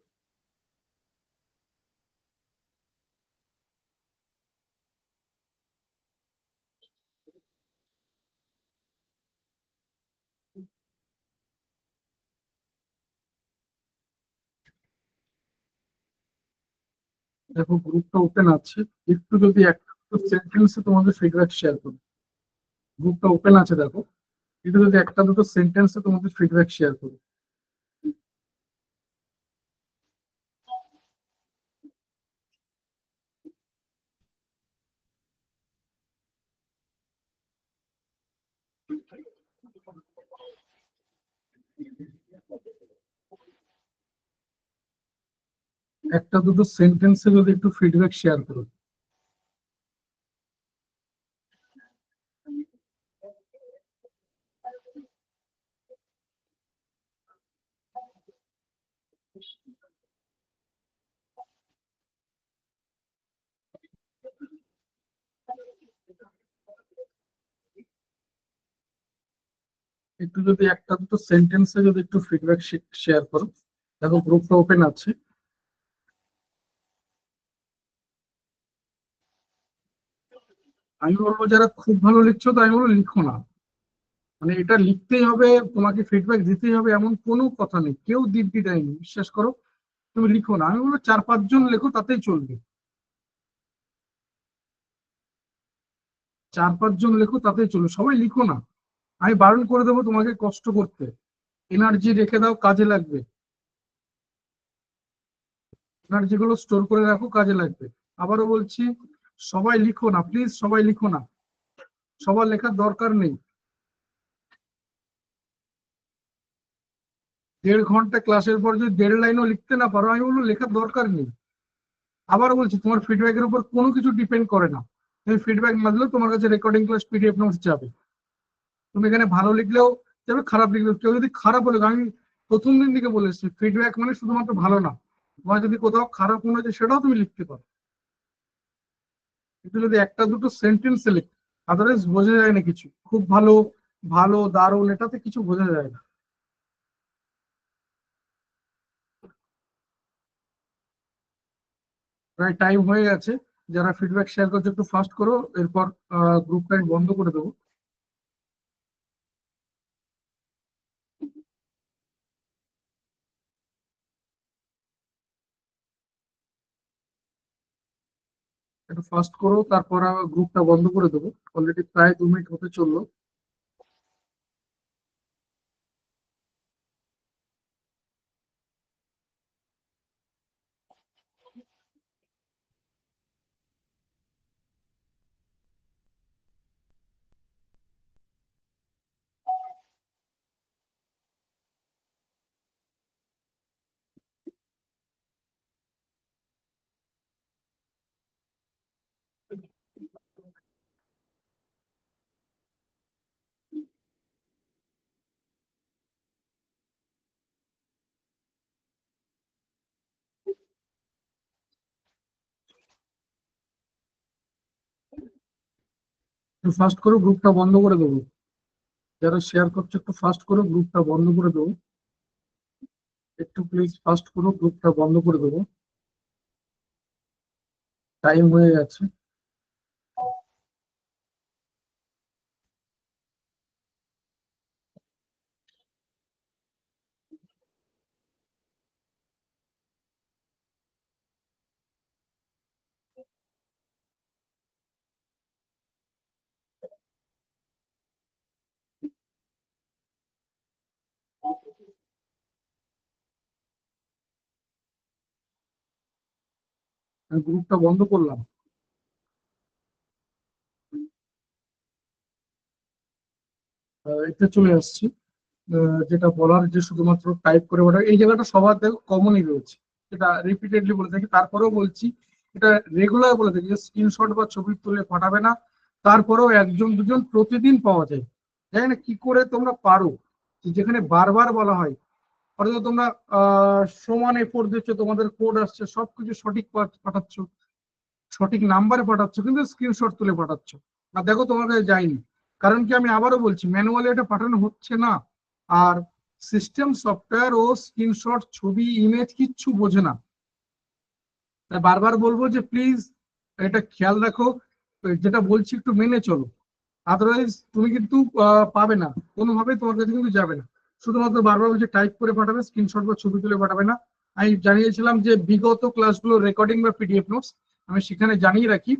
দেখো, গ্রুপটা ওপেন আছে। একটু যদি একটা সেন্টেন্সে তোমাদের ফিডব্যাক শেয়ার করো। গ্রুপটা ওপেন আছে, দেখো। একটু যদি একটা দুটো সেন্টেন্সে তোমাদের ফিডব্যাক শেয়ার করো। একটা দুটো সেন্টেন্সে যদি একটু ফিডব্যাক শেয়ার করো। একটু যদি একটা দুটো সেন্টেন্সে যদি একটু ফিডব্যাক শেয়ার করো। দেখো, গ্রুপটা ওপেন আছে। আমি বলবো, যারা খুব ভালো লিখছো, তো আমি বলবো লিখো না। এটা লিখতেই হবে, তোমাকে ফিডব্যাক দিতেই হবে, এমন কোনো কথা নেই। কেউ দিব্যি দেয়নি, বিশ্বাস করো। তুমি লিখো না, আমি বলবো 4-5 জন লেখো, তাতেই চলবে। 4-5 জন লেখো, তাতেই চলবে, সবাই লিখো না। আমি বারণ করে দেবো তোমাকে কষ্ট করতে। এনার্জি রেখে দাও, কাজে লাগবে। এনার্জি গুলো স্টোর করে রাখো, কাজে লাগবে। আবারও বলছি, সবাই লিখো না, প্লিজ, সবাই লিখো না। সবার লেখার দরকার নেই। 1.5 ঘন্টা ক্লাসের পর যদি 1.5 লাইনও লিখতে না পারো, আমি বলবো লেখার দরকার নেই। আবার বলছি, তোমার ফিডব্যাকের উপর কোনো কিছু ডিপেন্ড করে না। তুমি ফিডব্যাক না দিলেও তোমার কাছে রেকর্ডিং ক্লাস পিডিএফ নোটস যাবে। তুমি এখানে ভালো লিখলেও যাবে, খারাপ লিখলেও। কেউ যদি খারাপ বলে, আমি প্রথম দিন থেকে বলে এসেছি, ফিডব্যাক মানে শুধুমাত্র ভালো না, তোমার যদি কোথাও খারাপ মনে হচ্ছে সেটাও তুমি লিখতে পারো। কিন্তু যদি একটা দুটো সেন্টেন্স লিখ, আদারওয়াইজ বোঝা যায় না কিছু। খুব ভালো, ভালো, দারুণ, এটাতে কিছু বোঝা যায় না। প্রায় টাইম হয়ে গেছে। যারা ফিডব্যাক শেয়ার করছে একটু ফাস্ট করো, এরপর গ্রুপটা বন্ধ করে দেবো। একটু ফাস্ট করো, তারপর গ্রুপটা বন্ধ করে দেবো। অলরেডি প্রায় 2 মিনিট হতে চললো। একটু ফাস্ট করো, গ্রুপটা বন্ধ করে দেবো। যারা শেয়ার করছে একটু ফাস্ট করো, গ্রুপটা বন্ধ করে দেবো। একটু প্লিজ ফাস্ট করো, গ্রুপটা বন্ধ করে দেবো। টাইম হয়ে গেছে। আমি গ্রুপটা বন্ধ করলাম। এটা চলে আসছি। যেটা বলার, যে শুধুমাত্র টাইপ করে ওটা, এই জায়গাটা সবার দেখো কমনই রয়েছে। এটা রিপিটেডলি বলে থাকি, তারপরেও বলছি, এটা রেগুলার বলে থাকি যে স্ক্রিনশট বা ছবি তুলে পাঠাবে না। তারপরেও একজন দুজন প্রতিদিন পাওয়া যায়। জানি না কি করে তোমরা পারো, যেখানে বারবার বলা হয়। অথচ তোমরা সমান এফোর্ট দিচ্ছ, তোমাদের কোড আসছে, সবকিছু সঠিক পাঠাচ্ছ, সঠিক নাম্বারে পাঠাচ্ছ, কিন্তু স্ক্রিনশট তুলে পাঠাচ্ছ। আর দেখো তোমার কাছে যায়নি। কারণ কি, আমি আবারও বলছি, ম্যানুয়ালি এটা পাঠানো হচ্ছে না। আর সিস্টেম সফটওয়্যার ও স্ক্রিনশট, ছবি, ইমেজ কিচ্ছু বোঝে না। তাই বারবার বলবো যে প্লিজ এটা খেয়াল রাখো, যেটা বলছি একটু মেনে চলো। আদারওয়াইজ তুমি কিন্তু পাবে না, কোনোভাবেই তোমার কাছে কিন্তু যাবে না। শুধুমাত্র বারবার বলছে টাইপ করে পাঠাবে, স্ক্রিনশট বা ছবি তুলে পাঠাবে না। আমি জানিয়েছিলাম যে বিগত ক্লাসগুলো রেকর্ডিং বা পিডিএফ নোটস, আমি সেখানে জানিয়ে রাখি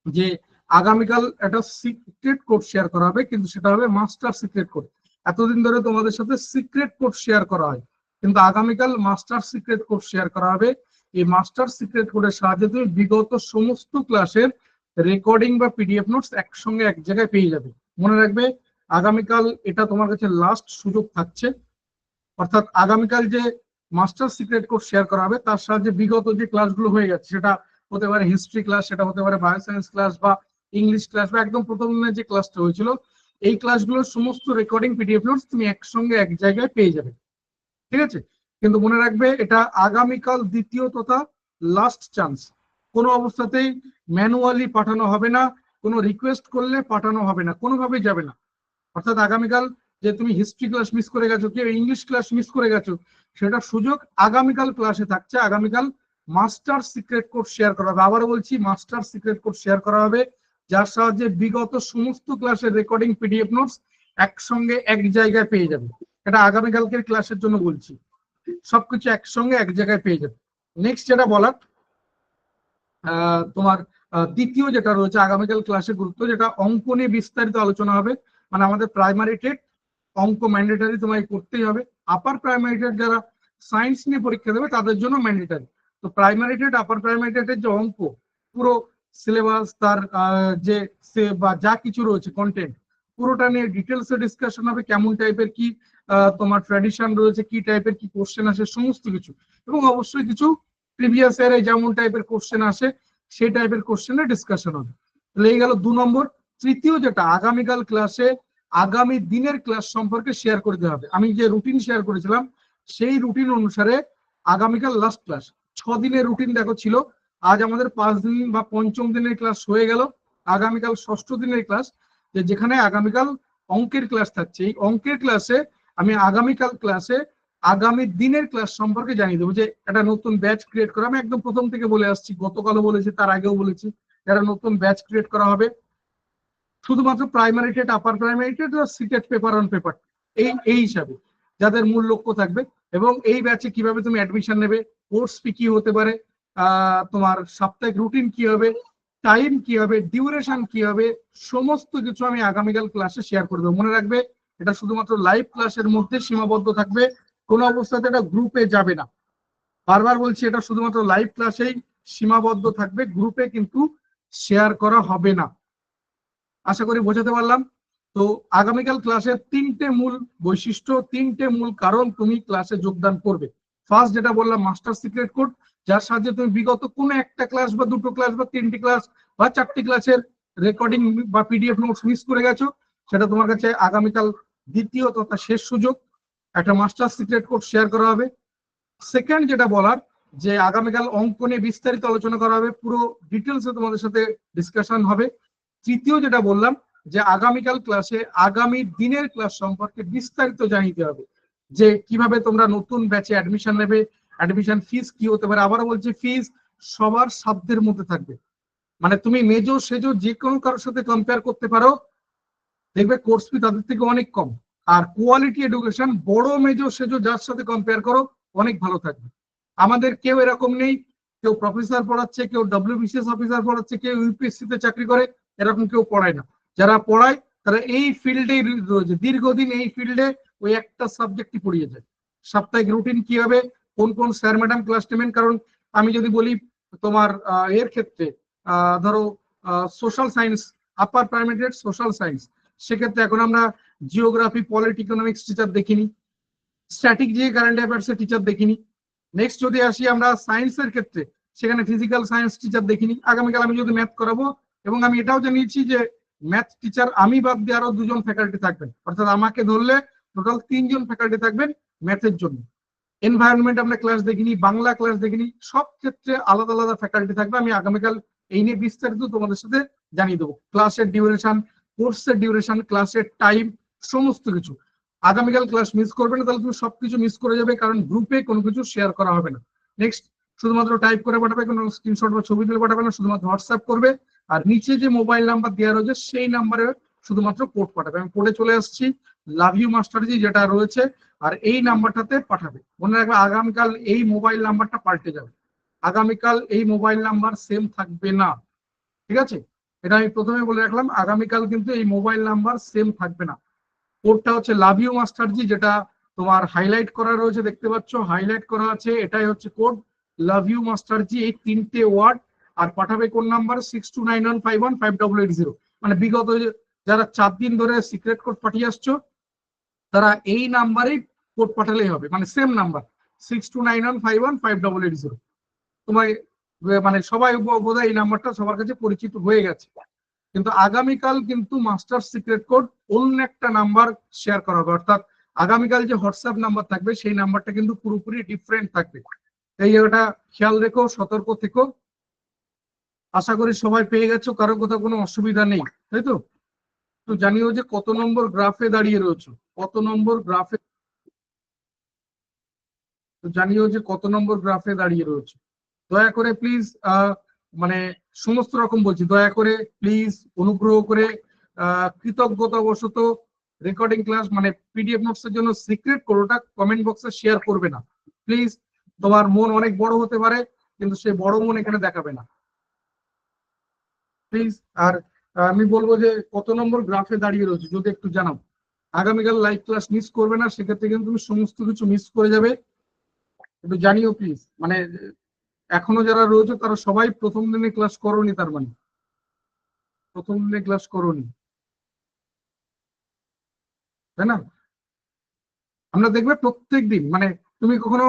যে আগামীকাল একটা সিক্রেট কোড শেয়ার করা হবে, কিন্তু সেটা হবে মাস্টার সিক্রেট কোড। এতদিন ধরে তোমাদের সাথে সিক্রেট কোড শেয়ার করা হয়, কিন্তু আগামীকাল মাস্টার সিক্রেট কোড শেয়ার করা হবে। এই মাস্টার সিক্রেট কোডের সাহায্যে তুমি বিগত সমস্ত ক্লাসের রেকর্ডিং বা পিডিএফ নোটস একসঙ্গে এক জায়গায় পেয়ে যাবে। মনে রাখবে, আগামীকাল এটা তোমার কাছে লাস্ট সুযোগ থাকছে। অর্থাৎ আগামীকাল যে মাস্টার সিক্রেট কোড শেয়ার করা হবে, তার সাহায্যে বিগত যে ক্লাসগুলো হয়ে গেছে, সেটা হতে পারে হিস্ট্রি ক্লাস, সেটা হতে পারে বায়োসায়েন্স ক্লাস বা ইংলিশ ক্লাস, বা একদম প্রথম দিনে যে ক্লাসটা হয়েছিল, এই ক্লাসগুলোর সমস্ত রেকর্ডিং পিডিএফ নোটস তুমি একসঙ্গে এক জায়গায় পেয়ে যাবে। ঠিক আছে? কিন্তু মনে রাখবে, এটা আগামীকাল দ্বিতীয় তথা লাস্ট চান্স। কোনো অবস্থাতেই ম্যানুয়ালি পাঠানো হবে না, কোনো রিকোয়েস্ট করলে পাঠানো হবে না, কোনোভাবেই যাবে না। অর্থাৎ আগামীকাল যে তুমি হিস্ট্রি ক্লাস মিস করে গেছো, কেউ ইংলিশ ক্লাস মিস করে গেছো, সেটা সুযোগ আগামীকাল ক্লাসে থাকছে। আগামীকাল মাস্টার সিক্রেট কোড শেয়ার করা হবে। আবারও বলছি, মাস্টার সিক্রেট কোড শেয়ার করা হবে, যার সাহায্যে বিগত সমস্ত ক্লাসের রেকর্ডিং পিডিএফ নোটস একসঙ্গে এক জায়গায় পেয়ে যাবে। এটা আগামীকালকের ক্লাসের জন্য বলছি, সবকিছু একসঙ্গে এক জায়গায় পেয়ে যাবে। নেক্সট যেটা বলার, তোমার দ্বিতীয় যেটা রয়েছে আগামীকাল ক্লাসের গুরুত্ব, যেটা অঙ্ক নিয়ে বিস্তারিত আলোচনা হবে। মানে আমাদের প্রাইমারি টেট অঙ্ক ম্যান্ডেটারি তোমায় করতেই হবে। আপার প্রাইমারি টেট যারা সায়েন্স নিয়ে পরীক্ষা দেবে তাদের জন্য ম্যান্ডেটারি। তো প্রাইমারি টেট, আপার প্রাইমারি টেটের যে অঙ্ক, পুরো সিলেবাস, তার যে বা যা কিছু রয়েছে কন্টেন্ট, পুরোটা নিয়ে ডিটেলসে ডিসকাশন হবে, কেমন টাইপের কি তোমার ট্র্যাডিশন রয়েছে, কি টাইপের কি কোশ্চেন আসে, সমস্ত কিছু। এবং অবশ্যই কিছু প্রিভিয়াস ইয়ারে যেমন টাইপের কোশ্চেন আসে সেই টাইপের কোশ্চেনের ডিসকাশন হবে। তাহলে এই গেল 2 নম্বর। তৃতীয় যেটা, আগামীকাল ক্লাসে আগামী দিনের ক্লাস সম্পর্কে শেয়ার করতে হবে। আমি যে রুটিন শেয়ার করেছিলাম সেই রুটিন অনুসারে আগামীকাল লাস্ট ক্লাস। 6 দিনের রুটিন দেখো ছিল, আজ আমাদের 5 দিন বা 5ম দিনের ক্লাস হয়ে গেল, আগামীকাল 6ষ্ঠ দিনের ক্লাস, যেখানে আগামীকাল অঙ্কের ক্লাস থাকছে। এই অঙ্কের ক্লাসে আমি আগামীকাল ক্লাসে আগামী দিনের ক্লাস সম্পর্কে জানিয়ে দেবো যে একটা নতুন ব্যাচ ক্রিয়েট করা। আমি একদম প্রথম থেকে বলে আসছি, গতকালও বলেছি, তার আগেও বলেছি, একটা নতুন ব্যাচ ক্রিয়েট করা হবে শুধুমাত্র primary TET, upper primary TET আর সিটেট পেপার অন পেপার এই হিসাবে, যাদের মূল লক্ষ্য থাকবে। এবং এই ব্যাচে কিভাবে তুমি অ্যাডমিশন নেবে, কোর্স ফি কি হতে পারে, তোমার সাপ্তাহিক রুটিন কি হবে, টাইম কি হবে, ডিউরেশন কি হবে, সমস্ত কিছু আমি আগামীকাল ক্লাসে শেয়ার করে দেবো। মনে রাখবে, এটা শুধুমাত্র লাইভ ক্লাসের মধ্যে সীমাবদ্ধ থাকবে, কোনো অবস্থাতে এটা গ্রুপে যাবে না। বারবার বলছি, এটা শুধুমাত্র লাইভ ক্লাসেই সীমাবদ্ধ থাকবে, গ্রুপে কিন্তু শেয়ার করা হবে না। আশা করি বোঝাতে পারলাম। তো আগামীকাল ক্লাসের 3টে মূল বৈশিষ্ট্য, 3টে মূল কারণ তুমি ক্লাসে যোগদান করবে। ফার্স্ট যেটা বললাম, মাস্টার সিক্রেট কোড, যার সাহায্যে তুমি বিগত কোনো একটা ক্লাস বা 2টো ক্লাস বা 3টি ক্লাস বা 4টি ক্লাসের রেকর্ডিং বা পিডিএফ নোটস মিস করে গেছো, সেটা তোমার কাছে আগামীকাল দ্বিতীয় তথা শেষ সুযোগ, একটা মাস্টার সিক্রেট কোড শেয়ার করা হবে। সেকেন্ড যেটা বলার, যে আগামীকাল অঙ্ক নিয়ে বিস্তারিত আলোচনা করা হবে, পুরো ডিটেলসে তোমাদের সাথে ডিসকাশন হবে। তৃতীয় যেটা বললাম, যে আগামীকাল ক্লাসে আগামী দিনের ক্লাস সম্পর্কে বিস্তারিত জানিয়ে হবে, যে কিভাবে তোমরা নতুন ব্যাচে অ্যাডমিশন নেবে, অ্যাডমিশন ফিস কি হতে পারে। আবার বলছি, ফিস সবার সাধ্যের মধ্যে থাকবে, মানে তুমি মেজো সেজো যে কোনো কারোর সাথে কম্পেয়ার করতে পারো, দেখবে কোর্স ফি তাদের থেকে অনেক কম। আর কোয়ালিটি এডুকেশন বড় মেজো সেজো যার সাথে কম্পেয়ার করো অনেক ভালো থাকবে। আমাদের কেউ এরকম নেই, কেউ প্রফেসর পড়াচ্ছে, কেউ ডব্লিউবিসিএস অফিসার পড়াচ্ছে, কেউ ইউপিএসসি তে চাকরি করে, এরকম কেউ পড়ায় না। যারা পড়ায় তারা এই ফিল্ডেই রয়েছে, দীর্ঘদিন এই ফিল্ডে ওই একটা সাবজেক্টই পড়িয়ে যায়। সাপ্তাহিক রুটিন কি হবে, কোন কোন স্যার ম্যাডাম ক্লাস নেবেন। কারণ আমি যদি বলি তোমার এর ক্ষেত্রে, ধরো social science, upper primary social science, সেক্ষেত্রে এখন আমরা জিওগ্রাফি, পলিটি, ইকোনমিক্স টিচার দেখিনি, স্ট্যাটিক যে কারেন্ট অ্যাফেয়ার্স এর টিচার দেখিনি। নেক্সট যদি আসি আমরা সায়েন্সের ক্ষেত্রে, সেখানে ফিজিক্যাল সায়েন্স টিচার দেখিনি। আগামীকাল আমি যদি ম্যাথ করাবো, এবং আমি এটাও জানিয়েছি যে ম্যাথ টিচার আমি বাদ দিয়ে আরো 2জন ফ্যাকাল্টি থাকবেন, অর্থাৎ আমাকে ধরলে টোটাল 3জন ফ্যাকাল্টি থাকবেন ম্যাথের জন্য। এনভায়রনমেন্ট আমরা ক্লাস দেখিনি, বাংলা ক্লাস দেখিনি, সব ক্ষেত্রে আলাদা আলাদা ফ্যাকাল্টি থাকবে। আমি আগামীকাল এই নিয়ে বিস্তারিত তোমাদের সাথে জানিয়ে দেবো, ক্লাসের ডিউরেশন, কোর্সের ডিউরেশন, ক্লাসের টাইম, সমস্ত কিছু। আগামীকাল ক্লাস মিস করবে না, তাহলে তুমি সবকিছু মিস করে যাবে, কারণ গ্রুপে কোনো কিছু শেয়ার করা হবে না। নেক্সট, শুধুমাত্র টাইপ করে পাঠাবে, কোনো স্ক্রিনশট বা ছবি তুলে পাঠাবে না, শুধুমাত্র হোয়াটসঅ্যাপ করবে। আর নিচে যে মোবাইল নাম্বার দেওয়া রয়েছে সেই নাম্বারে শুধুমাত্র কোড পাঠাবে। আমি কোডে চলে আসছি, লাভ ইউ মাস্টারজি যেটা রয়েছে, আর এই নাম্বারটাতে পাঠাবে। মনে রাখবে, আগামীকাল এই মোবাইল নাম্বারটা পাল্টে যাবে, আগামীকাল এই মোবাইল নাম্বার সেম থাকবে না, ঠিক আছে? এটা আমি প্রথমে বলে রাখলাম, আগামীকাল কিন্তু এই মোবাইল নাম্বার সেম থাকবে না। কোডটা হচ্ছে লাভ ইউ মাস্টারজি, যেটা তোমার হাইলাইট করা রয়েছে, দেখতে পাচ্ছ হাইলাইট করা আছে, এটাই হচ্ছে কোড লাভ ইউ মাস্টারজি, এই 3টে ওয়ার্ড। আর পাঠাবে কোন নাম্বার, 6291515880। মানে বিগত যারা 4 দিন ধরে সিক্রেট কোড পাঠিয়ে আসছো, তারা এই নাম্বারেই কোড পাঠালেই হবে, মানে সেম নাম্বার 6291515880। তোমার মানে সবাই বোধহয় এই নাম্বারটা সবার কাছে পরিচিত হয়ে গেছে। কিন্তু আগামীকাল কিন্তু মাস্টার সিক্রেট কোড অন্য একটা নাম্বার শেয়ার করা হবে, অর্থাৎ আগামীকাল যে হোয়াটসঅ্যাপ নাম্বার থাকবে সেই নাম্বারটা কিন্তু পুরোপুরি ডিফারেন্ট থাকবে। এই জায়গাটা খেয়াল রেখো, সতর্ক থেকো। আশা করি সবাই পেয়ে গেছো, কারো কোথাও কোনো অসুবিধা নেই, তাই তো? তো জানিও যে কত নম্বর গ্রাফে দাঁড়িয়ে রয়েছে, কত নম্বর গ্রাফে, জানিও যে কত নম্বর গ্রাফে দাঁড়িয়ে রয়েছে। দয়া করে প্লিজ, মানে সমস্ত রকম বলছি, দয়া করে প্লিজ অনুগ্রহ করে কৃতজ্ঞতাবশত রেকর্ডিং ক্লাস মানে পিডিএফ নোটস এর জন্য সিক্রেট কোডটা কমেন্ট বক্সে শেয়ার করবে না প্লিজ। তোমার মন অনেক বড় হতে পারে, কিন্তু সেই বড় মন এখানে দেখাবে না প্লিজ। আর আমি বলবো যে কত নম্বর গ্রাফে দাঁড়িয়ে রয়েছে যদি একটু জানাও। আগামীকাল লাইভ ক্লাস মিস করবে না, সেক্ষেত্রে কিন্তু তুমি সমস্ত কিছু মিস করে যাবে, একটু জানিও প্লিজ। মানে এখনো যারা রয়েছে তারা সবাই প্রথম দিনে ক্লাস করোনি, তার মানে প্রথম দিনে ক্লাস করোনি। তাই না? আমরা দেখবে প্রত্যেক দিন, মানে তুমি কখনো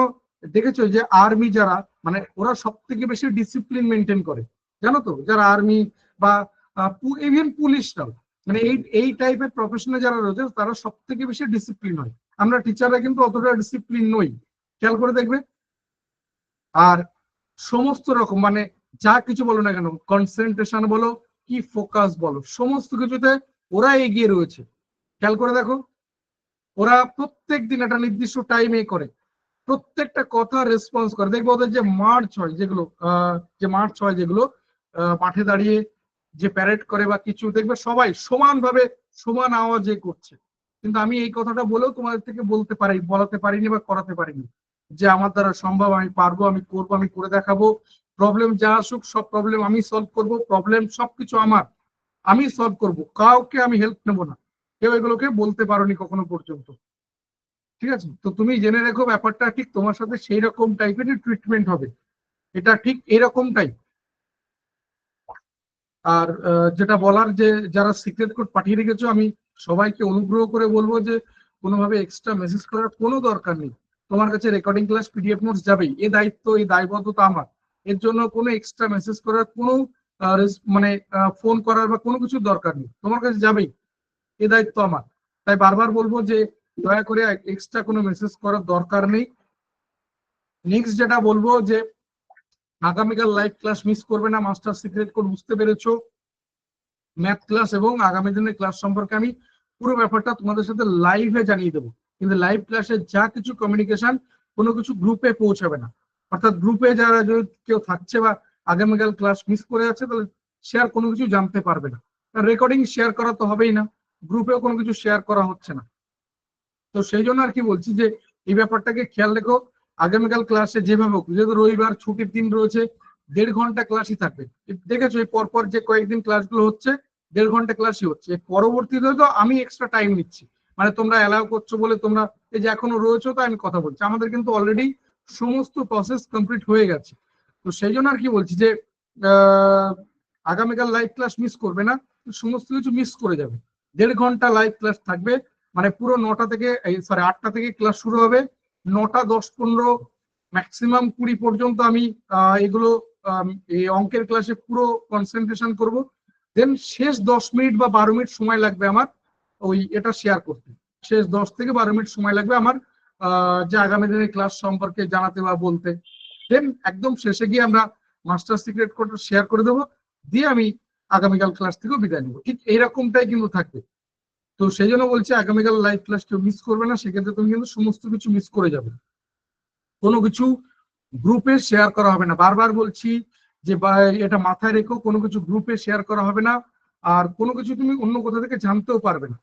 দেখেছো যে আর্মি যারা, মানে ওরা সব থেকে বেশি ডিসিপ্লিন মেনটেন করে, জানো তো? যারা আর্মি বা ইভেন পুলিশরাও, মানে এই এই টাইপের প্রফেশনে যারা রয়েছে তারা সব থেকে বেশি ডিসিপ্লিন হয়। আমরা টিচাররা কিন্তু অতটা ডিসিপ্লিন নই, খেয়াল করে দেখবে। আর সমস্ত রকম মানে যা কিছু বলো না কেন, কনসেন্ট্রেশন বলো কি ফোকাস বলো, সমস্ত কিছুতে ওরা এগিয়ে রয়েছে। খেয়াল করে দেখো, ওরা প্রত্যেক দিন একটা নির্দিষ্ট টাইমে করে, প্রত্যেকটা কথা রেসপন্স করে। দেখবো ওদের যে মার্চ হয় যেগুলো, যেগুলো মাঠে দাঁড়িয়ে যে প্যারেড করে বা কিছু, দেখবে সবাই সমানভাবে সমান আওয়াজে করছে। কিন্তু আমি এই কথাটা বলেও তোমাদের থেকে বলাতে পারিনি বা করাতে পারিনি যে আমার দ্বারা সম্ভব, আমি পারবো, আমি করবো, আমি করে দেখাবো। প্রবলেম যা আসুক সব প্রবলেম আমি সলভ করবো, প্রবলেম সবকিছু আমার, আমি সলভ করবো, কাউকে আমি হেল্প নেবো না। কেউ এগুলোকে বলতে পারোনি কখনো পর্যন্ত। ঠিক আছে? তো তুমি জেনে রেখো ব্যাপারটা ঠিক তোমার সাথে সেই রকম টাইপেরই ট্রিটমেন্ট হবে, এটা ঠিক এরকমটাই। আর যেটা বলার যে যারা সিক্রেট কোড পাঠিয়ে রেখেছো, আমি সবাইকে অনুগ্রহ করে বলবো যে কোনোভাবে এক্সট্রা মেসেজ করার কোনো দরকার নেই। তোমার কাছে রেকর্ডিং ক্লাস পিডিএফ নোটস যাবেই, এই দায়িত্ব এই দায়বদ্ধতা আমার। এর জন্য কোনো এক্সট্রা মেসেজ করার কোনো মানে ফোন করার বা কোনো কিছুর দরকার নেই, তোমার কাছে যাবেই, এই দায়িত্ব আমার। তাই বারবার বলবো যে দয়া করে এক্সট্রা কোনো মেসেজ করার দরকার নেই। নেক্সট যেটা বলবো যে আগামীকাল লাইভ ক্লাস মিস করবে না, মাস্টার সিক্রেট কোড বুঝতে পেরেছো। ম্যাথ ক্লাস এবং আগামী দিনের ক্লাস সম্পর্কে আমি পুরো ব্যাপারটা তোমাদের সাথে লাইভে জানিয়ে দেবো। কিন্তু লাইভ ক্লাসে যা কিছু কমিউনিকেশন কোনো কিছু গ্রুপে পৌঁছাবে না। অর্থাৎ গ্রুপে যারা যদি কেউ থাকছে বা আগামীকাল ক্লাস মিস করে যাচ্ছে, তাহলে শেয়ার কোনো কিছু জানতে পারবে না। রেকর্ডিং শেয়ার করা তো হবেই না, গ্রুপেও কোনো কিছু শেয়ার করা হচ্ছে না। তো সেই জন্য আর কি বলছি যে এই ব্যাপারটাকে খেয়াল রেখো। আগামীকাল ক্লাসে যেভাবে হোক, যেহেতু রবিবার ছুটির দিন রয়েছে, 1.5 ঘন্টা ক্লাসই থাকবে। দেখেছো এই পরপর যে কয়েকদিন ক্লাসগুলো হচ্ছে 1.5 ঘন্টা ক্লাসই হচ্ছে। পরবর্তীতে তো আমি এক্সট্রা টাইম নিচ্ছি, মানে তোমরা অ্যালাউ করছো বলে তোমরা এই যে এখনো রয়েছো, তো আমি কথা বলছি। আমাদের কিন্তু অলরেডি সমস্ত প্রসেস কমপ্লিট হয়ে গেছে। তো সেই জন্য আর কি বলছি যে আগামীকাল লাইভ ক্লাস মিস করবে না, সমস্ত কিছু মিস করে যাবে। 1.5 ঘন্টা লাইভ ক্লাস থাকবে, মানে পুরো 9টা থেকে, সরি 8টা থেকে ক্লাস শুরু হবে, 9টা 10, 15, ম্যাক্সিমাম 20 পর্যন্ত আমি এগুলো এই অঙ্কের ক্লাসে পুরো কনসেন্ট্রেশন করব। দেন শেষ 10 মিনিট বা 12 মিনিট সময় লাগবে আমার ওই এটা শেয়ার করতে। শেষ 10 থেকে 12 মিনিট সময় লাগবে আমার যে আগামী দিনের ক্লাস সম্পর্কে জানাতে বা বলতে। দেন একদম শেষে গিয়ে আমরা মাস্টার সিক্রেট কোড শেয়ার করে দেবো, দিয়ে আমি আগামীকাল ক্লাস থেকেও বিদায় নেবো। ঠিক এইরকমটাই কিন্তু থাকবে। তো সেই জন্য বলছি আগামীকাল লাইভ ক্লাস কেউ মিস করবে না, সেক্ষেত্রে তুমি কিন্তু সমস্ত কিছু মিস করে যাবে। কোনো কিছু গ্রুপে শেয়ার করা হবে না, বারবার বলছি যে এটা মাথায় রেখো, কোনো কিছু গ্রুপে শেয়ার করা হবে না। আর কোনো কিছু তুমি অন্য কোথা থেকে জানতেও পারবে না।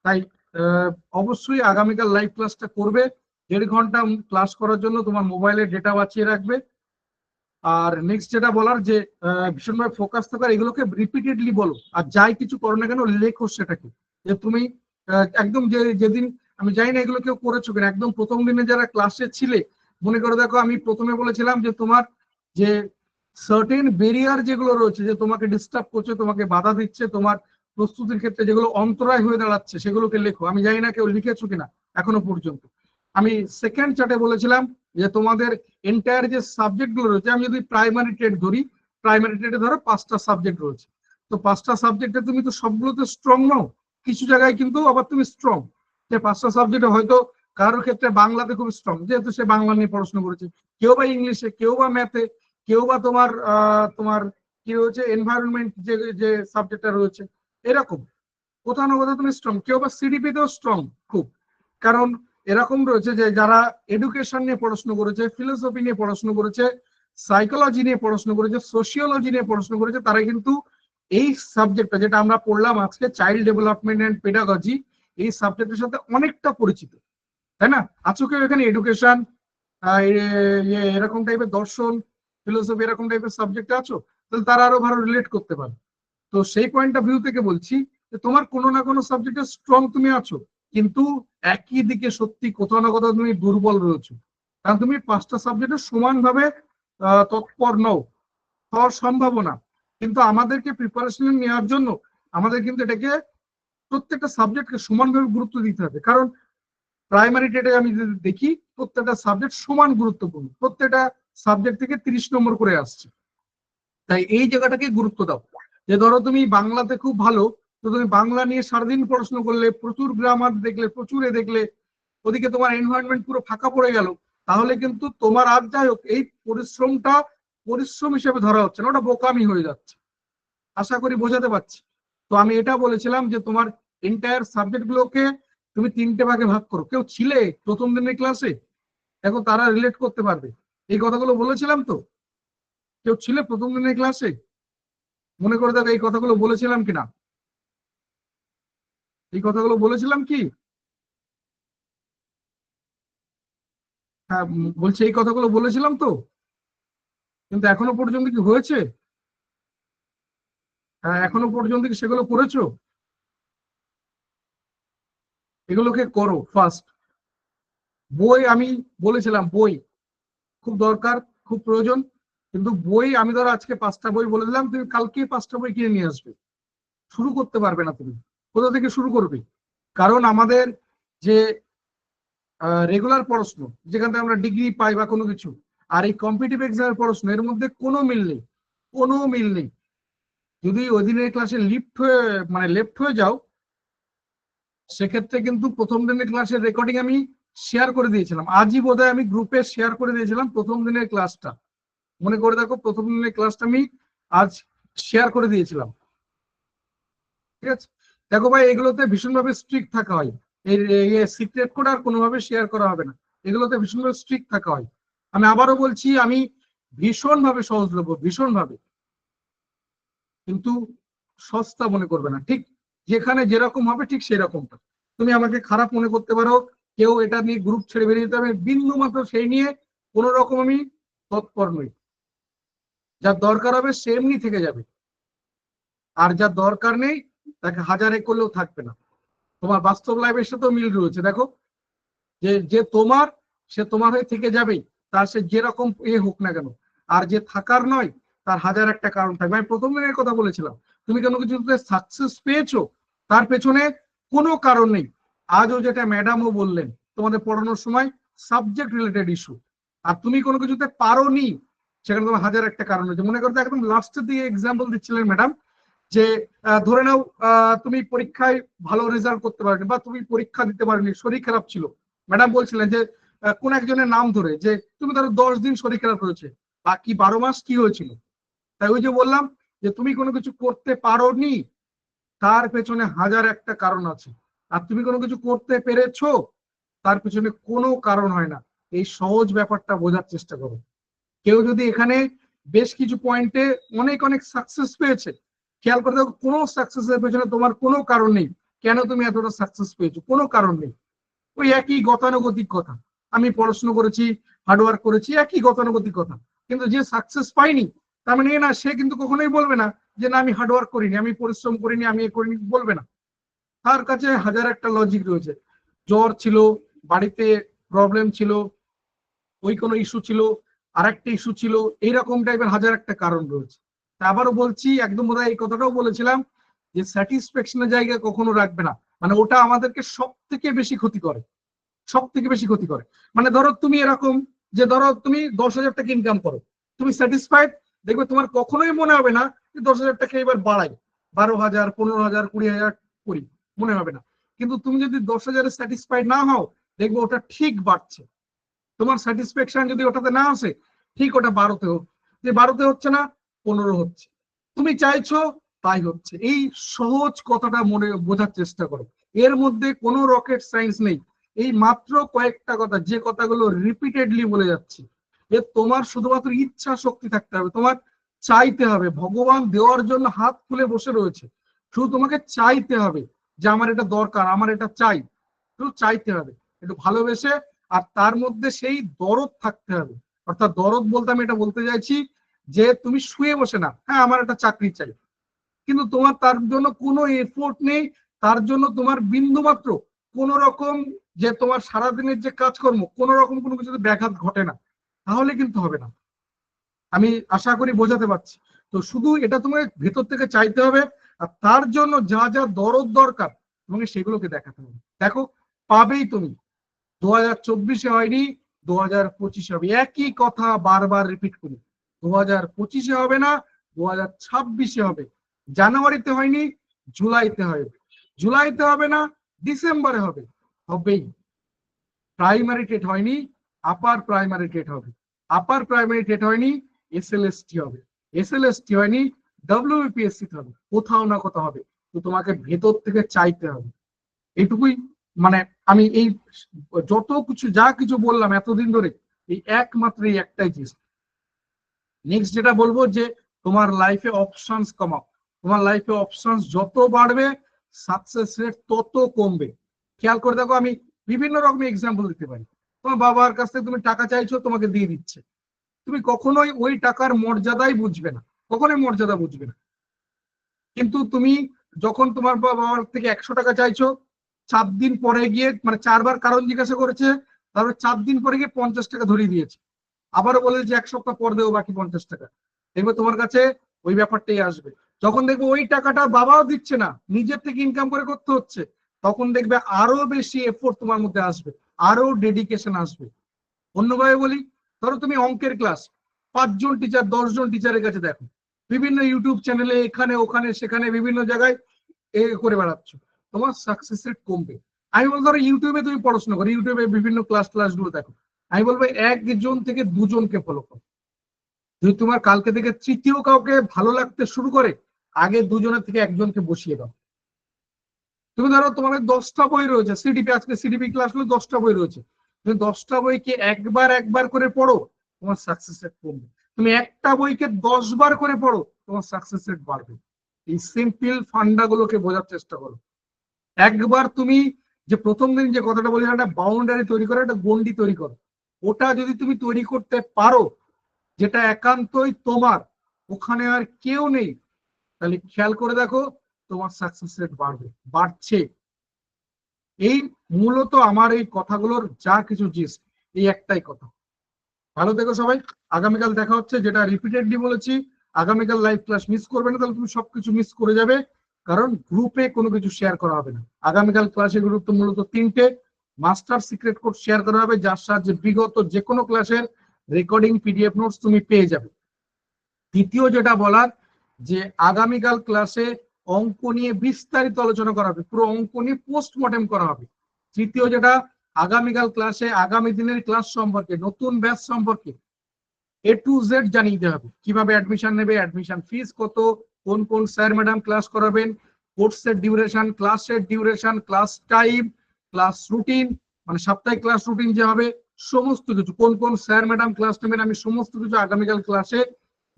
তাই অবশ্যই আগামীকাল লাইভ ক্লাসটা করবে। 1.5 ঘন্টা ক্লাস করার জন্য তোমার মোবাইলে ডেটা বাঁচিয়ে রাখবে। আর নেক্সট যেটা বলার যে ভীষণভাবে ফোকাস থাকার, এগুলোকে রিপিটেডলি বলো। আর যাই কিছু করো না কেন লেখো সেটাকে, যে তুমি একদম যেদিন, আমি জানি না এগুলো কেউ করেছো কিনা, একদম প্রথম দিনে যারা ক্লাসে ছিলে, মনে করে দেখো আমি প্রথমে বলেছিলাম যে তোমার যে সার্টেন ব্যারিয়ার যেগুলো রয়েছে, যে তোমাকে ডিস্টার্ব করছে, তোমাকে বাধা দিচ্ছে তোমার প্রস্তুতির ক্ষেত্রে, যেগুলো অন্তরায় হয়ে দাঁড়াচ্ছে, সেগুলোকে লেখো। আমি জানি না কেউ লিখেছো কিনা এখনো পর্যন্ত। আমি সেকেন্ড চার্টে বলেছিলাম যে তোমাদের এন্টায়ার যে সাবজেক্ট গুলো রয়েছে, আমি যদি প্রাইমারি ট্রেড ধরি, প্রাইমারি ট্রেডে ধরো 5টা সাবজেক্ট রয়েছে। তো 5টা সাবজেক্টে তুমি তো সবগুলোতে স্ট্রং নও, কিছু জায়গায় কিন্তু আবার তুমি স্ট্রং। যে 5টা সাবজেক্টে হয়তো কারোর ক্ষেত্রে বাংলাতে খুব স্ট্রং, যেহেতু সে বাংলা নিয়ে পড়াশোনা করেছে, কেউ বা ইংলিশে, কেউ বা ম্যাথে, কেউ বা তোমার তোমার কি রয়েছে এনভায়রনমেন্ট যে সাবজেক্টটা রয়েছে, এরকম কোথাও না কোথাও তুমি স্ট্রং। কেউ বা সিডিপি তেও স্ট্রং খুব। কারণ এরকম রয়েছে যে যারা এডুকেশন নিয়ে পড়াশোনা করেছে, ফিলোসফি নিয়ে পড়াশোনা করেছে, সাইকোলজি নিয়ে পড়াশোনা করেছে, সোশিওলজি নিয়ে পড়াশোনা করেছে, তারা কিন্তু এই সাবজেক্টটা যেটা আমরা পড়লাম আজকে, চাইল্ড ডেভেলপমেন্ট এন্ড পেডাগজি, এই সাবজেক্টের সাথে অনেকটা পরিচিত, তাই না? আছো কেউ এখানে এডুকেশন এরকম টাইপের, দর্শন, ফিলোসফি এরকম টাইপের সাবজেক্টে আছো, তাহলে তারা আরো ভালো রিলেট করতে পারে। তো সেই পয়েন্ট অফ ভিউ থেকে বলছি যে তোমার কোনো না কোনো সাবজেক্টে স্ট্রং তুমি আছো, কিন্তু একই দিকে সত্যি কোথাও না কোথাও তুমি দুর্বল রয়েছো। কারণ তুমি 5টা সাবজেক্টে সমানভাবে তৎপর নও, হওয়ার সম্ভাবনা। কিন্তু আমাদেরকে প্রিপারেশন নেওয়ার জন্য আমাদের কিন্তু এটাকে প্রত্যেকটা সাবজেক্টকে সমানভাবে গুরুত্ব দিতে হবে, কারণ প্রাইমারি টেটে আমি যদি দেখি প্রত্যেকটা সাবজেক্ট সমান গুরুত্বপূর্ণ, প্রত্যেকটা সাবজেক্ট থেকে 30 নম্বর করে আসছে। তাই এই জায়গাটাকে গুরুত্ব দাও, যে ধরো তুমি বাংলাতে খুব ভালো, তো তুমি বাংলা নিয়ে সারাদিন পড়াশোনা করলে, প্রচুর গ্রামার দেখলে, প্রচুর দেখলে, ওদিকে তোমার এনভায়রনমেন্ট পুরো ফাঁকা পড়ে গেল, তাহলে কিন্তু তোমার আর যাই হোক এই পরিশ্রমটা পরিশ্রম হিসেবে ধরা হচ্ছে না, ওটা বোকামি হয়ে যাচ্ছে। আশা করি বোঝাতে পারছি। তো আমি এটা বলেছিলাম যে তোমার এন্টায়ার সাবজেক্ট গুলোকে তুমি 3টে ভাগে ভাগ করো। কেউ ছিলে প্রথম দিনের ক্লাসে? দেখো তারা রিলেট করতে পারবে। এই কথাগুলো বলেছিলাম তো? কেউ ছিলে প্রথম দিনের ক্লাসে? মনে করে দেখো এই কথাগুলো বলেছিলাম কিনা, এই কথাগুলো বলেছিলাম কি? হ্যাঁ, বলছি এই কথাগুলো বলেছিলাম তো, কিন্তু এখনো পর্যন্ত কি হয়েছে? হ্যাঁ, এখনো পর্যন্ত কি সেগুলো করেছো? এগুলোকে করো ফার্স্ট। বই আমি বলেছিলাম বই খুব দরকার, খুব প্রয়োজন, কিন্তু বই আমি ধরো আজকে 5টা বই বলে দিলাম, তুমি কালকে 5টা বই কিনে নিয়ে আসবে। শুরু করতে পারবে না তুমি, কোথা থেকে শুরু করবে? কারণ আমাদের যে রেগুলার পড়াশোনা, যেখান থেকে আমরা ডিগ্রি পাই বা কোনো কিছু, আর এই কম্পিটিটিভ এক্সামের পড়াশোনা, এর মধ্যে কোনো মিল নেই, কোনো মিল নেই। যদি ওই দিনের ক্লাসে লেফট হয়ে যাও, সেক্ষেত্রে কিন্তু প্রথম দিনের ক্লাসের রেকর্ডিং আমি শেয়ার করে দিয়েছিলাম, আজই বোধহয় আমি গ্রুপে শেয়ার করে দিয়েছিলাম প্রথম দিনের ক্লাসটা। মনে করে দেখো, প্রথম দিনের ক্লাসটা আমি আজ শেয়ার করে দিয়েছিলাম। ঠিক আছে, দেখো ভাই, এগুলোতে ভীষণভাবে স্ট্রিক্ট থাকা হয়। এই সিক্রেট কোড আর কোনোভাবে শেয়ার করা হবে না, এগুলোতে ভীষণভাবে স্ট্রিক্ট থাকা হয়। আমি আবারও বলছি, আমি ভীষণভাবে সহজলভ্য, ভীষণভাবে, কিন্তু সস্তা মনে করবে না। ঠিক যেখানে যেরকম হবে ঠিক সেই রকমটা। তুমি আমাকে খারাপ মনে করতে পারো, কেউ এটা নিয়ে গ্রুপ ছেড়ে বেরিয়ে যেতে হবে, বিন্দু মাত্র সেই নিয়ে কোন রকম আমি তৎপর নই। যার দরকার হবে সে এমনি থেকে যাবে, আর যার দরকার নেই তাকে হাজারে করলেও থাকবে না। তোমার বাস্তব লাইফের সাথেও মিল রয়েছে। দেখো, যে যে তোমার, সে তোমার হয়ে থেকে যাবেই, তার সে যেরকম হোক না কেন। আর যে থাকার নয়, তার হাজার একটা কারণ থাকবে। আমি প্রথম দিনের কথা বলেছিলাম, তুমি কোনো কিছুতে সাকসেস পেয়েছো, তার পেছনে কোনো কারণ নেই। আজও যেটা ম্যাডামও বললেন তোমাদের পড়ানোর সময়, সাবজেক্ট রিলেটেড ইস্যু, আর তুমি কোনো কিছুতে পারোনি, সেখানে তোমার হাজার একটা কারণ হয়েছে। মনে করতে একদম লাস্টের দিকে এক্সাম্পল দিচ্ছিলেন ম্যাডাম, যে ধরে নাও তুমি পরীক্ষায় ভালো রেজাল্ট করতে পারোনি, বা তুমি পরীক্ষা দিতে পারোনি, শরীর খারাপ ছিল। ম্যাডাম বলছিলেন যে কোন একজনের নাম ধরে, যে তুমি ধরো 10 দিন শরীর খারাপ হয়েছে, বাকি 12 মাস কি হয়েছিল? তাই ওই যে বললাম, যে তুমি কোনো কিছু করতে পারোনি, তার পেছনে হাজার একটা কারণ আছে। আর তুমি কোনো কিছু করতে পেরেছো, তার পেছনে কোনো কারণ হয় না। এই সহজ ব্যাপারটা বোঝার চেষ্টা করো। কেউ যদি এখানে বেশ কিছু পয়েন্টে অনেক অনেক সাকসেস পেয়েছে, খেয়াল করে দেখো, কোনো সাকসেসের পেছনে তোমার কোনো কারণ নেই। কেন তুমি এতটা সাকসেস পেয়েছো? কোনো কারণ নেই। ওই একই গতানুগতিক কথা, আমি পড়াশোনা করেছি, হার্ডওয়ার্ক করেছি, একই গতানুগতিক কথা। কিন্তু যে সাকসেস পাইনি, তার মানে না, সে কিন্তু কখনোই বলবে না যে না, আমি হার্ডওয়ার্ক করিনি, আমি পরিশ্রম করিনি, আমি এ করিনি, বলবে না। তার কাছে হাজার একটা লজিক রয়েছে। জ্বর ছিল, বাড়িতে প্রবলেম ছিল, ওই কোনো ইস্যু ছিল, আর একটা ইস্যু ছিল, এইরকম টাইপের হাজার একটা কারণ রয়েছে। তা আবারও বলছি, একদম বোধহয় এই কথাটাও বলেছিলাম, যে স্যাটিসফ্যাকশনের জায়গা কখনো রাখবে না। মানে ওটা আমাদেরকে সব থেকে বেশি ক্ষতি করে, সব থেকে বেশি ক্ষতি করে। মানে ধরো তুমি এরকম, যে ধরো তুমি 10,000 টাকা ইনকাম করো, তুমি স্যাটিসফাইড, দেখবে তোমার কখনোই মনে হবে না যে 10,000 টাকা এবার বাড়াই, 12,000, 15,000, 20,000 করি, মনে হবে না। কিন্তু তুমি যদি 10,000-এ স্যাটিসফাইড না হও, দেখবে ওটা ঠিক বাড়ছে। তোমার স্যাটিসফ্যাকশন যদি ওটাতে না আসে, ঠিক ওটা 12-তে হোক, যে 12-তে হচ্ছে না, 15 হচ্ছে, তুমি চাইছো তাই হচ্ছে। এই সহজ কথাটা মনে বোঝার চেষ্টা করো। এর মধ্যে কোনো রকেট সায়েন্স নেই। এই মাত্র কয়েকটা কথা, যে কথাগুলো রিপিটেডলি বলে যাচ্ছি, যে তোমার শুধুমাত্র ইচ্ছা শক্তি থাকতে হবে, তোমার চাইতে হবে। ভগবান দেওয়ার জন্য হাত খুলে বসে রয়েছে, শুধু তোমাকে চাইতে হবে যে আমার এটা দরকার, আমার এটা চাই। শুধু চাইতে হবে একটু ভালোবেসে, আর তার মধ্যে সেই দরদ থাকতে হবে। অর্থাৎ দরদ বলতে আমি এটা বলতে চাইছি, যে তুমি শুয়ে বসে না, হ্যাঁ আমার একটা চাকরি চাই, কিন্তু তোমার তার জন্য কোনো এফোর্ট নেই, তার জন্য তোমার বিন্দু মাত্র কোন রকম, যে তোমার সারাদিনের যে কাজকর্ম, কোন রকম কোনো কিছুতে ব্যাঘাত ঘটে না, তাহলে কিন্তু হবে না। আমি আশা করি বোঝাতে পারছি। তো শুধু এটা তোমাকে ভেতর থেকে চাইতে হবে, আর তার জন্য যা যা দরদ দরকার, তোমাকে সেগুলোকে দেখাতে হবে। দেখো পাবেই তুমি, 2024-এ হয়নি, 2025-এ হবে। একই কথা বারবার রিপিট করি, 2025-এ হবে না, 2026-এ হবে। জানুয়ারিতে হয়নি, জুলাইতে হবে, জুলাইতে হবে না, ডিসেম্বরে হবে, হবেই। প্রাইমারি টেট হয়নি, আপার প্রাইমারি টেট হবে, আপার প্রাইমারি টেট হয়নি, এসএলএসটি হবে, এসএলএসটি হয়নি, ডব্লিউবিপিএসসি হবে, কোথাও না কোথাও হবে। তো তোমাকে ভেতর থেকে চাইতে হবে, এইটুকুই। মানে আমি এই যত কিছু যা কিছু বললাম এতদিন ধরে, এই একমাত্র এই একটাই জিনিস। নেক্সট যেটা বলবো যে তোমার লাইফে অপশনস কমাও। তোমার লাইফে অপশনস যত বাড়বে সাকসেস রেট তত কমবে। খেয়াল করে দেখো, আমি বিভিন্ন রকমের এক্সাম্পল দিতে পারি। তোমার বাবার কাছ থেকে তুমি টাকা চাইছো, তোমাকে দিয়ে দিচ্ছে, তুমি কখনোই ওই টাকার মর্যাদাই বুঝবে না, কখনোই মর্যাদা বুঝবে না। কিন্তু তুমি যখন তোমার বাবার থেকে 100 টাকা চাইছো, 4 দিন পরে গিয়ে, মানে 4বার কারণ জিজ্ঞাসা করেছে, তারপর 4 দিন পরে গিয়ে 50 টাকা ধরিয়ে দিয়েছে, আবারও বলে যে 1 সপ্তাহ পর দেবো বাকি 50 টাকা। দেখবে তোমার কাছে ওই ব্যাপারটাই আসবে। যখন দেখবে ওই টাকাটা বাবাও দিচ্ছে না, নিজের থেকে ইনকাম করে করতে হচ্ছে, তখন দেখবে আরো বেশি এফোর্ট তোমার মধ্যে আসবে, আরো ডেডিকেশন আসবে। অন্যভাবে বলি, ধরো তুমি অঙ্কের ক্লাস 5 জন টিচার 10 জন টিচারের কাছে দেখো, বিভিন্ন ইউটিউব চ্যানেলে এখানে ওখানে সেখানে বিভিন্ন জায়গায় এ করে বেড়াচ্ছ, তোমার সাকসেস রেট কমবে। আমি বলবো ধরো ইউটিউবে তুমি পড়াশোনা করো, ইউটিউবে বিভিন্ন ক্লাসগুলো দেখো, আমি বলবো 1 জন থেকে 2 জনকে ফলো করো। যদি তোমার কালকে থেকে তৃতীয় কাউকে ভালো লাগতে শুরু করে, আগে 2 জনের থেকে 1 জনকে বসিয়ে দাও। তুমি ধরো তোমার 10টা বই রয়েছে, সিডিপি, আজকে সিডিপি ক্লাস হলো 10টা বই রয়েছে, তুমি 10টা বইকে একবার করে পড়ো, তোমার সাকসেস রেট কমবে। তুমি একটা বইকে 10 বার করে পড়ো, তোমার সাকসেস রেট বাড়বে। এই সিম্পল ফান্ডা গুলোকে বোঝার চেষ্টা করো। একবার তুমি যে প্রথম দিন যে কথাটা বলি, একটা বাউন্ডারি তৈরি করো, একটা গন্ডি তৈরি করো, ওটা যদি তুমি তৈরি করতে পারো, যেটা একান্তই তোমার, ওখানে আর কেউ নেই, তাহলে খেয়াল করে দেখো তোমার সাকসেস রেট বাড়বে, বাড়ছে। এই মূলত আমার এই কথাগুলোর যা কিছু জিনিস, এই একটাই কথা। ভালো থেকো সবাই, আগামীকাল দেখা হচ্ছে। যেটা রিপিটেডলি বলেছি, আগামীকাল লাইভ ক্লাস মিস করবে না, তাহলে তুমি সবকিছু মিস করে যাবে, কারণ গ্রুপে কোনো কিছু শেয়ার করা হবে না। আগামীকাল ক্লাসের গুরুত্ব মূলত 3টে। মাস্টার সিক্রেট কোড শেয়ার করা হবে, যার সাহায্যে বিগত যে কোনো ক্লাসের রেকর্ডিং পিডিএফ নোটস তুমি পেয়ে যাবে। দ্বিতীয় যেটা বলার, যে আগামীকাল ক্লাসে অঙ্ক নিয়ে বিস্তারিত আলোচনা করা হবে, পুরো অঙ্ক নিয়ে পোস্টমর্টেম করা হবে। তৃতীয় যেটা, আগামীকাল ক্লাসে আগামী দিনের ক্লাস সম্পর্কে, নতুন ব্যাচ সম্পর্কে A to Z জানিয়ে দেওয়া হবে। কিভাবে অ্যাডমিশন নেবে, অ্যাডমিশন ফিস কত, কোন কোন স্যার ম্যাডাম ক্লাস করাবেন, কোর্সের ডিউরেশন, ক্লাসের duration, class time, class routine, মানে সাপ্তাহিক ক্লাস রুটিন যে হবে, সমস্ত কিছু, কোন কোন স্যার ম্যাডাম ক্লাস নেবেন, আমি সমস্ত কিছু আগামীকাল ক্লাসে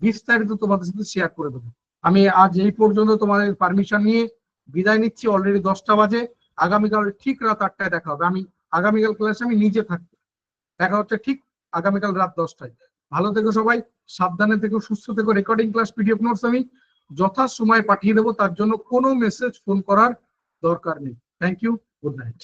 বিস্তারিত তোমাদের সাথে শেয়ার করে দেবো। আমি আজ এই পর্যন্ত তোমাদের পারমিশন নিয়ে বিদায় নিচ্ছি। অলরেডি 10টা বাজে। আগামীকাল ঠিক রাত 8টায় দেখা হবে। আমি আগামীকাল ক্লাসে আমি নিজে থাকবো। দেখা হচ্ছে ঠিক আগামীকাল রাত 10টায়। ভালো থেকো সবাই, সাবধানে থেকো, সুস্থ থেকো। রেকর্ডিং ক্লাস পিডিএফ নোটস আমি যথা সময় পাঠিয়ে দেবো, তার জন্য কোনো মেসেজ ফোন করার দরকার নেই। Thank you, good night.